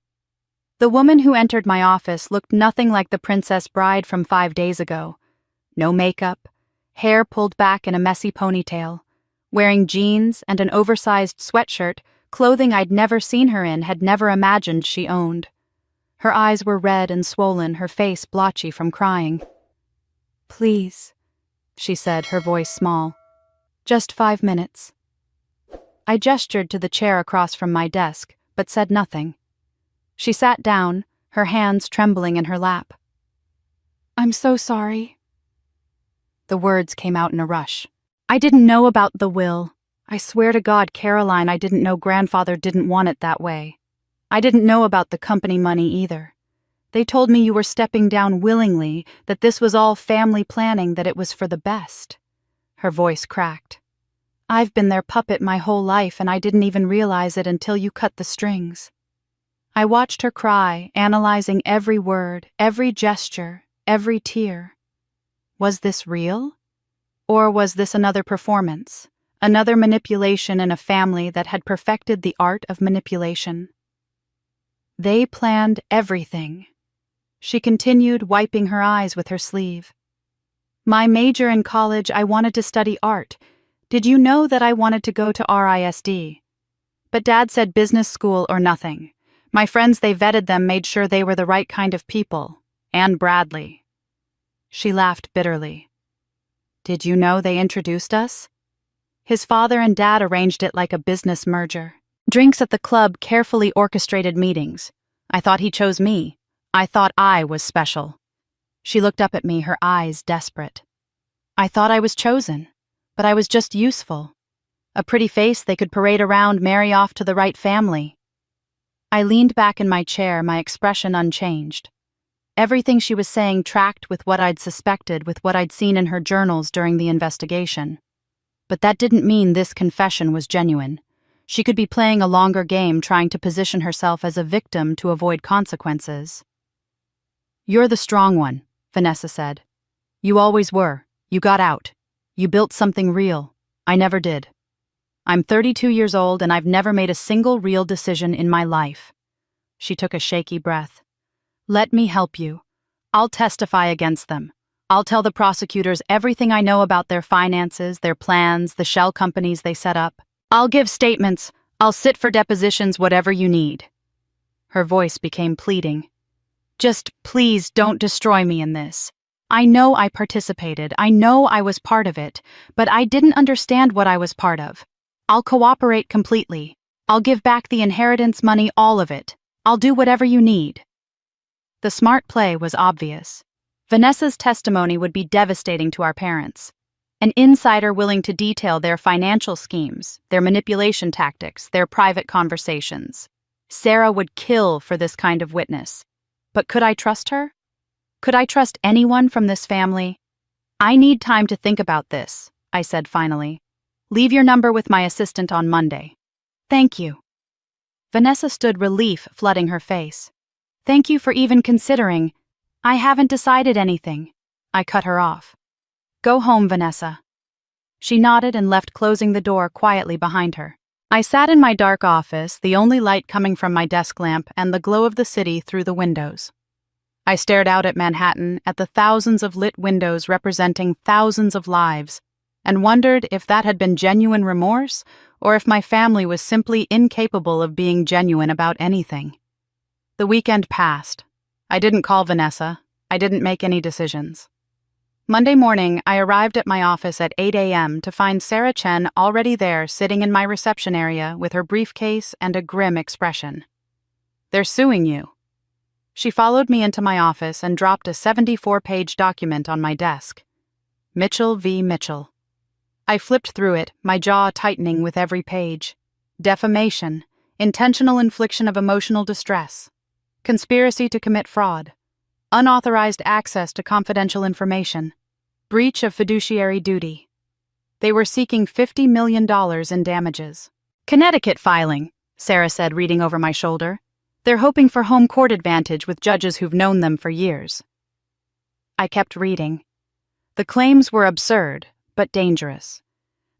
[SPEAKER 1] The woman who entered my office looked nothing like the princess bride from 5 days ago. No makeup, hair pulled back in a messy ponytail, wearing jeans and an oversized sweatshirt, clothing I'd never seen her in, had never imagined she owned. Her eyes were red and swollen, her face blotchy from crying. Please, she said, her voice small. Just 5 minutes. I gestured to the chair across from my desk, but said nothing. She sat down, her hands trembling in her lap. I'm so sorry. The words came out in a rush. I didn't know about the will. I swear to God, Caroline, I didn't know grandfather didn't want it that way. I didn't know about the company money either. They told me you were stepping down willingly, that this was all family planning, that it was for the best. Her voice cracked. I've been their puppet my whole life, and I didn't even realize it until you cut the strings. I watched her cry, analyzing every word, every gesture, every tear. Was this real? Or was this another performance, another manipulation in a family that had perfected the art of manipulation? They planned everything. She continued, wiping her eyes with her sleeve. My major in college, I wanted to study art. Did you know that I wanted to go to RISD? But Dad said business school or nothing. My friends, they vetted them, made sure they were the right kind of people. And Bradley. She laughed bitterly. Did you know they introduced us? His father and Dad arranged it like a business merger. Drinks at the club, carefully orchestrated meetings. I thought he chose me. I thought I was special. She looked up at me, her eyes desperate. I thought I was chosen, but I was just useful. A pretty face they could parade around, marry off to the right family. I leaned back in my chair, my expression unchanged. Everything she was saying tracked with what I'd suspected, with what I'd seen in her journals during the investigation. But that didn't mean this confession was genuine. She could be playing a longer game, trying to position herself as a victim to avoid consequences. You're the strong one, Vanessa said. You always were. You got out. You built something real. I never did. I'm 32 years old and I've never made a single real decision in my life. She took a shaky breath. Let me help you. I'll testify against them. I'll tell the prosecutors everything I know about their finances, their plans, the shell companies they set up. I'll give statements. I'll sit for depositions, whatever you need. Her voice became pleading. Just please don't destroy me in this. I know I participated. I know I was part of it, but I didn't understand what I was part of. I'll cooperate completely. I'll give back the inheritance money, all of it. I'll do whatever you need. The smart play was obvious. Vanessa's testimony would be devastating to our parents. An insider willing to detail their financial schemes, their manipulation tactics, their private conversations. Sarah would kill for this kind of witness. But could I trust her? Could I trust anyone from this family? I need time to think about this, I said finally. Leave your number with my assistant on Monday. Thank you. Vanessa stood, relief flooding her face. Thank you for even considering. I haven't decided anything. I cut her off. Go home, Vanessa. She nodded and left, closing the door quietly behind her. I sat in my dark office, the only light coming from my desk lamp and the glow of the city through the windows. I stared out at Manhattan, at the thousands of lit windows representing thousands of lives, and wondered if that had been genuine remorse or if my family was simply incapable of being genuine about anything. The weekend passed. I didn't call Vanessa. I didn't make any decisions. Monday morning, I arrived at my office at 8 a.m. to find Sarah Chen already there, sitting in my reception area with her briefcase and a grim expression. They're suing you. She followed me into my office and dropped a 74-page document on my desk. Mitchell v. Mitchell. I flipped through it, my jaw tightening with every page. Defamation, intentional infliction of emotional distress, conspiracy to commit fraud, unauthorized access to confidential information, breach of fiduciary duty. They were seeking $50 million in damages. Connecticut filing, Sarah said, reading over my shoulder. They're hoping for home court advantage with judges who've known them for years. I kept reading. The claims were absurd, but dangerous.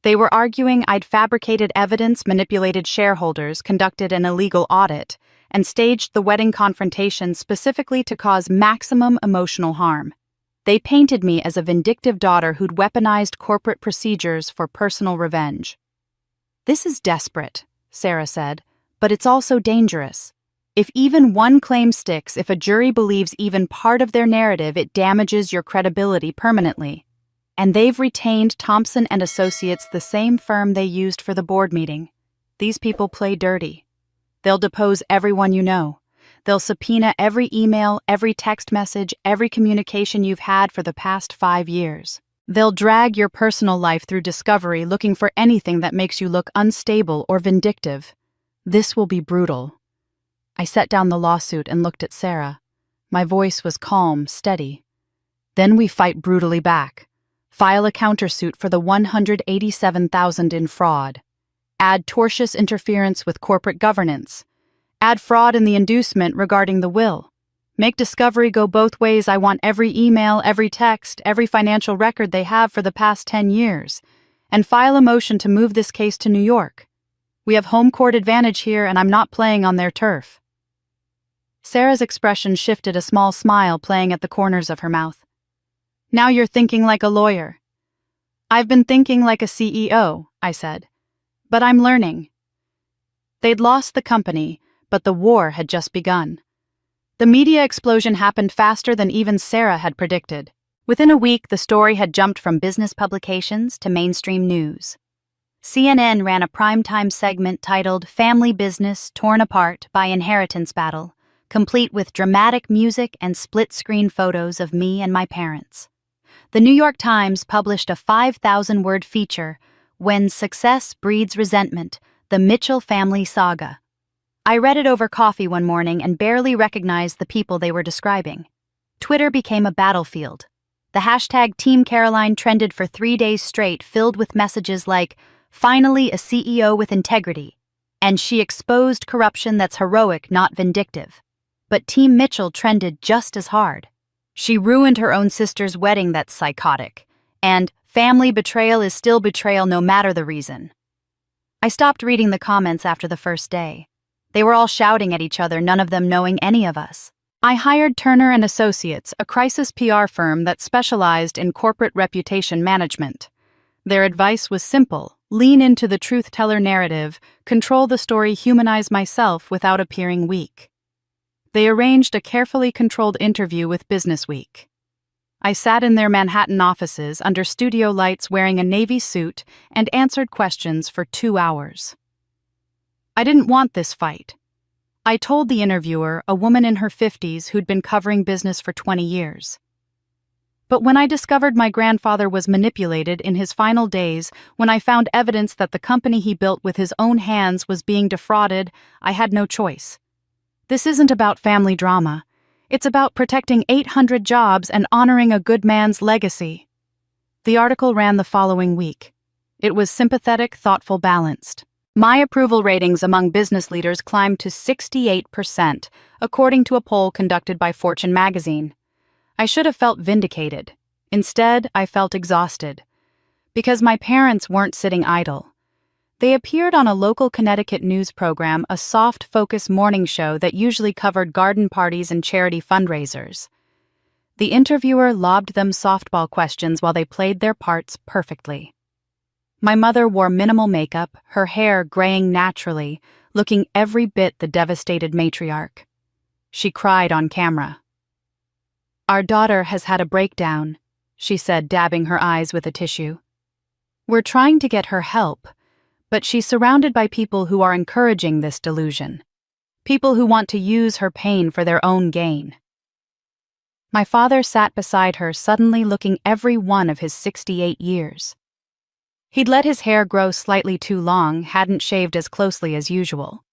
[SPEAKER 1] They were arguing I'd fabricated evidence, manipulated shareholders, conducted an illegal audit, and staged the wedding confrontation specifically to cause maximum emotional harm. They painted me as a vindictive daughter who'd weaponized corporate procedures for personal revenge. This is desperate, Sarah said, but it's also dangerous. If even one claim sticks, if a jury believes even part of their narrative, it damages your credibility permanently. And they've retained Thompson and Associates, the same firm they used for the board meeting. These people play dirty. They'll depose everyone you know. They'll subpoena every email, every text message, every communication you've had for the past 5 years. They'll drag your personal life through discovery looking for anything that makes you look unstable or vindictive. This will be brutal. I set down the lawsuit and looked at Sarah. My voice was calm, steady. Then we fight brutally back. File a countersuit for the $187,000 in fraud. Add tortious interference with corporate governance. Add fraud in the inducement regarding the will. Make discovery go both ways. I want every email, every text, every financial record they have for the past 10 years. And file a motion to move this case to New York. We have home court advantage here, and I'm not playing on their turf. Sarah's expression shifted, a small smile playing at the corners of her mouth. Now you're thinking like a lawyer. I've been thinking like a CEO, I said. But I'm learning. They'd lost the company, but the war had just begun. The media explosion happened faster than even Sarah had predicted. Within a week, the story had jumped from business publications to mainstream news. CNN ran a primetime segment titled "Family Business Torn Apart by Inheritance Battle," complete with dramatic music and split-screen photos of me and my parents. The New York Times published a 5,000-word feature, "When Success Breeds Resentment, the Mitchell Family Saga." I read it over coffee one morning and barely recognized the people they were describing. Twitter became a battlefield. The hashtag Team Caroline trended for 3 days straight, filled with messages like, "Finally a CEO with integrity," and "She exposed corruption that's heroic, not vindictive." But Team Mitchell trended just as hard. "She ruined her own sister's wedding, that's psychotic," and "Family betrayal is still betrayal no matter the reason." I stopped reading the comments after the first day. They were all shouting at each other, none of them knowing any of us. I hired Turner & Associates, a crisis PR firm that specialized in corporate reputation management. Their advice was simple: lean into the truth-teller narrative, control the story, humanize myself without appearing weak. They arranged a carefully controlled interview with Businessweek. I sat in their Manhattan offices under studio lights wearing a navy suit and answered questions for 2 hours. I didn't want this fight. I told the interviewer, a woman in her 50s who'd been covering business for 20 years. But when I discovered my grandfather was manipulated in his final days, when I found evidence that the company he built with his own hands was being defrauded, I had no choice. This isn't about family drama. It's about protecting 800 jobs and honoring a good man's legacy. The article ran the following week. It was sympathetic, thoughtful, balanced. My approval ratings among business leaders climbed to 68%, according to a poll conducted by Fortune magazine. I should have felt vindicated. Instead, I felt exhausted. Because my parents weren't sitting idle. They appeared on a local Connecticut news program, a soft-focus morning show that usually covered garden parties and charity fundraisers. The interviewer lobbed them softball questions while they played their parts perfectly. My mother wore minimal makeup, her hair graying naturally, looking every bit the devastated matriarch. She cried on camera. "Our daughter has had a breakdown," she said, dabbing her eyes with a tissue. "We're trying to get her help, but she's surrounded by people who are encouraging this delusion. People who want to use her pain for their own gain." My father sat beside her, suddenly looking every one of his 68 years. He'd let his hair grow slightly too long, hadn't shaved as closely as usual.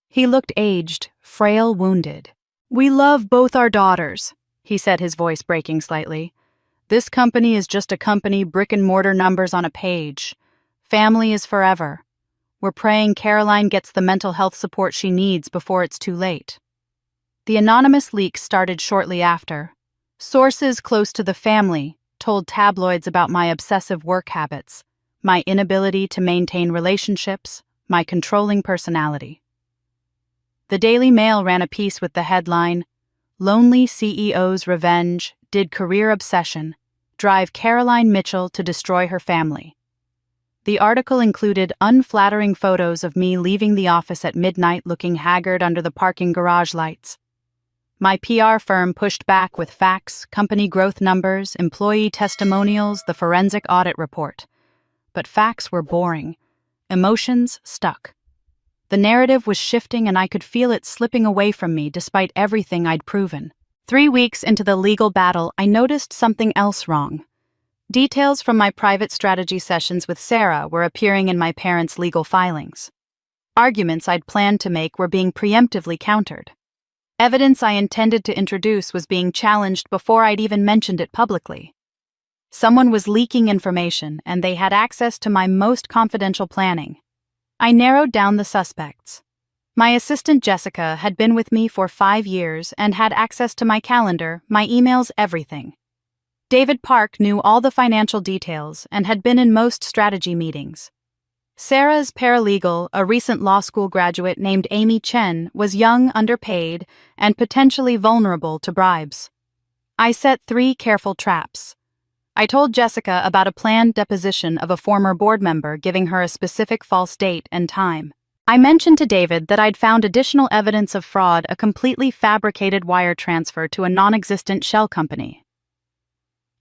[SPEAKER 1] He looked aged, frail, wounded. "We love both our daughters," he said, his voice breaking slightly. "This company is just a company, brick-and-mortar numbers on a page. Family is forever. We're praying Caroline gets the mental health support she needs before it's too late." The anonymous leak started shortly after. Sources close to the family told tabloids about my obsessive work habits, my inability to maintain relationships, my controlling personality. The Daily Mail ran a piece with the headline, "Lonely CEO's Revenge Did Career Obsession Drive Caroline Mitchell to Destroy Her Family." The article included unflattering photos of me leaving the office at midnight looking haggard under the parking garage lights. My PR firm pushed back with facts, company growth numbers, employee testimonials, the forensic audit report. But facts were boring. Emotions stuck. The narrative was shifting and I could feel it slipping away from me despite everything I'd proven. 3 weeks into the legal battle, I noticed something else wrong. Details from my private strategy sessions with Sarah were appearing in my parents' legal filings. Arguments I'd planned to make were being preemptively countered. Evidence I intended to introduce was being challenged before I'd even mentioned it publicly. Someone was leaking information, and they had access to my most confidential planning. I narrowed down the suspects. My assistant Jessica had been with me for 5 years and had access to my calendar, my emails, everything. David Park knew all the financial details and had been in most strategy meetings. Sarah's paralegal, a recent law school graduate named Amy Chen, was young, underpaid, and potentially vulnerable to bribes. I set 3 careful traps. I told Jessica about a planned deposition of a former board member, giving her a specific false date and time. I mentioned to David that I'd found additional evidence of fraud, a completely fabricated wire transfer to a non-existent shell company.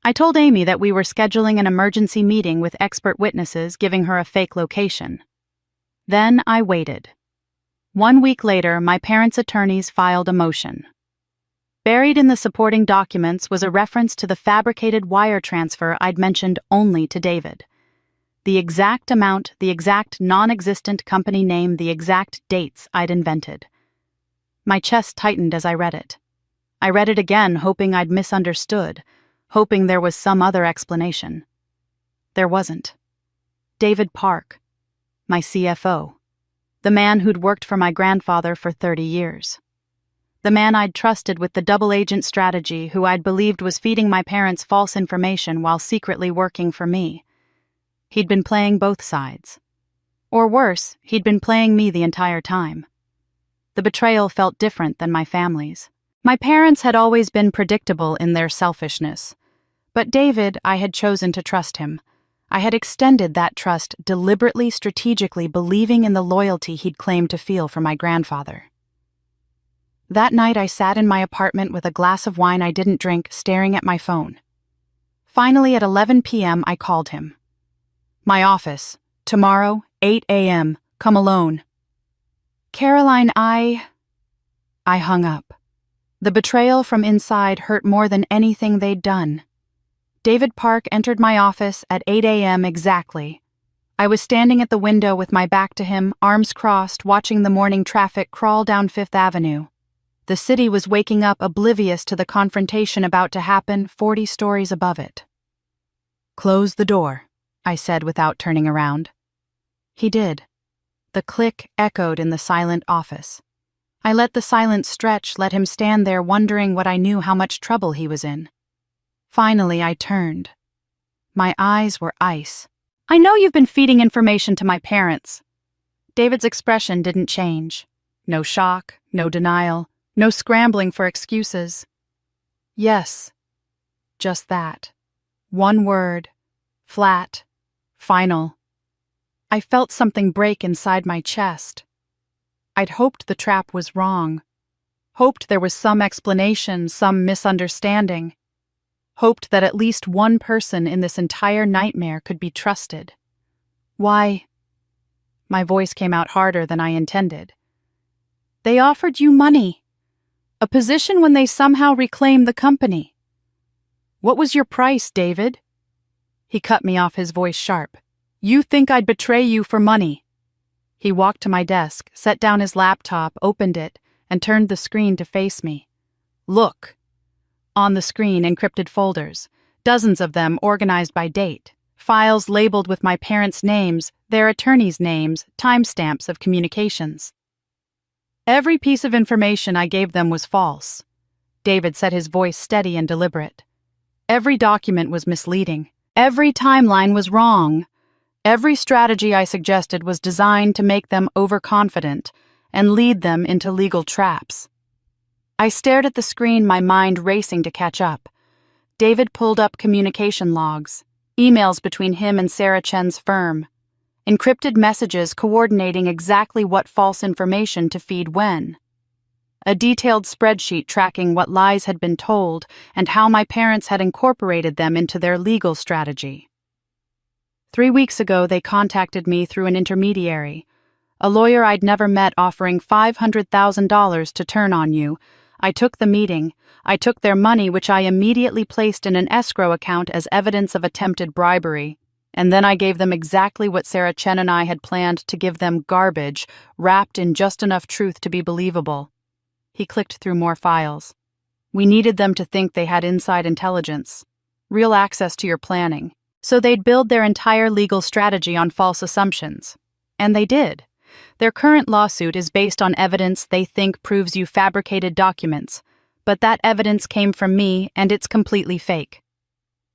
[SPEAKER 1] I told Amy that we were scheduling an emergency meeting with expert witnesses, giving her a fake location. Then I waited. 1 week later, my parents' attorneys filed a motion. Buried in the supporting documents was a reference to the fabricated wire transfer I'd mentioned only to David. The exact amount, the exact non-existent company name, the exact dates I'd invented. My chest tightened as I read it. I read it again, hoping I'd misunderstood, hoping there was some other explanation. There wasn't. David Park, my CFO, the man who'd worked for my grandfather for 30 years. The man I'd trusted with the double agent strategy, who I'd believed was feeding my parents false information while secretly working for me. He'd been playing both sides. Or worse, he'd been playing me the entire time. The betrayal felt different than my family's. My parents had always been predictable in their selfishness. But David, I had chosen to trust him. I had extended that trust deliberately, strategically, believing in the loyalty he'd claimed to feel for my grandfather. That night I sat in my apartment with a glass of wine I didn't drink, staring at my phone. Finally, at 11 p.m., I called him. My office. Tomorrow, 8 a.m. Come alone. Caroline, I hung up. The betrayal from inside hurt more than anything they'd done. David Park entered my office at 8 a.m. exactly. I was standing at the window with my back to him, arms crossed, watching the morning traffic crawl down Fifth Avenue. The city was waking up, oblivious to the confrontation about to happen 40 stories above it. "Close the door," I said without turning around. He did. The click echoed in the silent office. I let the silence stretch, let him stand there wondering what I knew how much trouble he was in. Finally, I turned. My eyes were ice. "I know you've been feeding information to my parents." David's expression didn't change. No shock, no denial, no scrambling for excuses. "Yes." Just that. One word. Flat. Final. I felt something break inside my chest. I'd hoped the trap was wrong. Hoped there was some explanation, some misunderstanding. Hoped that at least one person in this entire nightmare could be trusted. "Why?" My voice came out harder than I intended. "They offered you money. A position when they somehow reclaimed the company. What was your price, David?" He cut me off, his voice sharp. "You think I'd betray you for money?" He walked to my desk, set down his laptop, opened it, and turned the screen to face me. "Look." On the screen, encrypted folders, dozens of them organized by date, files labeled with my parents' names, their attorneys' names, timestamps of communications. Every piece of information I gave them was false. David said, his voice steady and deliberate. Every document was misleading. Every timeline was wrong. Every strategy I suggested was designed to make them overconfident and lead them into legal traps. I stared at the screen, my mind racing to catch up. David pulled up communication logs, emails between him and Sarah Chen's firm, encrypted messages coordinating exactly what false information to feed when. A detailed spreadsheet tracking what lies had been told and how my parents had incorporated them into their legal strategy. 3 weeks ago, they contacted me through an intermediary, a lawyer I'd never met, offering $500,000 to turn on you, I took the meeting. I took their money, which I immediately placed in an escrow account as evidence of attempted bribery. And then I gave them exactly what Sarah Chen and I had planned to give them: garbage, wrapped in just enough truth to be believable. He clicked through more files. We needed them to think they had inside intelligence, real access to your planning, so they'd build their entire legal strategy on false assumptions. And they did. Their current lawsuit is based on evidence they think proves you fabricated documents, but that evidence came from me and it's completely fake.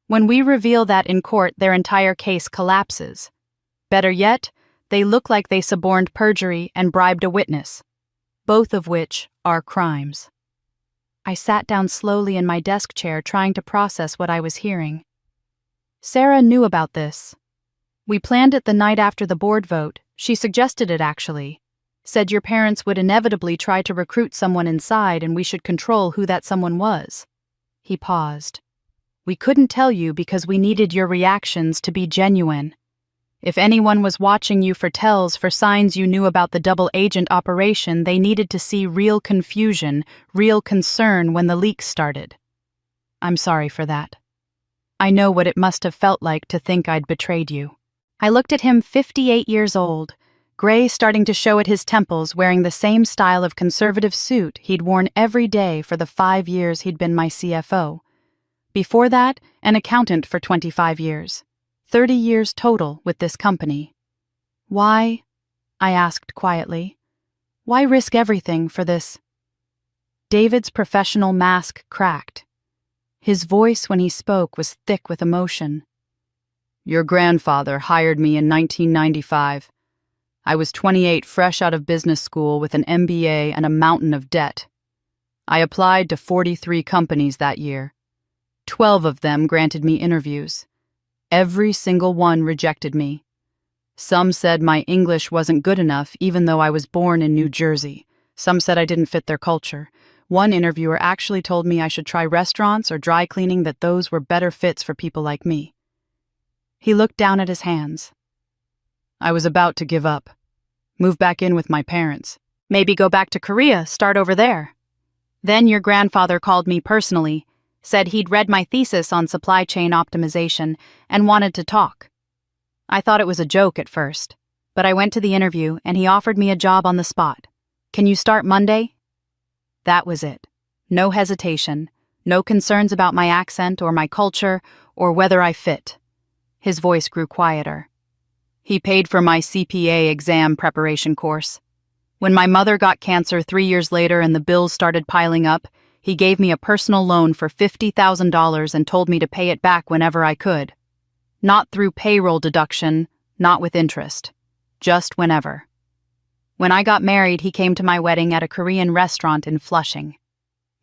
[SPEAKER 1] When we reveal that in court, their entire case collapses. Better yet, they look like they suborned perjury and bribed a witness, both of which are crimes. I sat down slowly in my desk chair, trying to process what I was hearing. Sarah knew about this. We planned it the night after the board vote. She suggested it, actually. Said your parents would inevitably try to recruit someone inside and we should control who that someone was. He paused. We couldn't tell you because we needed your reactions to be genuine. If anyone was watching you for tells, for signs you knew about the double agent operation, they needed to see real confusion, real concern when the leaks started. I'm sorry for that. I know what it must have felt like to think I'd betrayed you. I looked at him, 58 years old, gray starting to show at his temples, wearing the same style of conservative suit he'd worn every day for the 5 years he'd been my CFO. Before that, an accountant for 25 years. 30 years total with this company. Why? I asked quietly. Why risk everything for this? David's professional mask cracked. His voice when he spoke was thick with emotion. Your grandfather hired me in 1995. I was 28, fresh out of business school with an MBA and a mountain of debt. I applied to 43 companies that year. 12 of them granted me interviews. Every single one rejected me. Some said my English wasn't good enough, even though I was born in New Jersey. Some said I didn't fit their culture. One interviewer actually told me I should try restaurants or dry cleaning, that those were better fits for people like me. He looked down at his hands. I was about to give up. Move back in with my parents. Maybe go back to Korea, start over there. Then your grandfather called me personally, said he'd read my thesis on supply chain optimization and wanted to talk. I thought it was a joke at first, but I went to the interview and he offered me a job on the spot. Can you start Monday? That was it. No hesitation, no concerns about my accent or my culture or whether I fit. His voice grew quieter. He paid for my CPA exam preparation course. When my mother got cancer 3 years later and the bills started piling up, he gave me a personal loan for $50,000 and told me to pay it back whenever I could. Not through payroll deduction, not with interest. Just whenever. When I got married, he came to my wedding at a Korean restaurant in Flushing.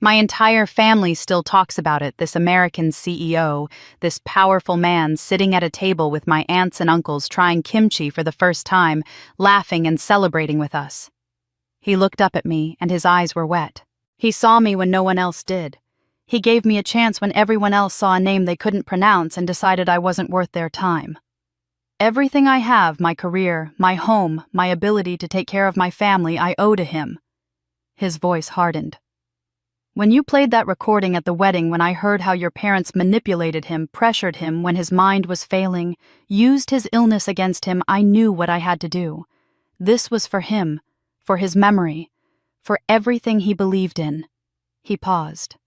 [SPEAKER 1] My entire family still talks about it, this American CEO, this powerful man sitting at a table with my aunts and uncles trying kimchi for the first time, laughing and celebrating with us. He looked up at me and his eyes were wet. He saw me when no one else did. He gave me a chance when everyone else saw a name they couldn't pronounce and decided I wasn't worth their time. Everything I have, my career, my home, my ability to take care of my family, I owe to him. His voice hardened. When you played that recording at the wedding, when I heard how your parents manipulated him, pressured him when his mind was failing, used his illness against him, I knew what I had to do. This was for him, for his memory, for everything he believed in. He paused.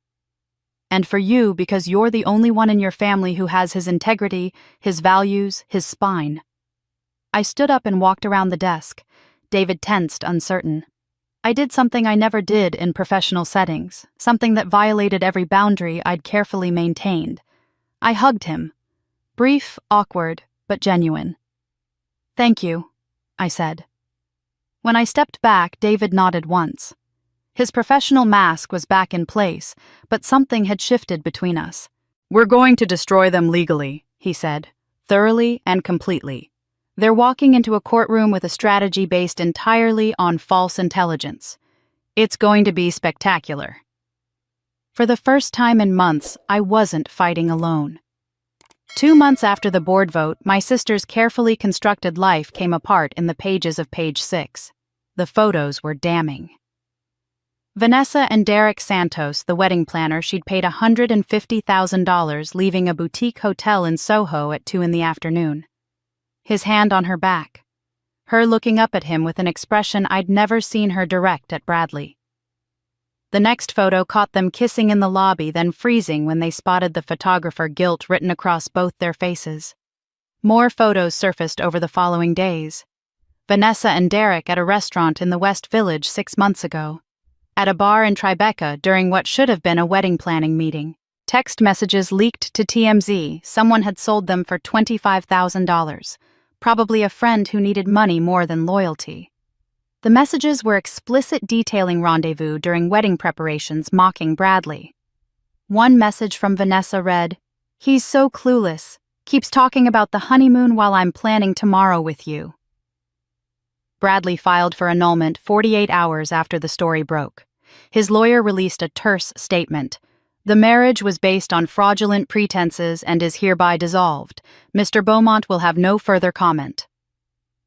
[SPEAKER 1] And for you, because you're the only one in your family who has his integrity, his values, his spine. I stood up and walked around the desk. David tensed, uncertain. I did something I never did in professional settings, something that violated every boundary I'd carefully maintained. I hugged him. Brief, awkward, but genuine. Thank you, I said. When I stepped back, David nodded once. His professional mask was back in place, but something had shifted between us. We're going to destroy them legally, he said, thoroughly and completely. They're walking into a courtroom with a strategy based entirely on false intelligence. It's going to be spectacular. For the first time in months, I wasn't fighting alone. 2 months after the board vote, my sister's carefully constructed life came apart in the pages of page 6. The photos were damning. Vanessa and Derek Santos, the wedding planner, she'd paid $150,000, leaving a boutique hotel in Soho at 2 in the afternoon. His hand on her back. Her looking up at him with an expression I'd never seen her direct at Bradley. The next photo caught them kissing in the lobby, then freezing when they spotted the photographer guilt written across both their faces. More photos surfaced over the following days. Vanessa and Derek at a restaurant in the West Village 6 months ago. At a bar in Tribeca during what should have been a wedding planning meeting. Text messages leaked to TMZ. Someone had sold them for $25,000. Probably a friend who needed money more than loyalty. The messages were explicit, detailing rendezvous during wedding preparations, mocking Bradley. One message from Vanessa read, "He's so clueless. Keeps talking about the honeymoon while I'm planning tomorrow with you." Bradley filed for annulment 48 hours after the story broke. His lawyer released a terse statement. "The marriage was based on fraudulent pretenses and is hereby dissolved. Mr. Beaumont will have no further comment."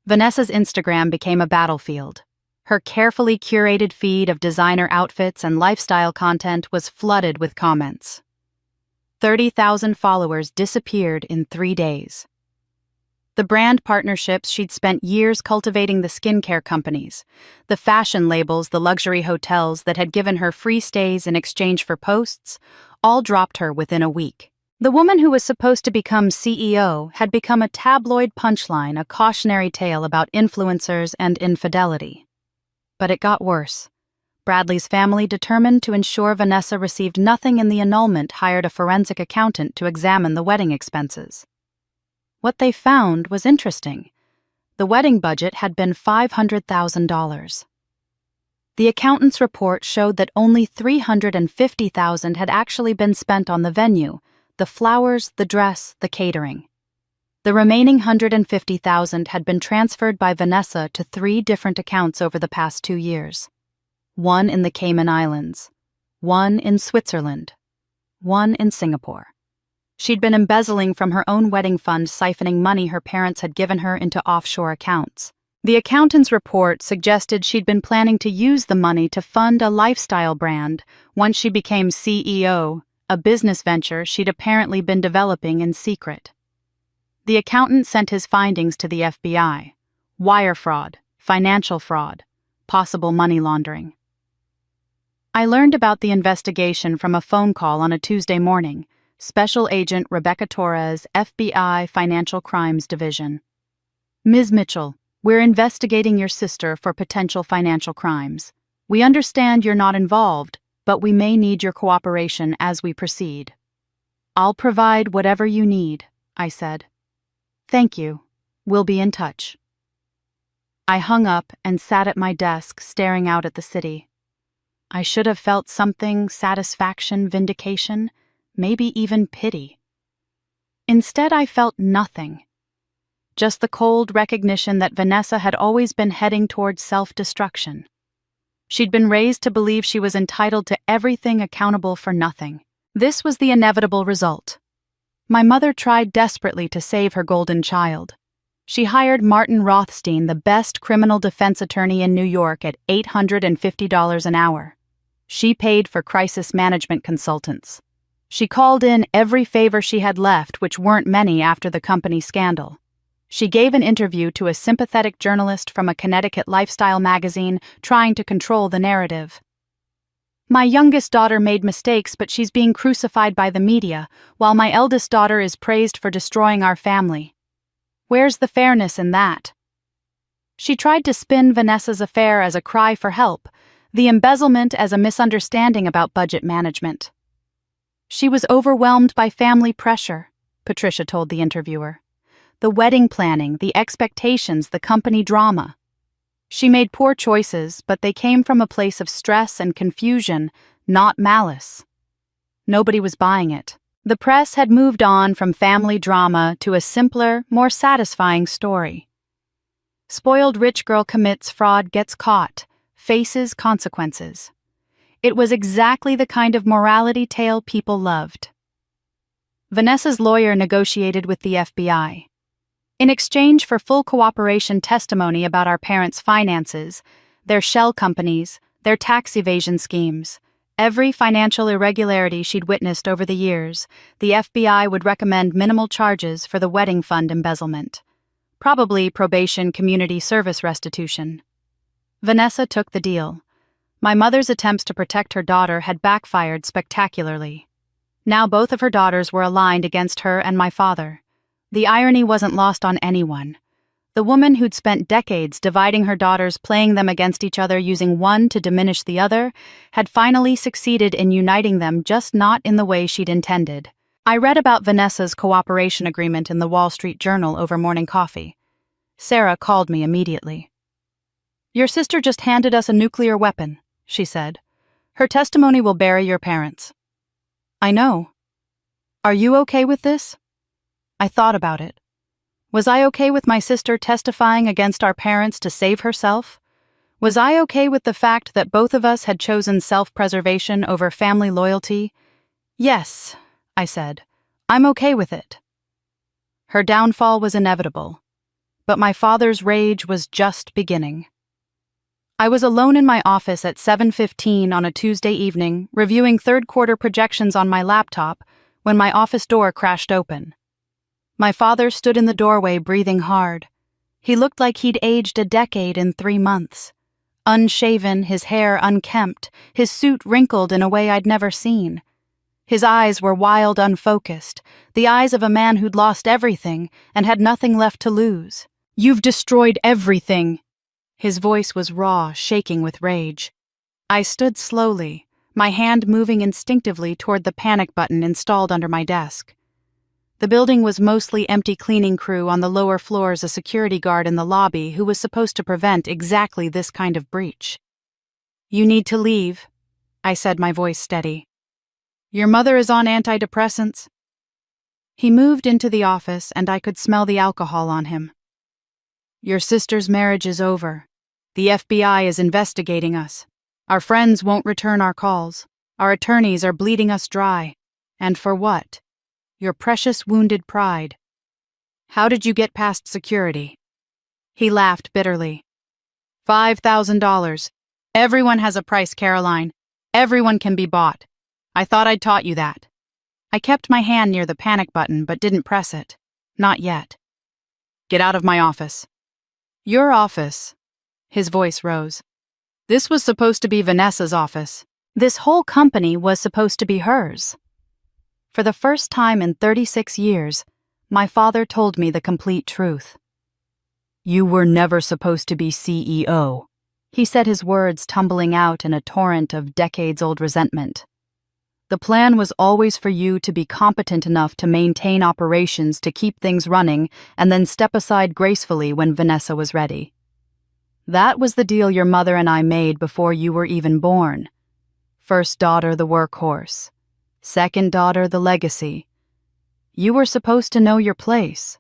[SPEAKER 1] Vanessa's Instagram became a battlefield. Her carefully curated feed of designer outfits and lifestyle content was flooded with comments. 30,000 followers disappeared in 3 days. The brand partnerships she'd spent years cultivating, the skincare companies, the fashion labels, the luxury hotels that had given her free stays in exchange for posts, all dropped her within a week. The woman who was supposed to become CEO had become a tabloid punchline, a cautionary tale about influencers and infidelity. But it got worse. Bradley's family, determined to ensure Vanessa received nothing in the annulment, hired a forensic accountant to examine the wedding expenses. What they found was interesting. The wedding budget had been $500,000. The accountant's report showed that only $350,000 had actually been spent on the venue, the flowers, the dress, the catering. The remaining $150,000 had been transferred by Vanessa to 3 different accounts over the past 2 years. One in the Cayman Islands, one in Switzerland, one in Singapore. She'd been embezzling from her own wedding fund, siphoning money her parents had given her into offshore accounts. The accountant's report suggested she'd been planning to use the money to fund a lifestyle brand once she became CEO, a business venture she'd apparently been developing in secret. The accountant sent his findings to the FBI. Wire fraud, financial fraud, possible money laundering. I learned about the investigation from a phone call on a Tuesday morning. Special Agent Rebecca Torres, FBI Financial Crimes Division. "Ms. Mitchell, we're investigating your sister for potential financial crimes. We understand you're not involved, but we may need your cooperation as we proceed." "I'll provide whatever you need," I said. "Thank you. We'll be in touch." I hung up and sat at my desk, staring out at the city. I should have felt something, satisfaction, vindication, maybe even pity. Instead, I felt nothing. Just the cold recognition that Vanessa had always been heading towards self-destruction. She'd been raised to believe she was entitled to everything, accountable for nothing. This was the inevitable result. My mother tried desperately to save her golden child. She hired Martin Rothstein, the best criminal defense attorney in New York, at $850 an hour. She paid for crisis management consultants. She called in every favor she had left, which weren't many after the company scandal. She gave an interview to a sympathetic journalist from a Connecticut lifestyle magazine, trying to control the narrative. "My youngest daughter made mistakes, but she's being crucified by the media, while my eldest daughter is praised for destroying our family. Where's the fairness in that?" She tried to spin Vanessa's affair as a cry for help, the embezzlement as a misunderstanding about budget management. "She was overwhelmed by family pressure," Patricia told the interviewer. "The wedding planning, the expectations, the company drama. She made poor choices, but they came from a place of stress and confusion, not malice." Nobody was buying it. The press had moved on from family drama to a simpler, more satisfying story. Spoiled rich girl commits fraud, gets caught, faces consequences. It was exactly the kind of morality tale people loved. Vanessa's lawyer negotiated with the FBI. In exchange for full cooperation, testimony about our parents' finances, their shell companies, their tax evasion schemes. Every financial irregularity she'd witnessed over the years, the FBI would recommend minimal charges for the wedding fund embezzlement. Probably probation community service restitution. Vanessa took the deal. My mother's attempts to protect her daughter had backfired spectacularly. Now both of her daughters were aligned against her and my father. The irony wasn't lost on anyone. The woman who'd spent decades dividing her daughters, playing them against each other, using one to diminish the other, had finally succeeded in uniting them, just not in the way she'd intended. I read about Vanessa's cooperation agreement in the Wall Street Journal over morning coffee. Sarah called me immediately. "Your sister just handed us a nuclear weapon," she said. "Her testimony will bury your parents." "I know. Are you okay with this?" I thought about it. Was I okay with my sister testifying against our parents to save herself? Was I okay with the fact that both of us had chosen self-preservation over family loyalty? "Yes," I said. "I'm okay with it." Her downfall was inevitable, but my father's rage was just beginning. I was alone in my office at 7:15 on a Tuesday evening, reviewing third-quarter projections on my laptop, when my office door crashed open. My father stood in the doorway, breathing hard. He looked like he'd aged a decade in 3 months. Unshaven, his hair unkempt, his suit wrinkled in a way I'd never seen. His eyes were wild, unfocused, the eyes of a man who'd lost everything and had nothing left to lose. "You've destroyed everything." His voice was raw, shaking with rage. I stood slowly, my hand moving instinctively toward the panic button installed under my desk. The building was mostly empty cleaning crew, on the lower floors a security guard in the lobby who was supposed to prevent exactly this kind of breach. "You need to leave," I said, my voice steady. "Your mother is on antidepressants." He moved into the office and I could smell the alcohol on him. "Your sister's marriage is over. The FBI is investigating us. Our friends won't return our calls. Our attorneys are bleeding us dry. And for what? Your precious wounded pride. How did you get past security?" He laughed bitterly. $5,000. Everyone has a price, Caroline. Everyone can be bought. I thought I'd taught you that." I kept my hand near the panic button but didn't press it. Not yet. "Get out of my office." "Your office?" His voice rose. "This was supposed to be Vanessa's office. This whole company was supposed to be hers." For the first time in 36 years, my father told me the complete truth. "You were never supposed to be CEO." He said, his words tumbling out in a torrent of decades-old resentment. "The plan was always for you to be competent enough to maintain operations, to keep things running, and then step aside gracefully when Vanessa was ready. That was the deal your mother and I made before you were even born. First daughter, the workhorse. Second daughter, the legacy. You were supposed to know your place."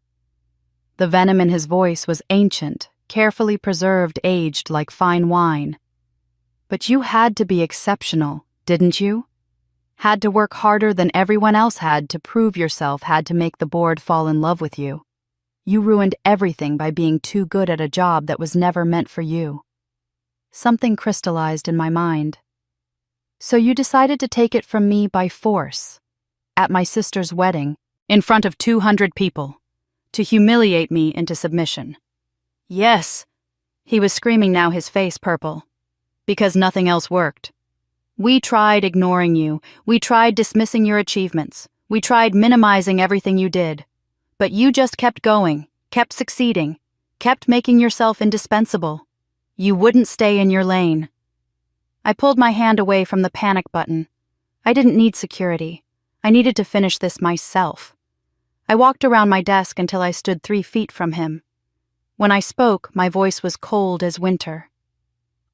[SPEAKER 1] The venom in his voice was ancient, carefully preserved, aged like fine wine. "But you had to be exceptional, didn't you? Had to work harder than everyone else had to prove yourself, had to make the board fall in love with you. You ruined everything by being too good at a job that was never meant for you." Something crystallized in my mind. "So you decided to take it from me by force, at my sister's wedding, in front of 200 people, to humiliate me into submission." "Yes," he was screaming now, his face purple, "because nothing else worked. We tried ignoring you, we tried dismissing your achievements, we tried minimizing everything you did, but you just kept going, kept succeeding, kept making yourself indispensable. You wouldn't stay in your lane." I pulled my hand away from the panic button. I didn't need security. I needed to finish this myself. I walked around my desk until I stood 3 feet from him. When I spoke, my voice was cold as winter.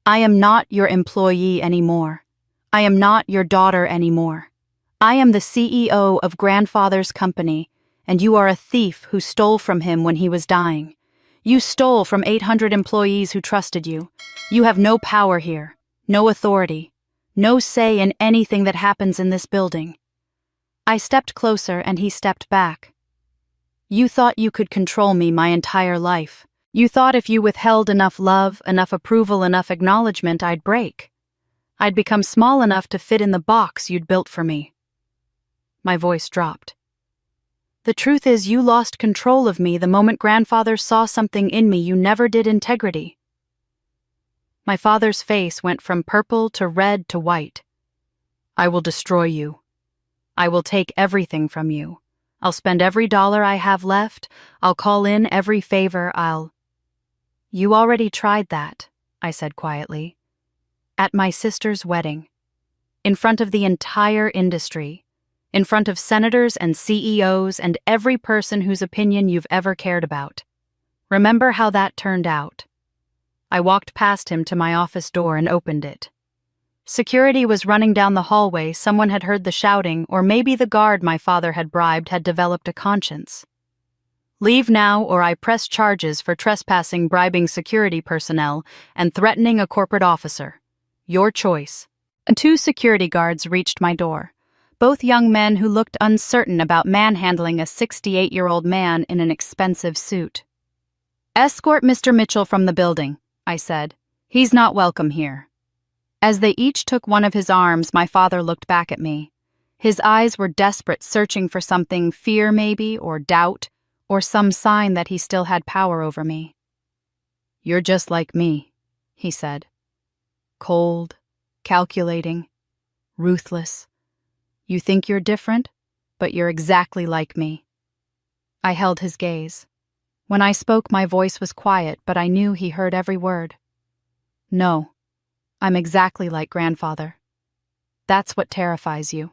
[SPEAKER 1] "I am not your employee anymore. I am not your daughter anymore. I am the CEO of grandfather's company, and you are a thief who stole from him when he was dying. You stole from 800 employees who trusted you. You have no power here. No authority, no say in anything that happens in this building." I stepped closer and he stepped back. "You thought you could control me my entire life. You thought if you withheld enough love, enough approval, enough acknowledgement, I'd break. I'd become small enough to fit in the box you'd built for me. My voice dropped. The truth is, you lost control of me the moment grandfather saw something in me you never did integrity. My father's face went from purple to red to white. I will destroy you. I will take everything from you. I'll spend every dollar I have left. I'll call in every favor. You already tried that, I said quietly. At my sister's wedding. In front of the entire industry. In front of senators and CEOs and every person whose opinion you've ever cared about. Remember how that turned out. I walked past him to my office door and opened it. Security was running down the hallway. Someone had heard the shouting, or maybe the guard my father had bribed had developed a conscience. Leave now, or I press charges for trespassing, bribing security personnel, and threatening a corporate officer. Your choice. 2 security guards reached my door. Both young men who looked uncertain about manhandling a 68-year-old man in an expensive suit. Escort Mr. Mitchell from the building, I said. He's not welcome here. As they each took one of his arms, my father looked back at me. His eyes were desperate, searching for something, fear maybe, or doubt, or some sign that he still had power over me. You're just like me, he said. Cold, calculating, ruthless. You think you're different, but you're exactly like me. I held his gaze. When I spoke, my voice was quiet, but I knew he heard every word. No, I'm exactly like grandfather. That's what terrifies you.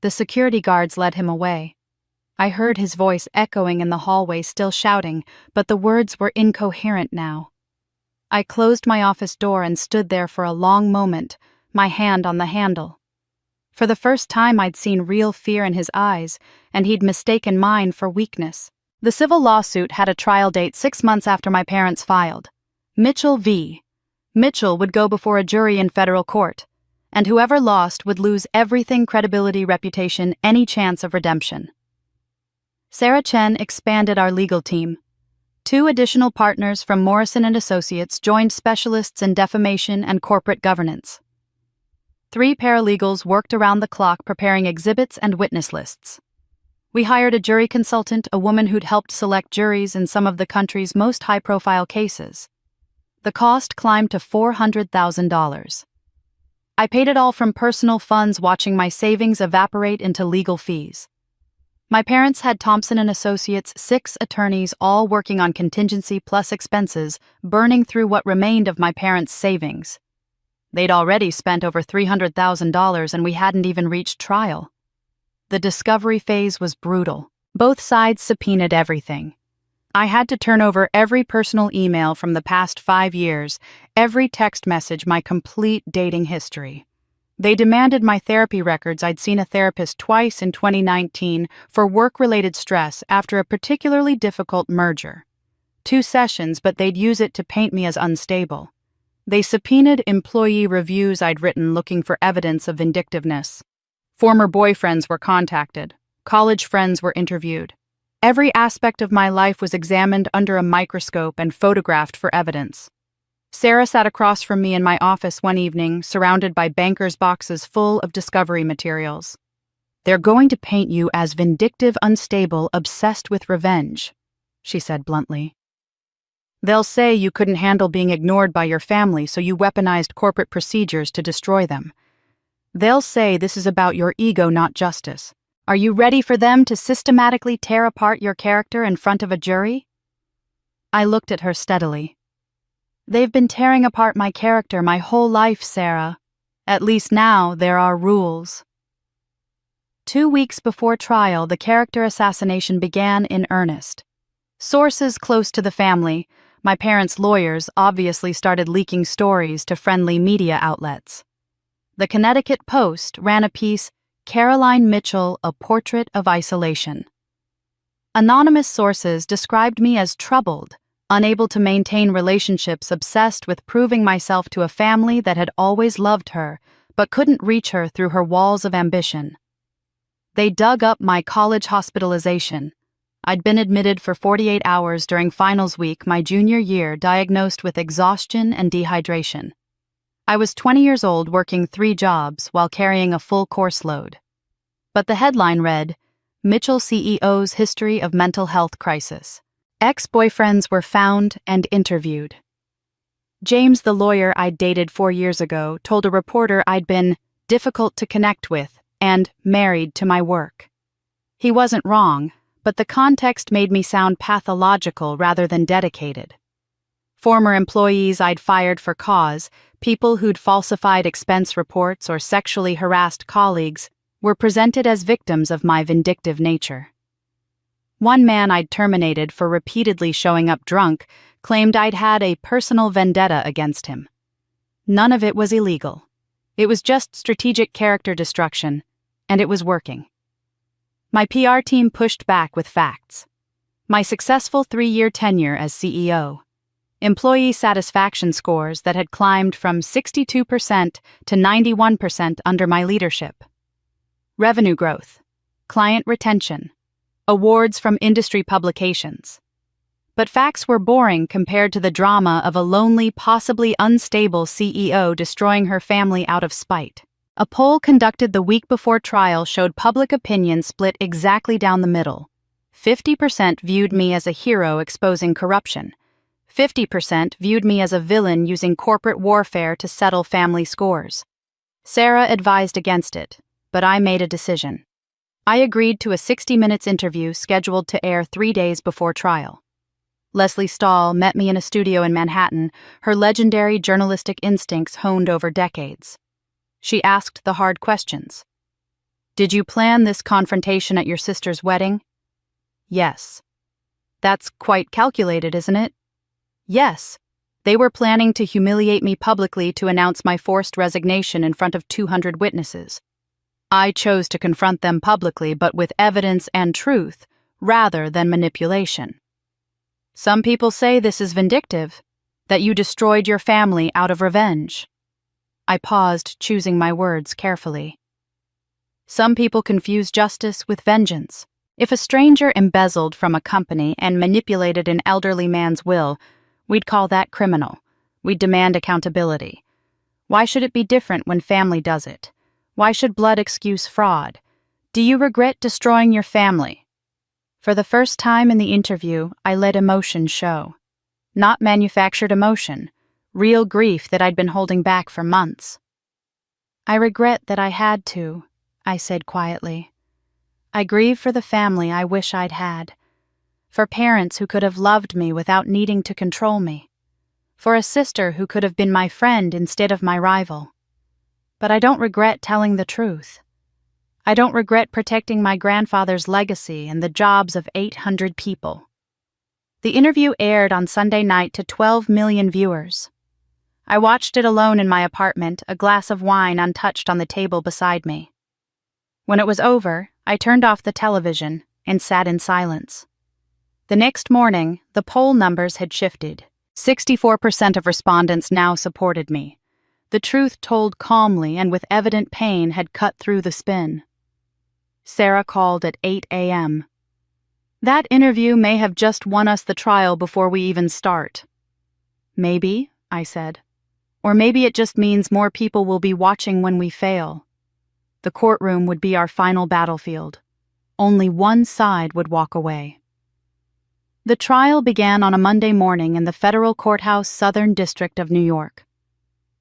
[SPEAKER 1] The security guards led him away. I heard his voice echoing in the hallway, still shouting, but the words were incoherent now. I closed my office door and stood there for a long moment, my hand on the handle. For the first time, I'd seen real fear in his eyes, and he'd mistaken mine for weakness. The civil lawsuit had a trial date 6 months after my parents filed. Mitchell v. Mitchell would go before a jury in federal court, and whoever lost would lose everything: credibility, reputation, any chance of redemption. Sarah Chen expanded our legal team. 2 additional partners from Morrison & Associates joined specialists in defamation and corporate governance. 3 paralegals worked around the clock preparing exhibits and witness lists. We hired a jury consultant, a woman who'd helped select juries in some of the country's most high-profile cases. The cost climbed to $400,000. I paid it all from personal funds, watching my savings evaporate into legal fees. My parents had Thompson & Associates, 6 attorneys, all working on contingency plus expenses, burning through what remained of my parents' savings. They'd already spent over $300,000 and we hadn't even reached trial. The discovery phase was brutal. Both sides subpoenaed everything. I had to turn over every personal email from the past 5 years, every text message, my complete dating history. They demanded my therapy records. I'd seen a therapist twice in 2019 for work-related stress after a particularly difficult merger. 2 sessions, but they'd use it to paint me as unstable. They subpoenaed employee reviews I'd written looking for evidence of vindictiveness. Former boyfriends were contacted. College friends were interviewed. Every aspect of my life was examined under a microscope and photographed for evidence. Sarah sat across from me in my office one evening, surrounded by bankers' boxes full of discovery materials. They're going to paint you as vindictive, unstable, obsessed with revenge, she said bluntly. They'll say you couldn't handle being ignored by your family, so you weaponized corporate procedures to destroy them. They'll say this is about your ego, not justice. Are you ready for them to systematically tear apart your character in front of a jury? I looked at her steadily. They've been tearing apart my character my whole life, Sarah. At least now there are rules. 2 weeks before trial, the character assassination began in earnest. Sources close to the family, my parents' lawyers, obviously started leaking stories to friendly media outlets. The Connecticut Post ran a piece, Caroline Mitchell, A Portrait of Isolation. Anonymous sources described me as troubled, unable to maintain relationships, obsessed with proving myself to a family that had always loved her, but couldn't reach her through her walls of ambition. They dug up my college hospitalization. I'd been admitted for 48 hours during finals week my junior year, diagnosed with exhaustion and dehydration. I was 20 years old working 3 jobs while carrying a full course load. But the headline read, Mitchell CEO's History of Mental Health Crisis. Ex-boyfriends were found and interviewed. James, the lawyer I'd dated 4 years ago, told a reporter I'd been difficult to connect with and married to my work. He wasn't wrong, but the context made me sound pathological rather than dedicated. Former employees I'd fired for cause, people who'd falsified expense reports or sexually harassed colleagues, were presented as victims of my vindictive nature. One man I'd terminated for repeatedly showing up drunk claimed I'd had a personal vendetta against him. None of it was illegal. It was just strategic character destruction, and it was working. My PR team pushed back with facts. My successful 3-year tenure as CEO. Employee satisfaction scores that had climbed from 62% to 91% under my leadership. Revenue growth, client retention, awards from industry publications. But facts were boring compared to the drama of a lonely, possibly unstable CEO destroying her family out of spite. A poll conducted the week before trial showed public opinion split exactly down the middle. 50% viewed me as a hero exposing corruption. 50% viewed me as a villain using corporate warfare to settle family scores. Sarah advised against it, but I made a decision. I agreed to a 60 minutes interview scheduled to air 3 days before trial. Leslie Stahl met me in a studio in Manhattan, her legendary journalistic instincts honed over decades. She asked the hard questions. Did you plan this confrontation at your sister's wedding? Yes. That's quite calculated, isn't it? Yes. They were planning to humiliate me publicly to announce my forced resignation in front of 200 witnesses. I chose to confront them publicly, but with evidence and truth, rather than manipulation. Some people say this is vindictive, that you destroyed your family out of revenge. I paused, choosing my words carefully. Some people confuse justice with vengeance. If a stranger embezzled from a company and manipulated an elderly man's will, we'd call that criminal. We'd demand accountability. Why should it be different when family does it? Why should blood excuse fraud? Do you regret destroying your family? For the first time in the interview, I let emotion show. Not manufactured emotion, real grief that I'd been holding back for months. I regret that I had to, I said quietly. I grieve for the family I wish I'd had. For parents who could have loved me without needing to control me. For a sister who could have been my friend instead of my rival. But I don't regret telling the truth. I don't regret protecting my grandfather's legacy and the jobs of 800 people. The interview aired on Sunday night to 12 million viewers. I watched it alone in my apartment, a glass of wine untouched on the table beside me. When it was over, I turned off the television and sat in silence. The next morning, the poll numbers had shifted. 64% of respondents now supported me. The truth told calmly and with evident pain had cut through the spin. Sarah called at 8 a.m. That interview may have just won us the trial before we even start. Maybe, I said. Or maybe it just means more people will be watching when we fail. The courtroom would be our final battlefield. Only one side would walk away. The trial began on a Monday morning in the Federal Courthouse, Southern District of New York.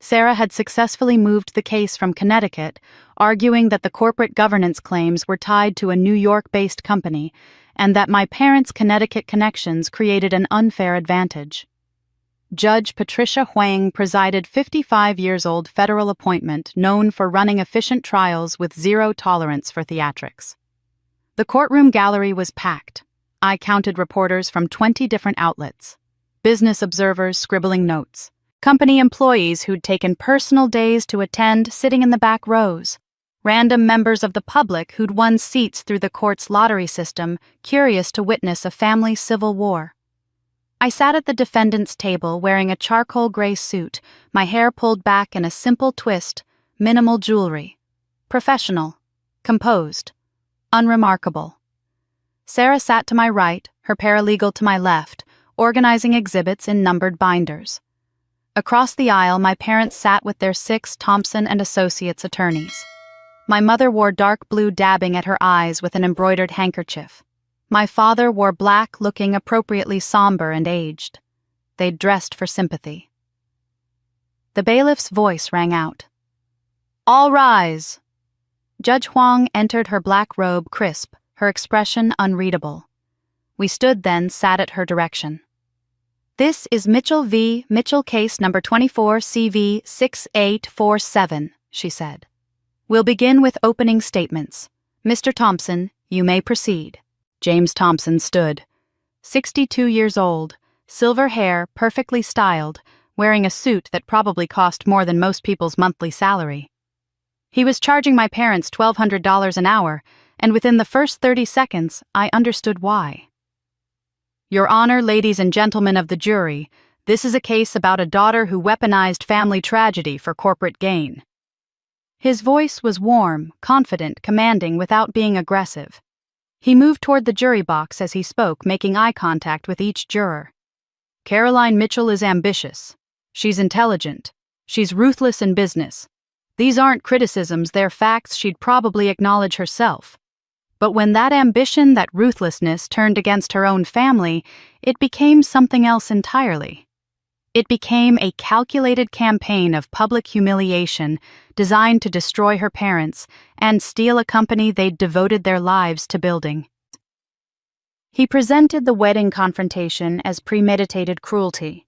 [SPEAKER 1] Sarah had successfully moved the case from Connecticut, arguing that the corporate governance claims were tied to a New York-based company and that my parents' Connecticut connections created an unfair advantage. Judge Patricia Huang presided 55-years-old federal appointment known for running efficient trials with zero tolerance for theatrics. The courtroom gallery was packed. I counted reporters from 20 different outlets, business observers scribbling notes, company employees who'd taken personal days to attend sitting in the back rows, random members of the public who'd won seats through the court's lottery system, curious to witness a family civil war. I sat at the defendant's table wearing a charcoal gray suit, my hair pulled back in a simple twist, minimal jewelry. Professional, composed, unremarkable. Sarah sat to my right, her paralegal to my left, organizing exhibits in numbered binders. Across the aisle, my parents sat with their 6 Thompson and Associates attorneys. My mother wore dark blue dabbing at her eyes with an embroidered handkerchief. My father wore black, looking appropriately somber and aged. They'd dressed for sympathy. The bailiff's voice rang out. "All rise!" Judge Huang entered her black robe crisp, her expression unreadable. We stood then, sat at her direction. "This is Mitchell v. Mitchell case number 24 CV 6847, she said. "We'll begin with opening statements. Mr. Thompson, you may proceed." James Thompson stood. 62 years old, silver hair, perfectly styled, wearing a suit that probably cost more than most people's monthly salary. He was charging my parents $1,200 an hour, and within the first 30 seconds, I understood why. "Your Honor, ladies and gentlemen of the jury, this is a case about a daughter who weaponized family tragedy for corporate gain." His voice was warm, confident, commanding without being aggressive. He moved toward the jury box as he spoke, making eye contact with each juror. "Caroline Mitchell is ambitious. She's intelligent. She's ruthless in business. These aren't criticisms, they're facts she'd probably acknowledge herself. But when that ambition, that ruthlessness, turned against her own family, it became something else entirely. It became a calculated campaign of public humiliation designed to destroy her parents and steal a company they'd devoted their lives to building. He presented the wedding confrontation as premeditated cruelty.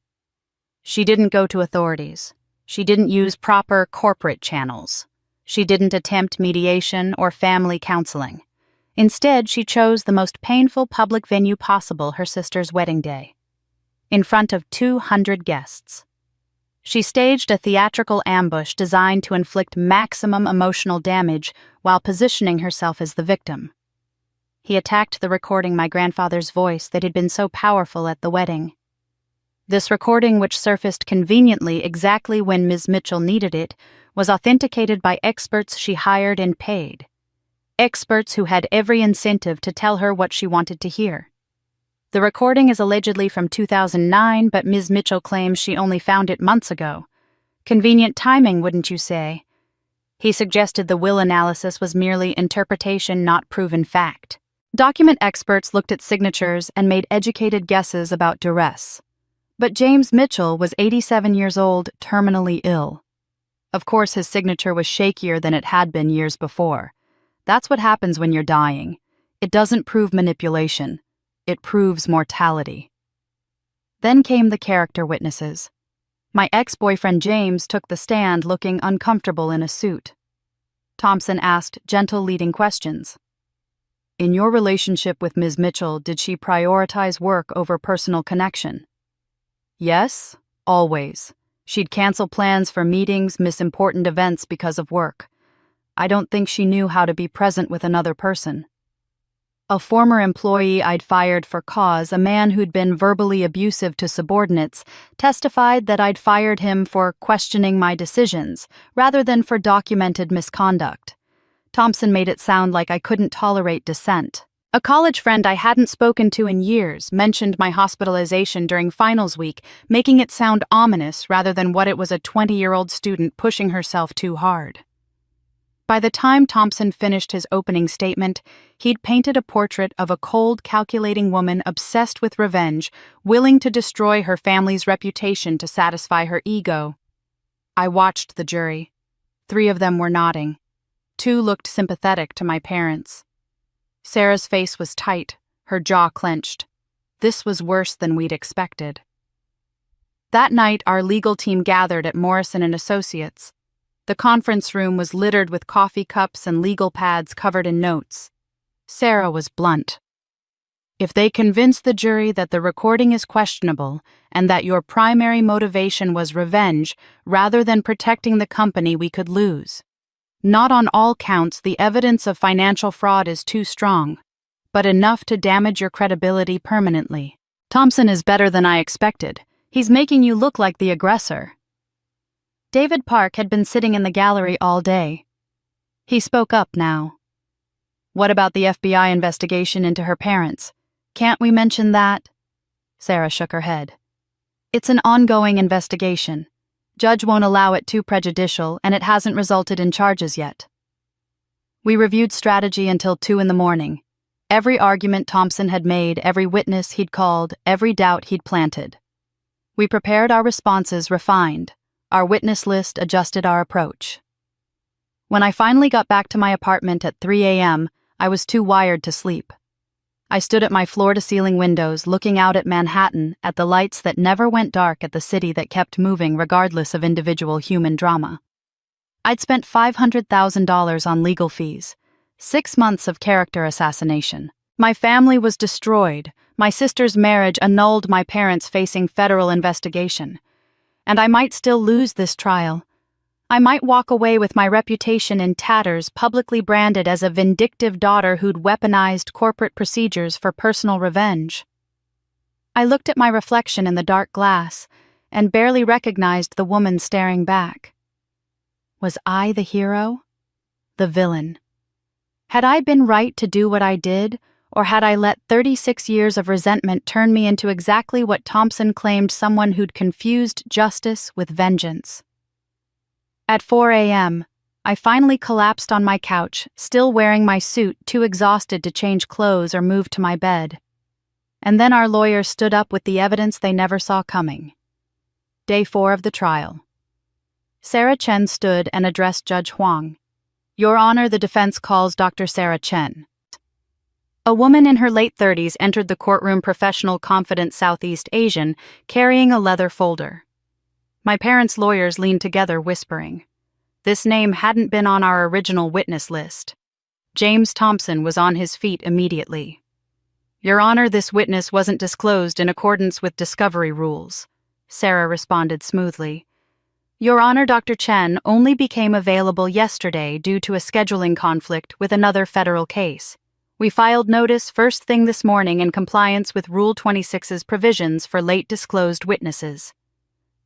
[SPEAKER 1] She didn't go to authorities. She didn't use proper corporate channels. She didn't attempt mediation or family counseling. Instead, she chose the most painful public venue possible, her sister's wedding day, in front of 200 guests. She staged a theatrical ambush designed to inflict maximum emotional damage while positioning herself as the victim. He attacked the recording, my grandfather's voice, that had been so powerful at the wedding. This recording, which surfaced conveniently exactly when Ms. Mitchell needed it, was authenticated by experts she hired and paid. Experts who had every incentive to tell her what she wanted to hear. The recording is allegedly from 2009, but Ms. Mitchell claims she only found it months ago. Convenient timing, wouldn't you say? He suggested the will analysis was merely interpretation, not proven fact. Document experts looked at signatures and made educated guesses about duress. But James Mitchell was 87 years old, terminally ill. Of course, his signature was shakier than it had been years before. That's what happens when you're dying. It doesn't prove manipulation. It proves mortality. Then came the character witnesses. My ex-boyfriend James took the stand looking uncomfortable in a suit. Thompson asked gentle leading questions. "In your relationship with Ms. Mitchell, did she prioritize work over personal connection?" "Yes, always. She'd cancel plans for meetings, miss important events because of work. I don't think she knew how to be present with another person." A former employee I'd fired for cause, a man who'd been verbally abusive to subordinates, testified that I'd fired him for questioning my decisions, rather than for documented misconduct. Thompson made it sound like I couldn't tolerate dissent. A college friend I hadn't spoken to in years mentioned my hospitalization during finals week, making it sound ominous rather than what it was, a 20-year-old student pushing herself too hard. By the time Thompson finished his opening statement, he'd painted a portrait of a cold, calculating woman obsessed with revenge, willing to destroy her family's reputation to satisfy her ego. I watched the jury. 3 of them were nodding. 2 looked sympathetic to my parents. Sarah's face was tight, her jaw clenched. This was worse than we'd expected. That night, our legal team gathered at Morrison & Associates. The conference room was littered with coffee cups and legal pads covered in notes. Sarah was blunt. "If they convince the jury that the recording is questionable and that your primary motivation was revenge rather than protecting the company, we could lose. Not on all counts, the evidence of financial fraud is too strong, but enough to damage your credibility permanently. Thompson is better than I expected. He's making you look like the aggressor." David Park had been sitting in the gallery all day. He spoke up now. "What about the FBI investigation into her parents? Can't we mention that?" Sarah shook her head. "It's an ongoing investigation. Judge won't allow it too prejudicial, and it hasn't resulted in charges yet. We reviewed strategy until 2 a.m. Every argument Thompson had made, every witness he'd called, every doubt he'd planted. We prepared our responses, refined. Our witness list, adjusted our approach. When I finally got back to my apartment at 3 a.m., I was too wired to sleep. I stood at my floor-to-ceiling windows, looking out at Manhattan, at the lights that never went dark, at the city that kept moving regardless of individual human drama. I'd spent $500,000 on legal fees, 6 months of character assassination. My family was destroyed, my sister's marriage annulled, my parents facing federal investigation. And I might still lose this trial. I might walk away with my reputation in tatters, publicly branded as a vindictive daughter who'd weaponized corporate procedures for personal revenge. I looked at my reflection in the dark glass and barely recognized the woman staring back. Was I the hero? The villain? Had I been right to do what I did, or had I let 36 years of resentment turn me into exactly what Thompson claimed, someone who'd confused justice with vengeance? At 4 a.m., I finally collapsed on my couch, still wearing my suit, too exhausted to change clothes or move to my bed. And then our lawyers stood up with the evidence they never saw coming. Day 4 of the trial. Sarah Chen stood and addressed Judge Huang. "Your Honor, the defense calls Dr. Sarah Chen." A woman in her late 30s entered the courtroom, professional, confident Southeast Asian, carrying a leather folder. My parents' lawyers leaned together, whispering. This name hadn't been on our original witness list. James Thompson was on his feet immediately. "Your Honor, this witness wasn't disclosed in accordance with discovery rules," Sarah responded smoothly. "Your Honor, Dr. Chen only became available yesterday due to a scheduling conflict with another federal case. We filed notice first thing this morning in compliance with Rule 26's provisions for late disclosed witnesses."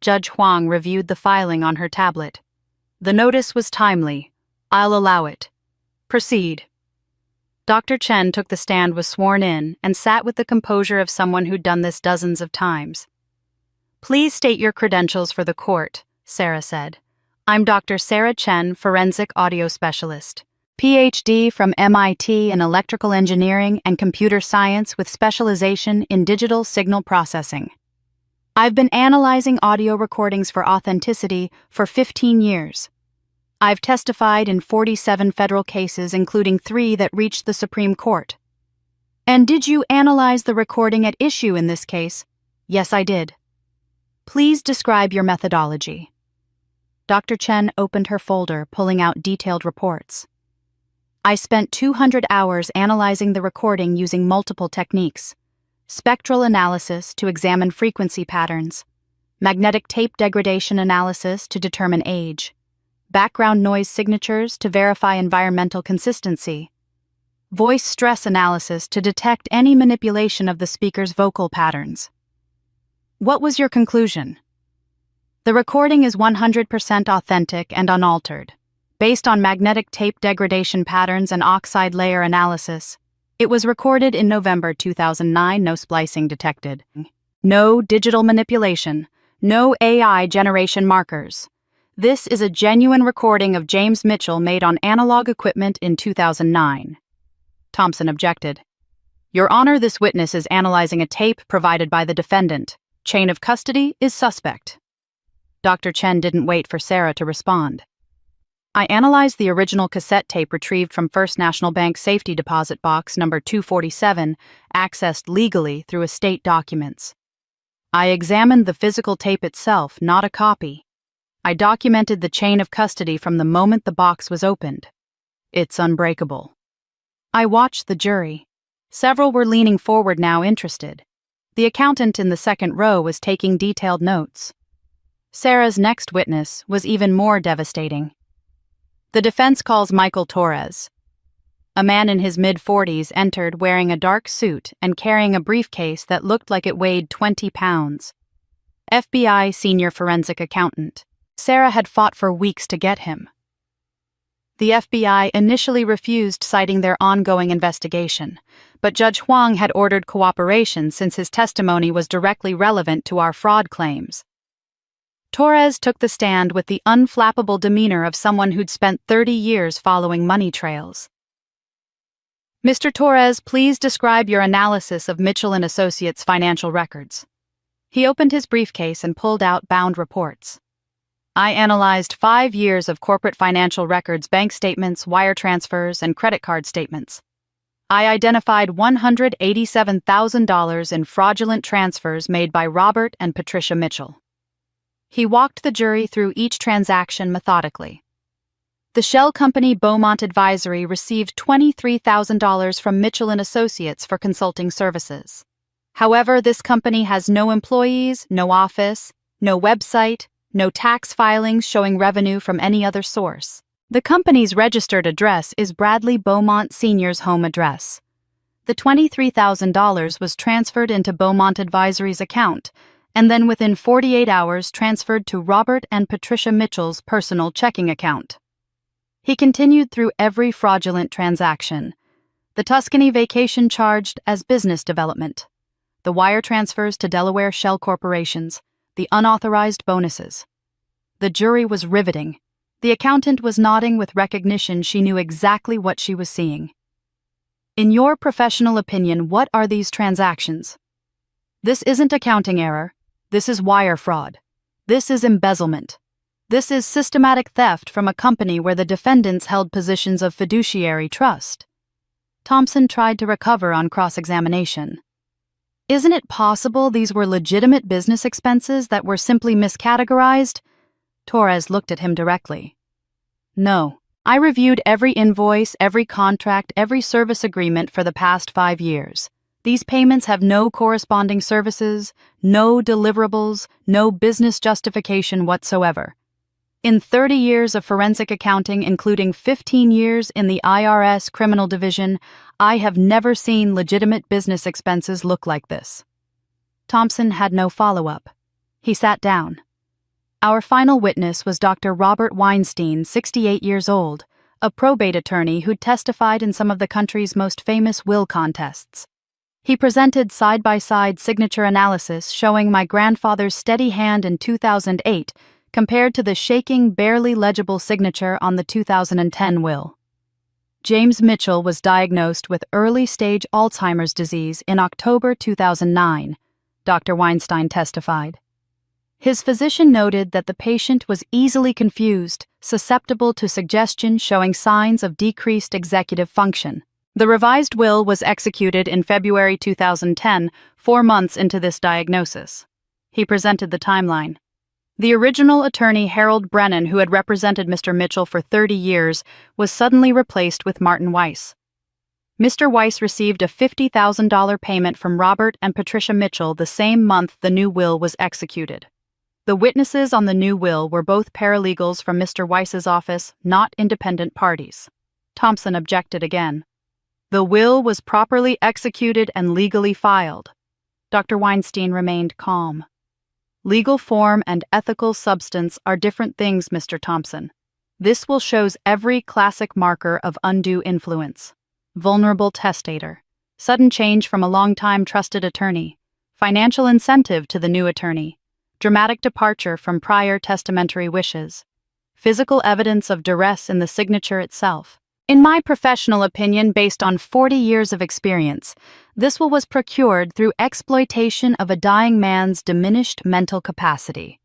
[SPEAKER 1] Judge Huang reviewed the filing on her tablet. "The notice was timely. I'll allow it. Proceed." Dr. Chen took the stand, was sworn in, and sat with the composure of someone who'd done this dozens of times. "Please state your credentials for the court," Sarah said. "I'm Dr. Sarah Chen, forensic audio specialist. Ph.D. from MIT in electrical engineering and computer science with specialization in digital signal processing. I've been analyzing audio recordings for authenticity for 15 years. I've testified in 47 federal cases, including 3 that reached the Supreme Court." "And did you analyze the recording at issue in this case?" "Yes, I did." "Please describe your methodology." Dr. Chen opened her folder, pulling out detailed reports. "I spent 200 hours analyzing the recording using multiple techniques. Spectral analysis to examine frequency patterns, magnetic tape degradation analysis to determine age, background noise signatures to verify environmental consistency, voice stress analysis to detect any manipulation of the speaker's vocal patterns." "What was your conclusion?" "The recording is 100% authentic and unaltered. Based on magnetic tape degradation patterns and oxide layer analysis, it was recorded in November 2009, no splicing detected. No digital manipulation, no AI generation markers. This is a genuine recording of James Mitchell made on analog equipment in 2009. Thompson objected. "Your Honor, this witness is analyzing a tape provided by the defendant. Chain of custody is suspect." Dr. Chen didn't wait for Sarah to respond. "I analyzed the original cassette tape retrieved from First National Bank safety deposit box number 247, accessed legally through estate documents. I examined the physical tape itself, not a copy. I documented the chain of custody from the moment the box was opened. It's unbreakable." I watched the jury. Several were leaning forward now, interested. The accountant in the second row was taking detailed notes. Sarah's next witness was even more devastating. The defense calls Michael Torres. A man in his mid-40s entered wearing a dark suit and carrying a briefcase that looked like it weighed 20 pounds. FBI senior forensic accountant. Sarah had fought for weeks to get him. The FBI initially refused, citing their ongoing investigation, but Judge Huang had ordered cooperation since his testimony was directly relevant to our fraud claims. Torres took the stand with the unflappable demeanor of someone who'd spent 30 years following money trails. Mr. Torres, please describe your analysis of Mitchell & Associates' financial records. He opened his briefcase and pulled out bound reports. I analyzed 5 years of corporate financial records, bank statements, wire transfers, and credit card statements. I identified $187,000 in fraudulent transfers made by Robert and Patricia Mitchell. He walked the jury through each transaction methodically. The shell company Beaumont Advisory received $23,000 from Mitchell & Associates for consulting services. However, this company has no employees, no office, no website, no tax filings showing revenue from any other source. The company's registered address is Bradley Beaumont Sr.'s home address. The $23,000 was transferred into Beaumont Advisory's account, and then within 48 hours transferred to Robert and Patricia Mitchell's personal checking account. He continued through every fraudulent transaction. The Tuscany vacation charged as business development, the wire transfers to Delaware shell corporations, the unauthorized bonuses. The jury was riveting. The accountant was nodding with recognition. She knew exactly what she was seeing. In your professional opinion, what are these transactions? This isn't accounting error. This is wire fraud. This is embezzlement. This is systematic theft from a company where the defendants held positions of fiduciary trust. Thompson tried to recover on cross-examination. Isn't it possible these were legitimate business expenses that were simply miscategorized? Torres looked at him directly. No. I reviewed every invoice, every contract, every service agreement for the past 5 years. These payments have no corresponding services, no deliverables, no business justification whatsoever. In 30 years of forensic accounting, including 15 years in the IRS Criminal Division, I have never seen legitimate business expenses look like this. Thompson had no follow-up. He sat down. Our final witness was Dr. Robert Weinstein, 68 years old, a probate attorney who'd testified in some of the country's most famous will contests. He presented side-by-side signature analysis showing my grandfather's steady hand in 2008 compared to the shaking, barely legible signature on the 2010 will. James Mitchell was diagnosed with early-stage Alzheimer's disease in October 2009, Dr. Weinstein testified. His physician noted that the patient was easily confused, susceptible to suggestion showing signs of decreased executive function. The revised will was executed in February 2010, 4 months into this diagnosis. He presented the timeline. The original attorney Harold Brennan, who had represented Mr. Mitchell for 30 years, was suddenly replaced with Martin Weiss. Mr. Weiss received a $50,000 payment from Robert and Patricia Mitchell the same month the new will was executed. The witnesses on the new will were both paralegals from Mr. Weiss's office, not independent parties. Thompson objected again. The will was properly executed and legally filed. Dr. Weinstein remained calm. Legal form and ethical substance are different things, Mr. Thompson. This will shows every classic marker of undue influence. Vulnerable testator. Sudden change from a long-time trusted attorney. Financial incentive to the new attorney. Dramatic departure from prior testamentary wishes. Physical evidence of duress in the signature itself. In my professional opinion, based on 40 years of experience, this will was procured through exploitation of a dying man's diminished mental capacity.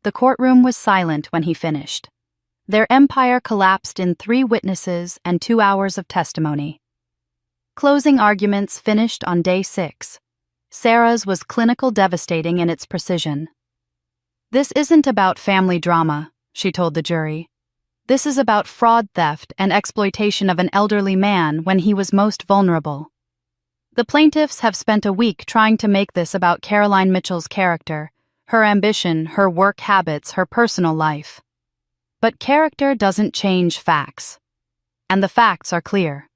[SPEAKER 1] The courtroom was silent when he finished. Their empire collapsed in 3 witnesses and 2 hours of testimony. Closing arguments finished on day 6. Sarah's was clinical devastating in its precision. This isn't about family drama, she told the jury. This is about fraud, theft, and exploitation of an elderly man when he was most vulnerable. The plaintiffs have spent a week trying to make this about Caroline Mitchell's character, her ambition, her work habits, her personal life. But character doesn't change facts. And the facts are clear.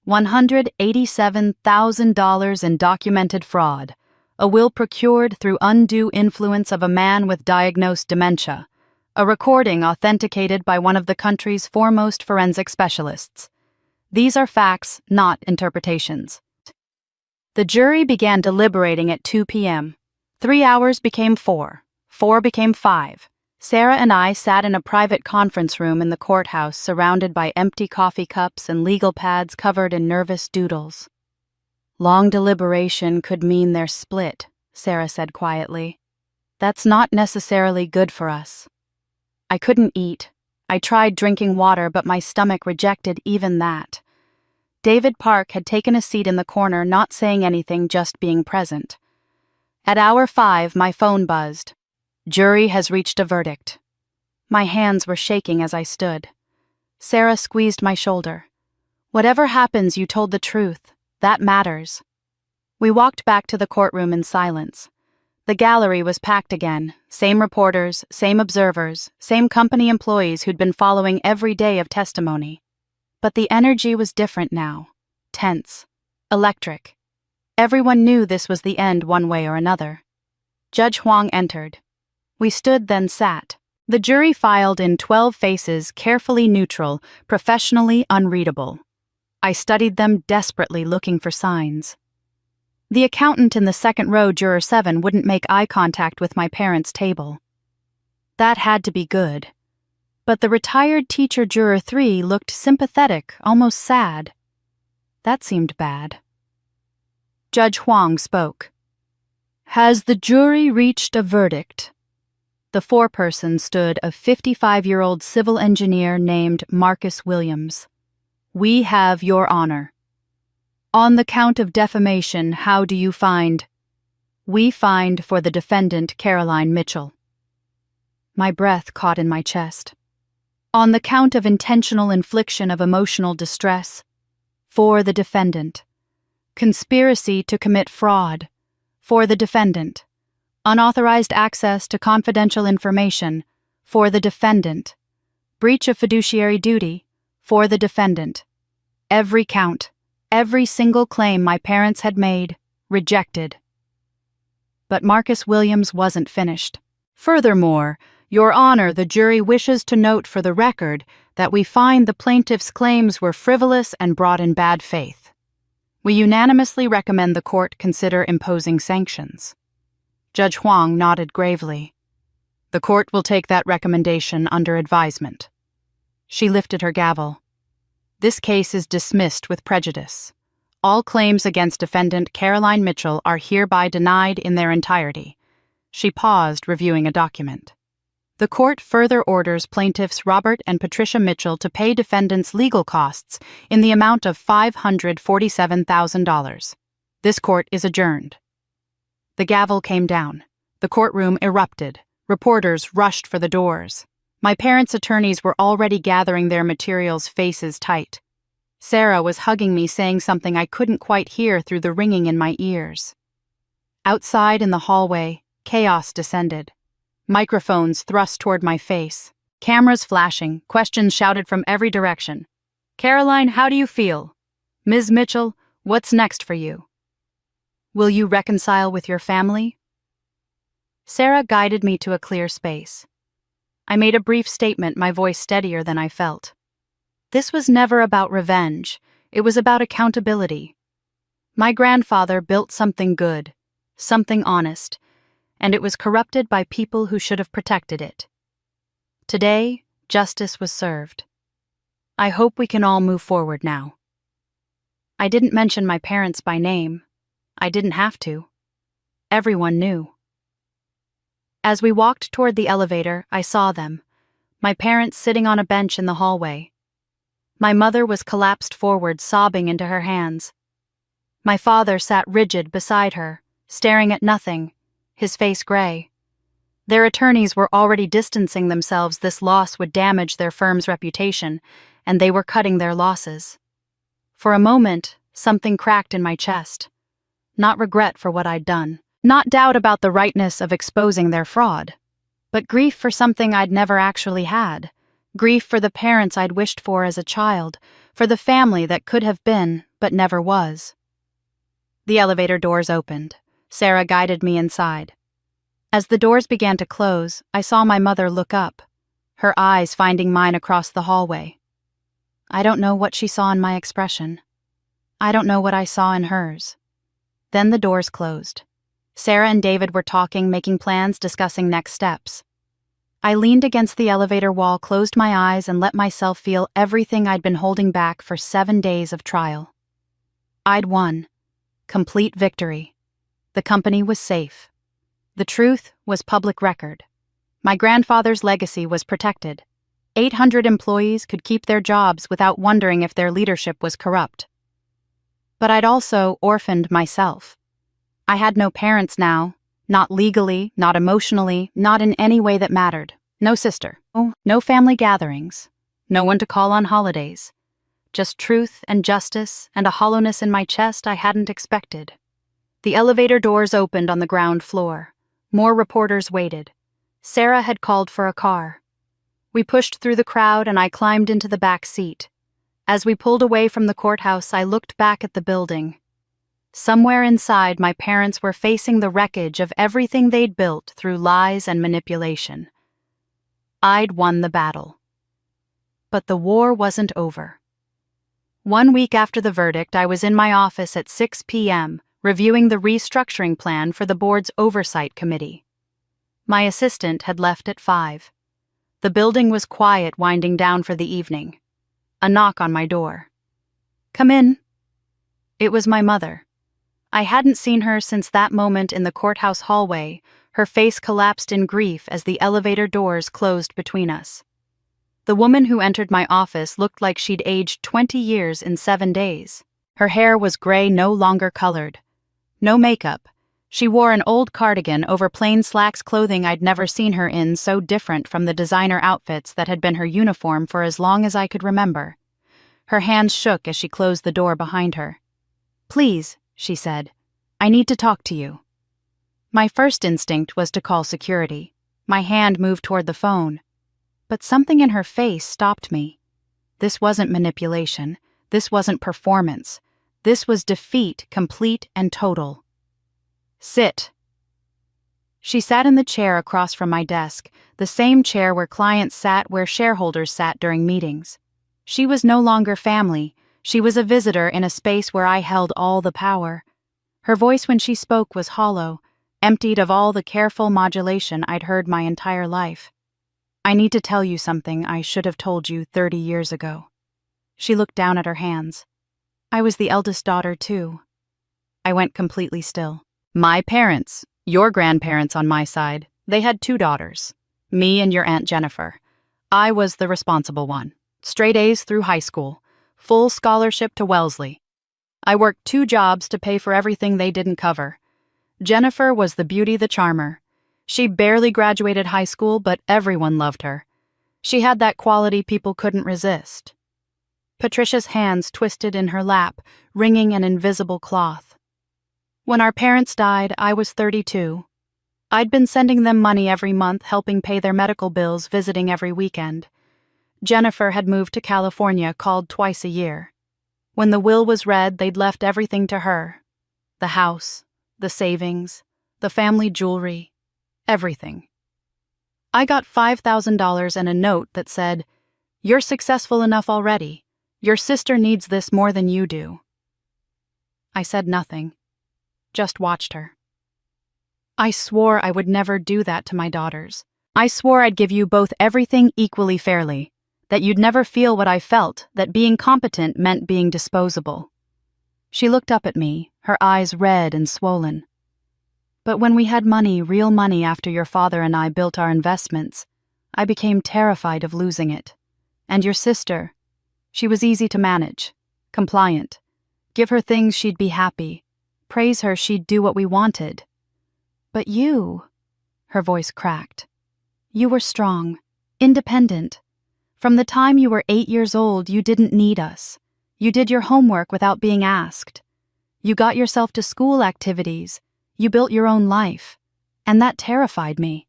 [SPEAKER 1] $187,000 in documented fraud, a will procured through undue influence of a man with diagnosed dementia, a recording authenticated by one of the country's foremost forensic specialists. These are facts, not interpretations. The jury began deliberating at 2 p.m. 3 hours became 4. 4 became 5. Sarah and I sat in a private conference room in the courthouse surrounded by empty coffee cups and legal pads covered in nervous doodles. Long deliberation could mean they're split, Sarah said quietly. That's not necessarily good for us. I couldn't eat. I tried drinking water, but my stomach rejected even that. David Park had taken a seat in the corner, not saying anything, just being present. At hour 5, my phone buzzed. Jury has reached a verdict. My hands were shaking as I stood. Sarah squeezed my shoulder. Whatever happens, you told the truth. That matters. We walked back to the courtroom in silence. The gallery was packed again. Same reporters, same observers, same company employees who'd been following every day of testimony. But the energy was different now. Tense. Electric. Everyone knew this was the end one way or another. Judge Huang entered. We stood, then sat. The jury filed in 12 faces, carefully neutral, professionally unreadable. I studied them desperately, looking for signs. The accountant in the second row, Juror 7, wouldn't make eye contact with my parents' table. That had to be good. But the retired teacher, Juror 3, looked sympathetic, almost sad. That seemed bad. Judge Huang spoke. Has the jury reached a verdict? The foreperson stood a 55-year-old civil engineer named Marcus Williams. We have your honor. On the count of defamation, how do you find? We find for the defendant, Caroline Mitchell. My breath caught in my chest. On the count of intentional infliction of emotional distress, for the defendant. Conspiracy to commit fraud, for the defendant. Unauthorized access to confidential information, for the defendant. Breach of fiduciary duty, for the defendant. Every count, every single claim my parents had made, rejected. But Marcus Williams wasn't finished. Furthermore, Your Honor, the jury wishes to note for the record that we find the plaintiff's claims were frivolous and brought in bad faith. We unanimously recommend the court consider imposing sanctions. Judge Huang nodded gravely. The court will take that recommendation under advisement. She lifted her gavel. This case is dismissed with prejudice. All claims against defendant Caroline Mitchell are hereby denied in their entirety. She paused, reviewing a document. The court further orders plaintiffs Robert and Patricia Mitchell to pay defendants' legal costs in the amount of $547,000. This court is adjourned. The gavel came down. The courtroom erupted. Reporters rushed for the doors. My parents' attorneys were already gathering their materials, faces tight. Sarah was hugging me, saying something I couldn't quite hear through the ringing in my ears. Outside in the hallway, chaos descended. Microphones thrust toward my face. Cameras flashing, questions shouted from every direction. Caroline, how do you feel? Ms. Mitchell, what's next for you? Will you reconcile with your family? Sarah guided me to a clear space. I made a brief statement, my voice steadier than I felt. This was never about revenge. It was about accountability. My grandfather built something good, something honest, and it was corrupted by people who should have protected it. Today, justice was served. I hope we can all move forward now. I didn't mention my parents by name. I didn't have to. Everyone knew. As we walked toward the elevator, I saw them, my parents sitting on a bench in the hallway. My mother was collapsed forward, sobbing into her hands. My father sat rigid beside her, staring at nothing, his face gray. Their attorneys were already distancing themselves. This loss would damage their firm's reputation, and they were cutting their losses. For a moment, something cracked in my chest. Not regret for what I'd done, not doubt about the rightness of exposing their fraud, but grief for something I'd never actually had. Grief for the parents I'd wished for as a child, for the family that could have been, but never was. The elevator doors opened. Sarah guided me inside. As the doors began to close, I saw my mother look up, her eyes finding mine across the hallway. I don't know what she saw in my expression. I don't know what I saw in hers. Then the doors closed. Sarah and David were talking, making plans, discussing next steps. I leaned against the elevator wall, closed my eyes, and let myself feel everything I'd been holding back for 7 days of trial. I'd won. Complete victory. The company was safe. The truth was public record. My grandfather's legacy was protected. 800 employees could keep their jobs without wondering if their leadership was corrupt. But I'd also orphaned myself. I had no parents now, not legally, not emotionally, not in any way that mattered. No sister. No family gatherings. No one to call on holidays. Just truth and justice and a hollowness in my chest I hadn't expected. The elevator doors opened on the ground floor. More reporters waited. Sarah had called for a car. We pushed through the crowd and I climbed into the back seat. As we pulled away from the courthouse, I looked back at the building. Somewhere inside, my parents were facing the wreckage of everything they'd built through lies and manipulation. I'd won the battle. But the war wasn't over. 1 week after the verdict, I was in my office at 6 p.m., reviewing the restructuring plan for the board's oversight committee. My assistant had left at 5. The building was quiet, winding down for the evening. A knock on my door. "Come in." It was my mother. I hadn't seen her since that moment in the courthouse hallway. Her face collapsed in grief as the elevator doors closed between us. The woman who entered my office looked like she'd aged 20 years in 7 days. Her hair was gray, no longer colored. No makeup. She wore an old cardigan over plain slacks, clothing I'd never seen her in, so different from the designer outfits that had been her uniform for as long as I could remember. Her hands shook as she closed the door behind her. "Please," she said, "I need to talk to you." My first instinct was to call security. My hand moved toward the phone. But something in her face stopped me. This wasn't manipulation. This wasn't performance. This was defeat, complete and total. "Sit." She sat in the chair across from my desk, the same chair where clients sat, where shareholders sat during meetings. She was no longer family. She was a visitor in a space where I held all the power. Her voice when she spoke was hollow, emptied of all the careful modulation I'd heard my entire life. "I need to tell you something I should have told you 30 years ago." She looked down at her hands. "I was the eldest daughter, too." I went completely still. "My parents, your grandparents on my side, they had 2 daughters. Me and your Aunt Jennifer. I was the responsible one. Straight A's through high school. Full scholarship to Wellesley. I worked 2 jobs to pay for everything they didn't cover. Jennifer was the beauty, the charmer. She barely graduated high school, but everyone loved her. She had that quality people couldn't resist." Patricia's hands twisted in her lap, wringing an invisible cloth. "When our parents died, I was 32. I'd been sending them money every month, helping pay their medical bills, visiting every weekend. Jennifer had moved to California, called twice a year. When the will was read, they'd left everything to her. The house, the savings, the family jewelry, everything. I got $5,000 and a note that said, 'You're successful enough already. Your sister needs this more than you do.' I said nothing, just watched her. I swore I would never do that to my daughters. I swore I'd give you both everything equally fairly, that you'd never feel what I felt, that being competent meant being disposable." She looked up at me, her eyes red and swollen. "But when we had money, real money, after your father and I built our investments, I became terrified of losing it. And your sister, she was easy to manage, compliant. Give her things, she'd be happy. Praise her, she'd do what we wanted. But you," her voice cracked, "you were strong, independent. From the time you were 8 years old, you didn't need us. You did your homework without being asked. You got yourself to school activities. You built your own life. And that terrified me.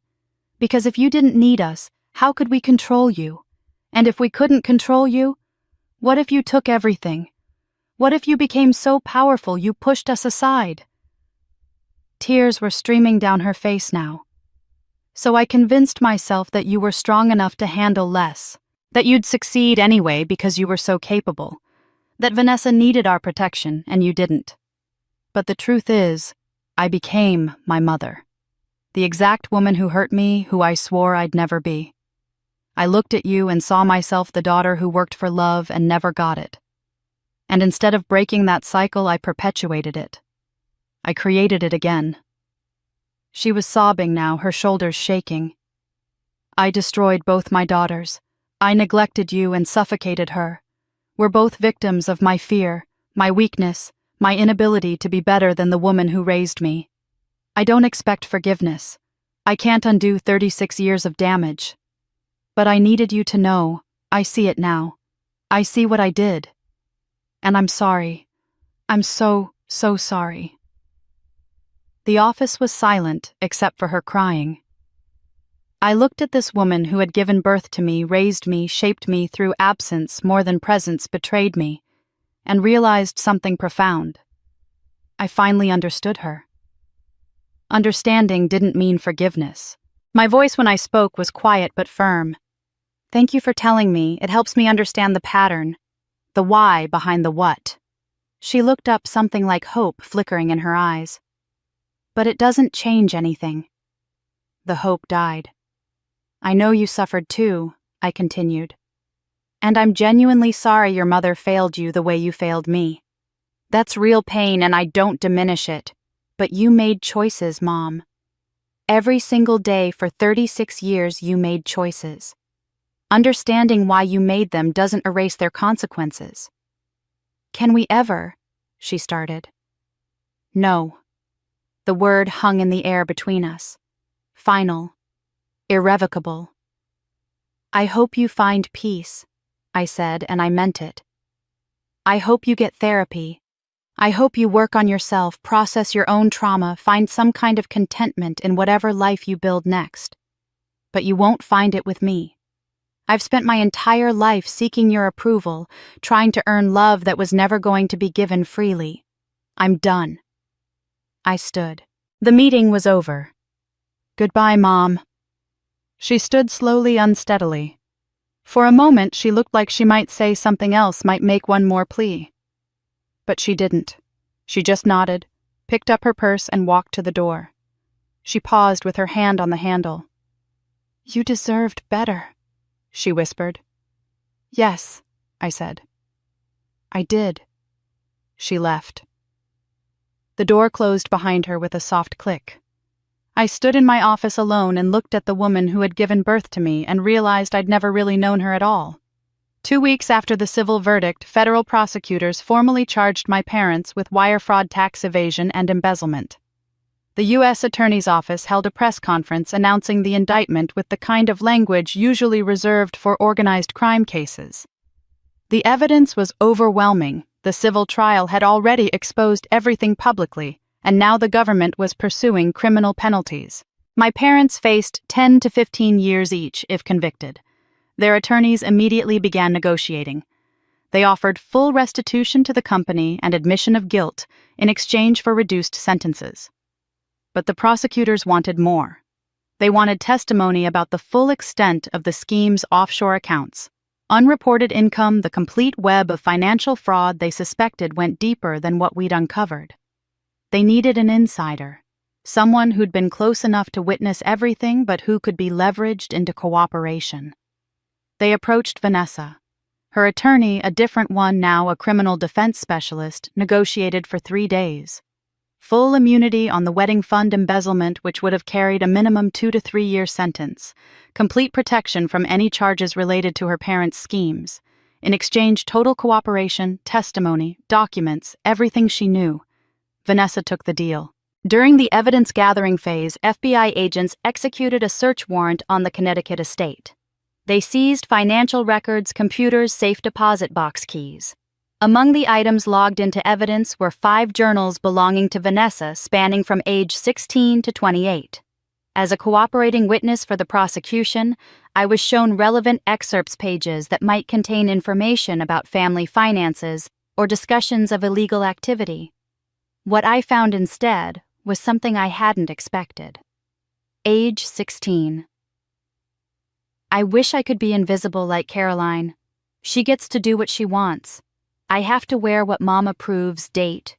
[SPEAKER 1] Because if you didn't need us, how could we control you? And if we couldn't control you, what if you took everything? What if you became so powerful you pushed us aside?" Tears were streaming down her face now. "So I convinced myself that you were strong enough to handle less, that you'd succeed anyway because you were so capable, that Vanessa needed our protection and you didn't. But the truth is, I became my mother. The exact woman who hurt me, who I swore I'd never be. I looked at you and saw myself the daughter who worked for love and never got it. And instead of breaking that cycle, I perpetuated it. I created it again. She was sobbing now, her shoulders shaking. I destroyed both my daughters. I neglected you and suffocated her. We're both victims of my fear, my weakness, my inability to be better than the woman who raised me. I don't expect forgiveness. I can't undo 36 years of damage. But I needed you to know. I see it now. I see what I did. And I'm sorry. I'm so sorry. The office was silent, except for her crying. I looked at this woman who had given birth to me, raised me, shaped me through absence more than presence, betrayed me, and realized something profound. I finally understood her. Understanding didn't mean forgiveness. My voice when I spoke was quiet but firm. Thank you for telling me. It helps me understand the pattern, the why behind the what. She looked up, something like hope flickering in her eyes. But it doesn't change anything. The hope died. I know you suffered too, I continued. And I'm genuinely sorry your mother failed you the way you failed me. That's real pain and I don't diminish it. But you made choices, Mom. Every single day for 36 years you made choices. Understanding why you made them doesn't erase their consequences. Can we ever? She started. No. The word hung in the air between us. Final. Irrevocable. I hope you find peace, I said, and I meant it. I hope you get therapy. I hope you work on yourself, process your own trauma, find some kind of contentment in whatever life you build next. But you won't find it with me. I've spent my entire life seeking your approval, trying to earn love that was never going to be given freely. I'm done. I stood. The meeting was over. Goodbye, Mom. She stood slowly, unsteadily. For a moment, she looked like she might say something else, might make one more plea. But she didn't. She just nodded, picked up her purse, and walked to the door. She paused with her hand on the handle. You deserved better, she whispered. Yes, I said. I did. She left. The door closed behind her with a soft click. I stood in my office alone and looked at the woman who had given birth to me and realized I'd never really known her at all. 2 weeks after the civil verdict, federal prosecutors formally charged my parents with wire fraud, tax evasion, and embezzlement. The U.S. Attorney's Office held a press conference announcing the indictment with the kind of language usually reserved for organized crime cases. The evidence was overwhelming. The civil trial had already exposed everything publicly, and now the government was pursuing criminal penalties. My parents faced 10 to 15 years each if convicted. Their attorneys immediately began negotiating. They offered full restitution to the company and admission of guilt in exchange for reduced sentences. But the prosecutors wanted more. They wanted testimony about the full extent of the scheme's offshore accounts. Unreported income, the complete web of financial fraud they suspected went deeper than what we'd uncovered. They needed an insider, someone who'd been close enough to witness everything but who could be leveraged into cooperation. They approached Vanessa. Her attorney, a different one now, a criminal defense specialist, negotiated for 3 days. Full immunity on the wedding fund embezzlement, which would have carried a minimum 2 to 3 year sentence. Complete protection from any charges related to her parents' schemes. In exchange, total cooperation, testimony, documents, everything she knew. Vanessa took the deal. During the evidence-gathering phase, FBI agents executed a search warrant on the Connecticut estate. They seized financial records, computers, safe deposit box keys. Among the items logged into evidence were 5 journals belonging to Vanessa spanning from age 16 to 28. As a cooperating witness for the prosecution, I was shown relevant excerpts pages that might contain information about family finances or discussions of illegal activity. What I found instead was something I hadn't expected. Age 16. I wish I could be invisible like Caroline. She gets to do what she wants. I have to wear what Mom approves, date,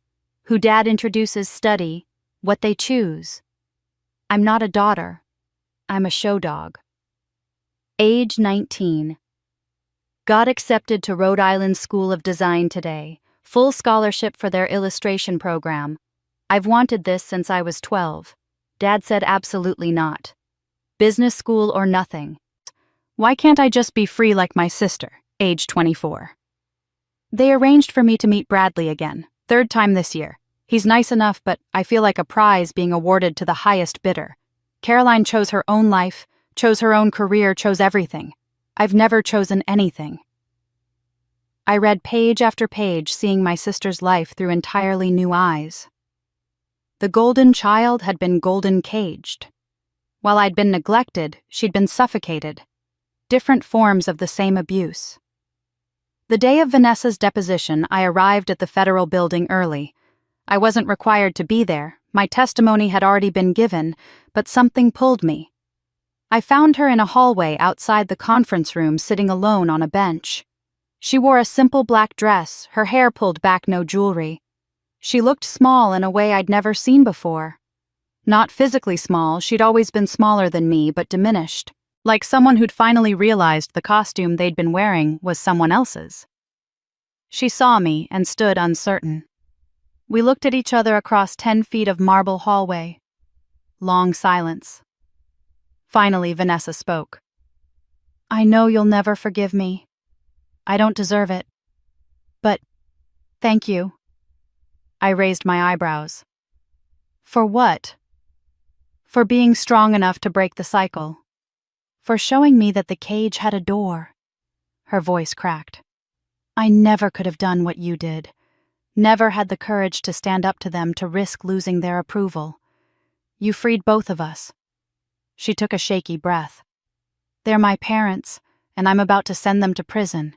[SPEAKER 1] who Dad introduces, study, What they choose. I'm not a daughter. I'm a show dog. Age 19. Got accepted to Rhode Island School of Design today. Full scholarship for their illustration program. I've wanted this since I was 12. Dad said absolutely not. Business school or nothing. Why can't I just be free like my sister, age 24? They arranged for me to meet Bradley again, third time this year. He's nice enough, but I feel like a prize being awarded to the highest bidder. Caroline chose her own life, chose her own career, chose everything. I've never chosen anything. I read page after page, seeing my sister's life through entirely new eyes. The golden child had been golden caged. While I'd been neglected, she'd been suffocated. Different forms of the same abuse. The day of Vanessa's deposition, I arrived at the federal building early. I wasn't required to be there. My testimony had already been given, but something pulled me. I found her in a hallway outside the conference room, sitting alone on a bench. She wore a simple black dress, her hair pulled back, no jewelry. She looked small in a way I'd never seen before. Not physically small, she'd always been smaller than me, but diminished. Like someone who'd finally realized the costume they'd been wearing was someone else's. She saw me and stood uncertain. We looked at each other across 10 feet of marble hallway. Long silence. Finally, Vanessa spoke. I know you'll never forgive me. I don't deserve it. But, thank you. I raised my eyebrows. For what? For being strong enough to break the cycle. For showing me that the cage had a door. Her voice cracked. I never could have done what you did. Never had the courage to stand up to them, to risk losing their approval. You freed both of us. She took a shaky breath. They're my parents, and I'm about to send them to prison.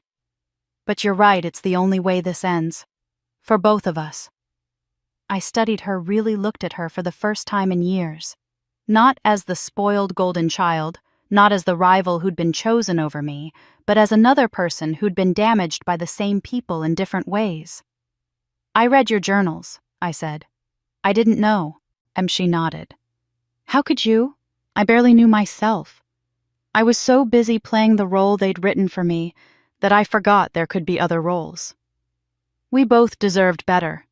[SPEAKER 1] But you're right, it's the only way this ends. For both of us. I studied her, really looked at her for the first time in years. Not as the spoiled golden child, not as the rival who'd been chosen over me, but as another person who'd been damaged by the same people in different ways. I read your journals, I said. I didn't know. She nodded. How could you? I barely knew myself. I was so busy playing the role they'd written for me that I forgot there could be other roles. We both deserved better.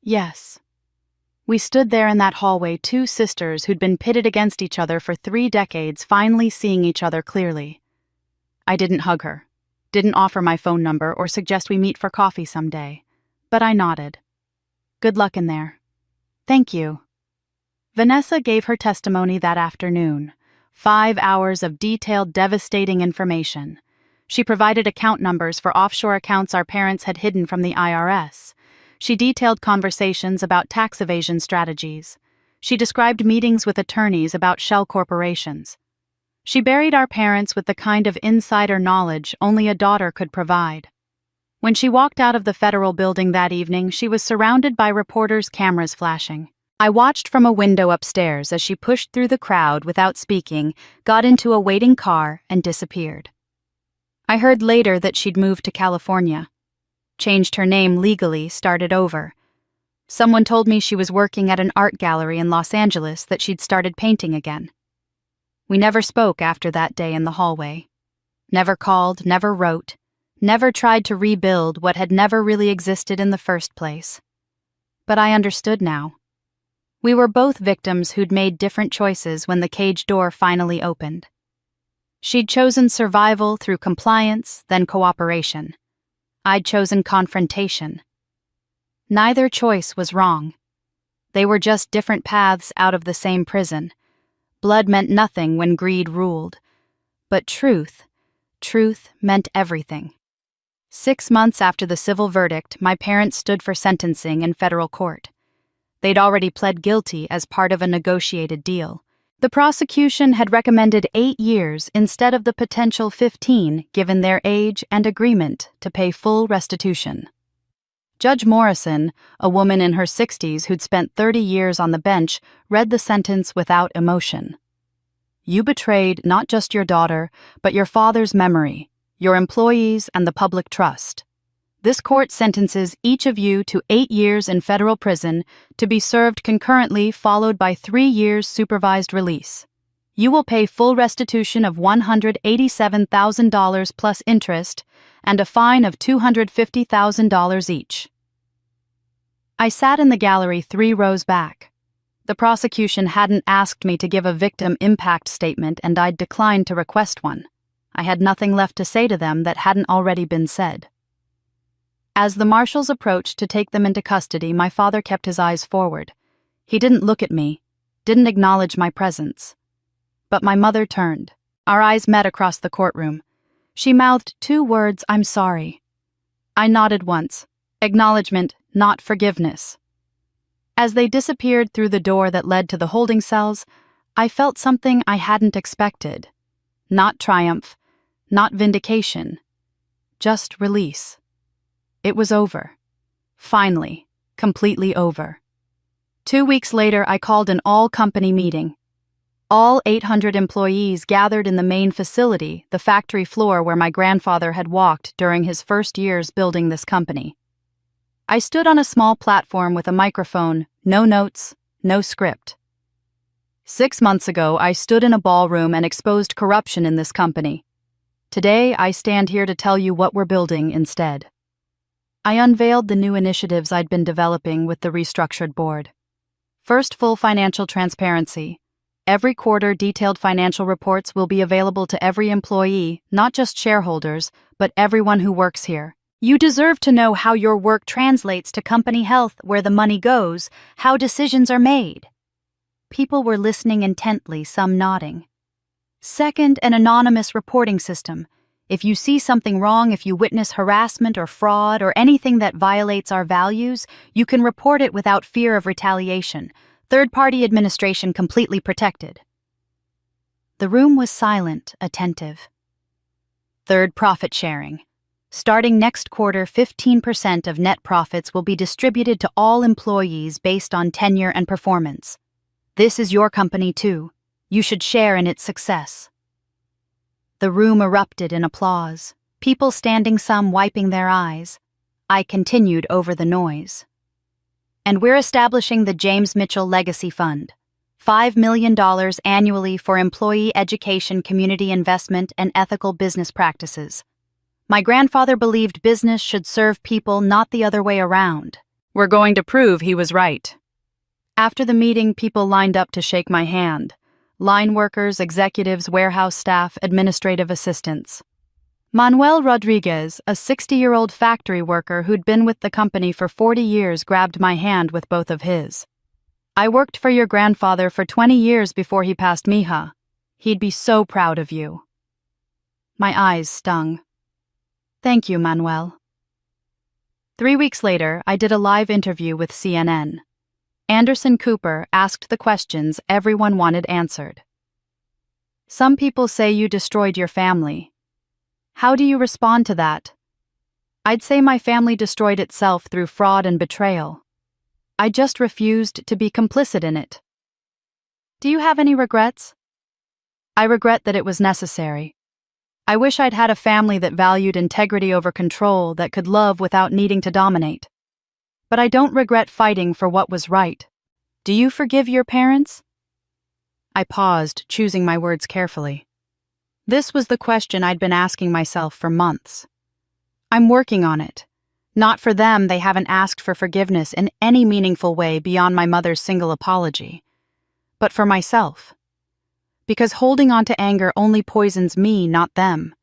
[SPEAKER 1] Yes. We stood there in that hallway, two sisters who'd been pitted against each other for 3 decades, finally seeing each other clearly. I didn't hug her, didn't offer my phone number or suggest we meet for coffee someday, but I nodded. Good luck in there. Thank you. Vanessa gave her testimony that afternoon. 5 hours of detailed, devastating information. She provided account numbers for offshore accounts our parents had hidden from the IRS. She detailed conversations about tax evasion strategies. She described meetings with attorneys about shell corporations. She buried our parents with the kind of insider knowledge only a daughter could provide. When she walked out of the federal building that evening, she was surrounded by reporters' cameras flashing. I watched from a window upstairs as she pushed through the crowd without speaking, got into a waiting car, and disappeared. I heard later that she'd moved to California. Changed her name legally, started over. Someone told me she was working at an art gallery in Los Angeles, that she'd started painting again. We never spoke after that day in the hallway. Never called, never wrote, never tried to rebuild what had never really existed in the first place. But I understood now. We were both victims who'd made different choices when the cage door finally opened. She'd chosen survival through compliance, then cooperation. I'd chosen confrontation. Neither choice was wrong. They were just different paths out of the same prison. Blood meant nothing when greed ruled. But truth meant everything. 6 months after the civil verdict, my parents stood for sentencing in federal court. They'd already pled guilty as part of a negotiated deal. The prosecution had recommended 8 years instead of the potential 15, given their age and agreement to pay full restitution. Judge Morrison, a woman in her 60s who'd spent 30 years on the bench, read the sentence without emotion. You betrayed not just your daughter, but your father's memory, your employees, and the public trust. This court sentences each of you to 8 years in federal prison to be served concurrently, followed by 3 years supervised release. You will pay full restitution of $187,000 plus interest and a fine of $250,000 each. I sat in the gallery 3 rows back. The prosecution hadn't asked me to give a victim impact statement, and I'd declined to request one. I had nothing left to say to them that hadn't already been said. As the marshals approached to take them into custody, my father kept his eyes forward. He didn't look at me, didn't acknowledge my presence. But my mother turned. Our eyes met across the courtroom. She mouthed 2 words, "I'm sorry." I nodded once. Acknowledgement, not forgiveness. As they disappeared through the door that led to the holding cells, I felt something I hadn't expected. Not triumph, not vindication, just release. It was over. Finally, completely over. 2 weeks later, I called an all-company meeting. All 800 employees gathered in the main facility, the factory floor where my grandfather had walked during his first years building this company. I stood on a small platform with a microphone, no notes, no script. 6 months ago, I stood in a ballroom and exposed corruption in this company. Today, I stand here to tell you what we're building instead. I unveiled the new initiatives I'd been developing with the restructured board. First, full financial transparency. Every quarter, detailed financial reports will be available to every employee, not just shareholders, but everyone who works here. You deserve to know how your work translates to company health, where the money goes, how decisions are made. People were listening intently, some nodding. Second, an anonymous reporting system. If you see something wrong, if you witness harassment or fraud or anything that violates our values, you can report it without fear of retaliation. Third-party administration completely protected. The room was silent, attentive. Third, profit sharing. Starting next quarter, 15% of net profits will be distributed to all employees based on tenure and performance. This is your company too. You should share in its success. The room erupted in applause, people standing, some wiping their eyes. I continued over the noise. And we're establishing the James Mitchell Legacy Fund. $5 million annually for employee education, community investment, and ethical business practices. My grandfather believed business should serve people, not the other way around. We're going to prove he was right. After the meeting, people lined up to shake my hand. Line workers, executives, warehouse staff, administrative assistants. Manuel Rodriguez, a 60-year-old factory worker who'd been with the company for 40 years, grabbed my hand with both of his. I worked for your grandfather for 20 years before he passed, mija. He'd be so proud of you. My eyes stung. Thank you, Manuel. 3 weeks later, I did a live interview with CNN. Anderson Cooper asked the questions everyone wanted answered. Some people say you destroyed your family. How do you respond to that? I'd say my family destroyed itself through fraud and betrayal. I just refused to be complicit in it. Do you have any regrets? I regret that it was necessary. I wish I'd had a family that valued integrity over control, that could love without needing to dominate. But I don't regret fighting for what was right. Do you forgive your parents? I paused, choosing my words carefully. This was the question I'd been asking myself for months. I'm working on it. Not for them, they haven't asked for forgiveness in any meaningful way beyond my mother's single apology. But for myself. Because holding on to anger only poisons me, not them.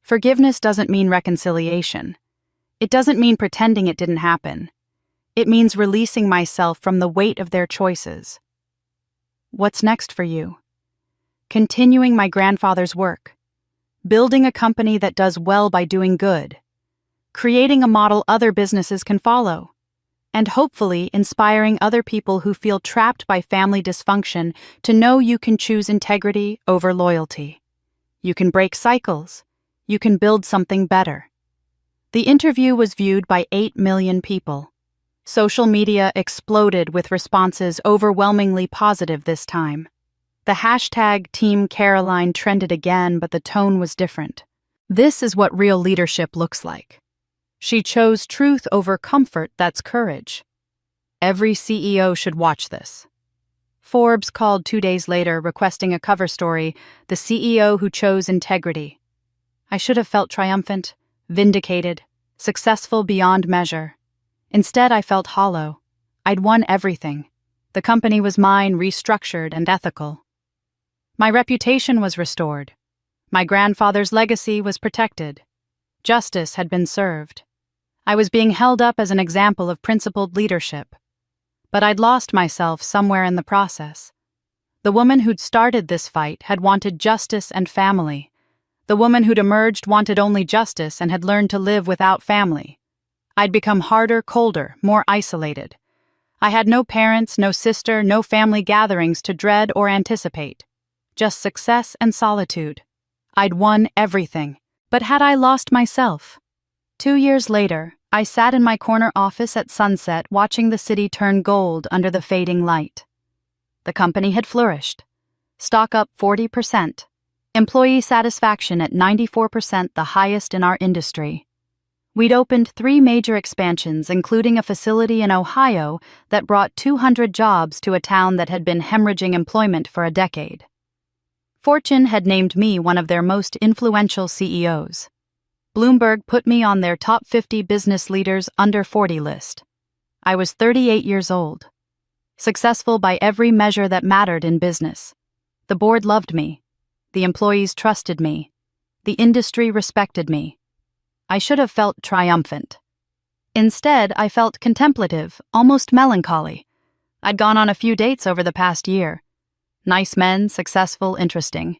[SPEAKER 1] Forgiveness doesn't mean reconciliation. It doesn't mean pretending it didn't happen. It means releasing myself from the weight of their choices. What's next for you? Continuing my grandfather's work. Building a company that does well by doing good. Creating a model other businesses can follow. And hopefully inspiring other people who feel trapped by family dysfunction to know you can choose integrity over loyalty. You can break cycles. You can build something better. The interview was viewed by 8 million people. Social media exploded with responses overwhelmingly positive this time. The hashtag Team Caroline trended again, but the tone was different. This is what real leadership looks like. She chose truth over comfort. That's courage. Every CEO should watch this. Forbes called 2 days later, requesting a cover story, "The CEO who chose integrity." I should have felt triumphant, vindicated, successful beyond measure. Instead, I felt hollow. I'd won everything. The company was mine, restructured and ethical. My reputation was restored. My grandfather's legacy was protected. Justice had been served. I was being held up as an example of principled leadership. But I'd lost myself somewhere in the process. The woman who'd started this fight had wanted justice and family. The woman who'd emerged wanted only justice and had learned to live without family. I'd become harder, colder, more isolated. I had no parents, no sister, no family gatherings to dread or anticipate. Just success and solitude. I'd won everything. But had I lost myself? 2 years later, I sat in my corner office at sunset watching the city turn gold under the fading light. The company had flourished. Stock up 40%. Employee satisfaction at 94%, the highest in our industry. We'd opened 3 major expansions, including a facility in Ohio that brought 200 jobs to a town that had been hemorrhaging employment for a decade. Fortune had named me one of their most influential CEOs. Bloomberg put me on their top 50 business leaders under 40 list. I was 38 years old. Successful by every measure that mattered in business. The board loved me. The employees trusted me. The industry respected me. I should have felt triumphant. Instead, I felt contemplative, almost melancholy. I'd gone on a few dates over the past year. Nice men, successful, interesting.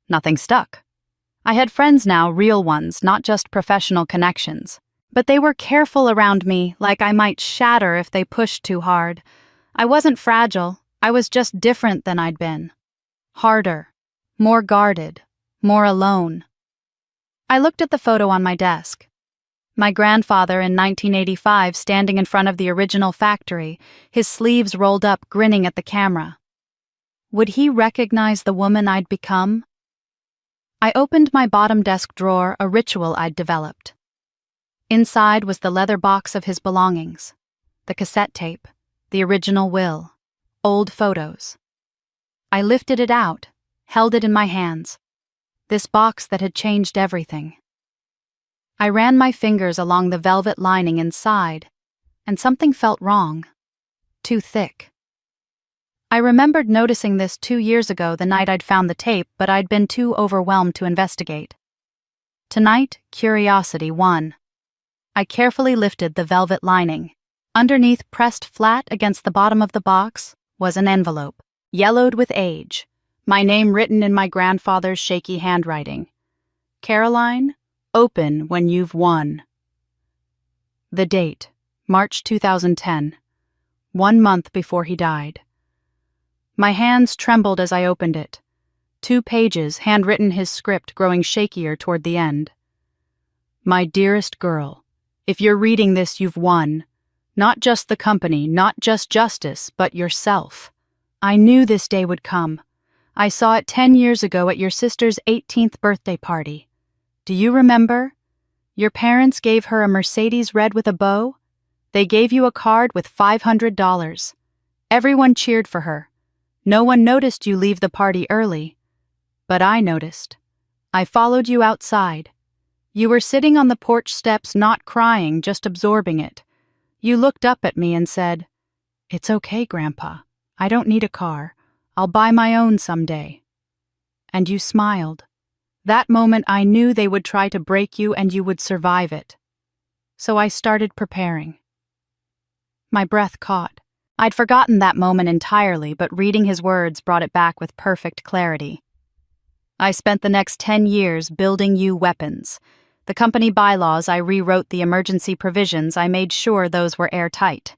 [SPEAKER 1] Nothing stuck. I had friends now, real ones, not just professional connections. But they were careful around me, like I might shatter if they pushed too hard. I wasn't fragile, I was just different than I'd been. Harder, more guarded, more alone. I looked at the photo on my desk. My grandfather in 1985 standing in front of the original factory, his sleeves rolled up, grinning at the camera. Would he recognize the woman I'd become? I opened my bottom desk drawer, a ritual I'd developed. Inside was the leather box of his belongings, the cassette tape, the original will, old photos. I lifted it out, held it in my hands, this box that had changed everything. I ran my fingers along the velvet lining inside, and something felt wrong, too thick. I remembered noticing this 2 years ago, the night I'd found the tape, but I'd been too overwhelmed to investigate. Tonight, curiosity won. I carefully lifted the velvet lining. Underneath, pressed flat against the bottom of the box, was an envelope, yellowed with age, my name written in my grandfather's shaky handwriting. Caroline, open when you've won. The date, March 2010, 1 month before he died. My hands trembled as I opened it. 2 pages, handwritten, his script growing shakier toward the end. My dearest girl, if you're reading this, you've won. Not just the company, not just justice, but yourself. I knew this day would come. I saw it 10 years ago at your sister's 18th birthday party. Do you remember? Your parents gave her a Mercedes red with a bow. They gave you a card with $500. Everyone cheered for her. No one noticed you leave the party early. But I noticed. I followed you outside. You were sitting on the porch steps, not crying, just absorbing it. You looked up at me and said, "It's okay, Grandpa. I don't need a car. I'll buy my own someday." And you smiled. That moment I knew they would try to break you and you would survive it. So I started preparing. My breath caught. I'd forgotten that moment entirely, but reading his words brought it back with perfect clarity. I spent the next 10 years building you weapons. The company bylaws, I rewrote the emergency provisions, I made sure those were airtight.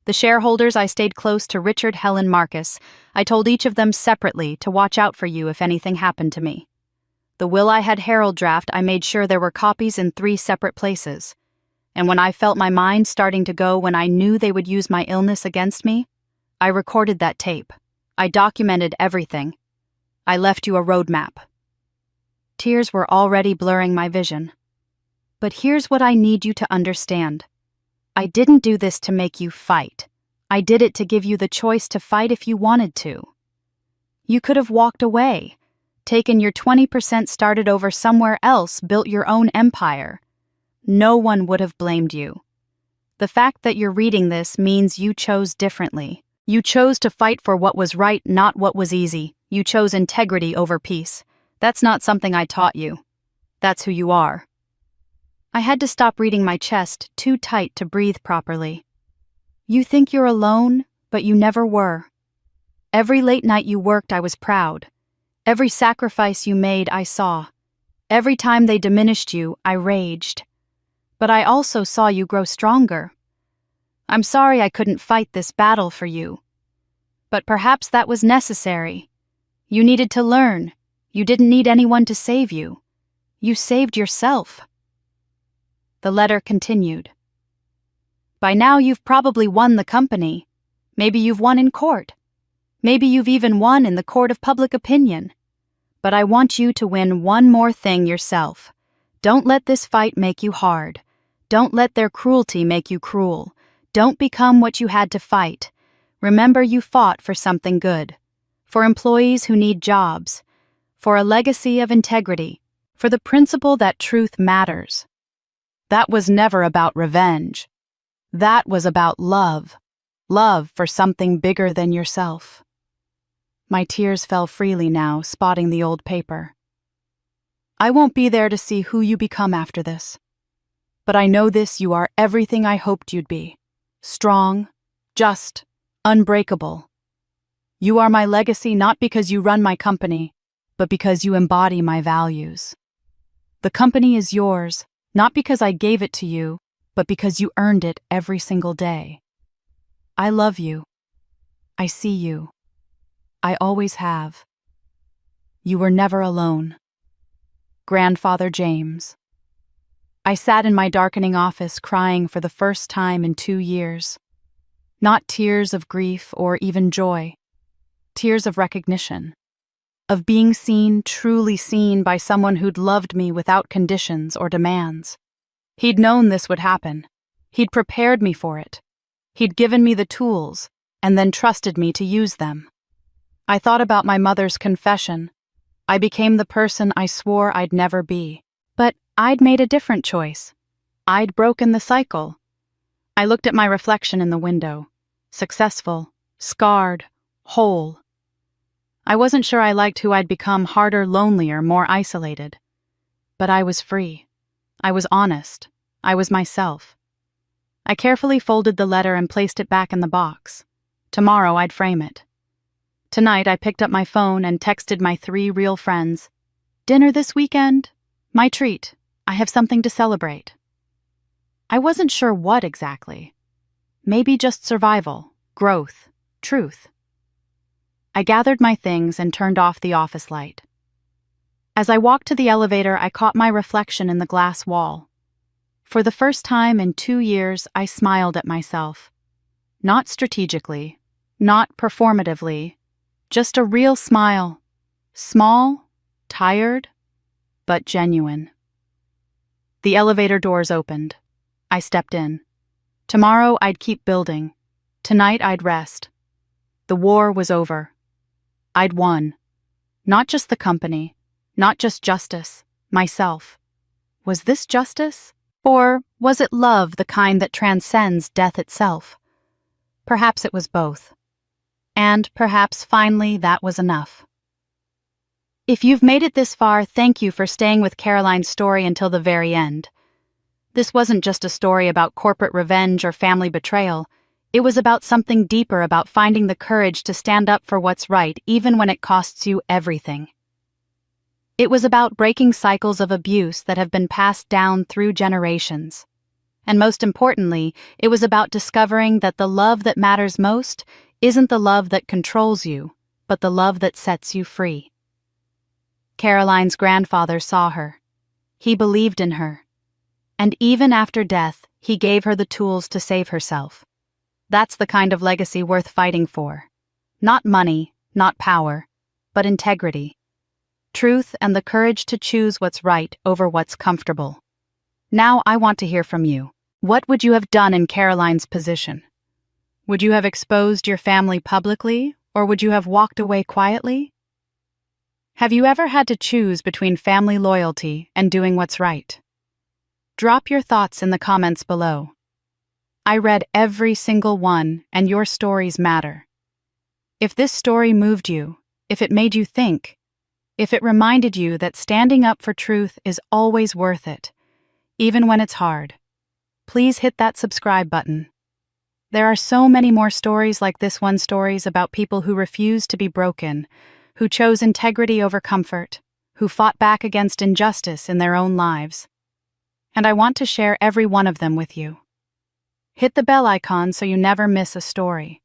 [SPEAKER 1] The shareholders, I stayed close to Richard, Helen, Marcus. I told each of them separately to watch out for you if anything happened to me. The will I had Harold draft, I made sure there were copies in 3 separate places. And when I felt my mind starting to go, when I knew they would use my illness against me, I recorded that tape. I documented everything. I left you a roadmap. Tears were already blurring my vision. But here's what I need you to understand. I didn't do this to make you fight. I did it to give you the choice to fight if you wanted to. You could have walked away, taken your 20%, started over somewhere else, built your own empire. No one would have blamed you. The fact that you're reading this means you chose differently. You chose to fight for what was right, not what was easy. You chose integrity over peace. That's not something I taught you. That's who you are. I had to stop reading my chest too tight to breathe properly. You think you're alone, but you never were. Every late night you worked, I was proud. Every sacrifice you made, I saw. Every time they diminished you, I raged. But I also saw you grow stronger. I'm sorry I couldn't fight this battle for you. But perhaps that was necessary. You needed to learn. You didn't need anyone to save you. You saved yourself. The letter continued. By now you've probably won the company. Maybe you've won in court. Maybe you've even won in the court of public opinion. But I want you to win one more thing yourself. Don't let this fight make you hard. Don't let their cruelty make you cruel. Don't become what you had to fight. Remember, you fought for something good. For employees who need jobs. For a legacy of integrity. For the principle that truth matters. That was never about revenge. That was about love. Love for something bigger than yourself. My tears fell freely now, spotting the old paper. I won't be there to see who you become after this. But I know this: you are everything I hoped you'd be. Strong, just, unbreakable. You are my legacy not because you run my company, but because you embody my values. The company is yours, not because I gave it to you, but because you earned it every single day. I love you. I see you. I always have. You were never alone. Grandfather James. I sat in my darkening office crying for the first time in 2 years. Not tears of grief or even joy. Tears of recognition. Of being seen, truly seen by someone who'd loved me without conditions or demands. He'd known this would happen. He'd prepared me for it. He'd given me the tools, and then trusted me to use them. I thought about my mother's confession. I became the person I swore I'd never be. But I'd made a different choice. I'd broken the cycle. I looked at my reflection in the window. Successful, scarred, whole. I wasn't sure I liked who I'd become: harder, lonelier, more isolated. But I was free. I was honest. I was myself. I carefully folded the letter and placed it back in the box. Tomorrow I'd frame it. Tonight I picked up my phone and texted my 3 real friends. Dinner this weekend? My treat. I have something to celebrate. I wasn't sure what exactly. Maybe just survival, growth, truth. I gathered my things and turned off the office light. As I walked to the elevator, I caught my reflection in the glass wall. For the first time in 2 years, I smiled at myself. Not strategically, not performatively, just a real smile. Small, tired, but genuine. The elevator doors opened. I stepped in. Tomorrow I'd keep building. Tonight I'd rest. The war was over. I'd won. Not just the company, not just justice, myself. Was this justice? Or was it love, the kind that transcends death itself? Perhaps it was both. And perhaps finally that was enough. If you've made it this far, thank you for staying with Caroline's story until the very end. This wasn't just a story about corporate revenge or family betrayal. It was about something deeper, about finding the courage to stand up for what's right, even when it costs you everything. It was about breaking cycles of abuse that have been passed down through generations. And most importantly, it was about discovering that the love that matters most isn't the love that controls you, but the love that sets you free. Caroline's grandfather saw her. He believed in her. And even after death, he gave her the tools to save herself. That's the kind of legacy worth fighting for. Not money, not power, but integrity. Truth and the courage to choose what's right over what's comfortable. Now I want to hear from you. What would you have done in Caroline's position? Would you have exposed your family publicly, or would you have walked away quietly? Have you ever had to choose between family loyalty and doing what's right? Drop your thoughts in the comments below. I read every single one, and your stories matter. If this story moved you, if it made you think, if it reminded you that standing up for truth is always worth it, even when it's hard, please hit that subscribe button. There are so many more stories like this one, stories about people who refused to be broken, who chose integrity over comfort, who fought back against injustice in their own lives. And I want to share every one of them with you. Hit the bell icon so you never miss a story.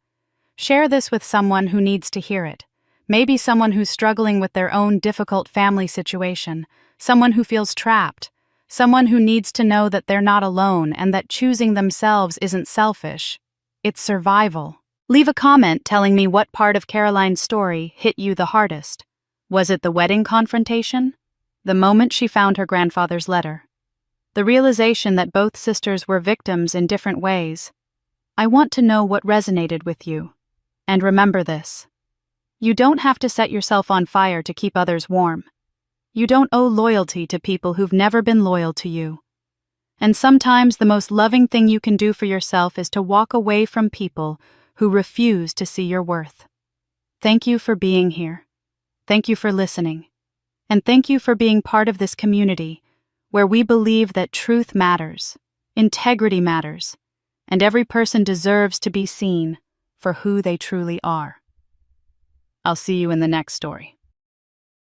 [SPEAKER 1] Share this with someone who needs to hear it. Maybe someone who's struggling with their own difficult family situation, someone who feels trapped, someone who needs to know that they're not alone and that choosing themselves isn't selfish. It's survival. Leave a comment telling me what part of Caroline's story hit you the hardest. Was it the wedding confrontation? The moment she found her grandfather's letter? The realization that both sisters were victims in different ways? I want to know what resonated with you. And remember this: you don't have to set yourself on fire to keep others warm. You don't owe loyalty to people who've never been loyal to you. And sometimes the most loving thing you can do for yourself is to walk away from people who refuse to see your worth. Thank you for being here. Thank you for listening. And thank you for being part of this community where we believe that truth matters, integrity matters, and every person deserves to be seen for who they truly are. I'll see you in the next story.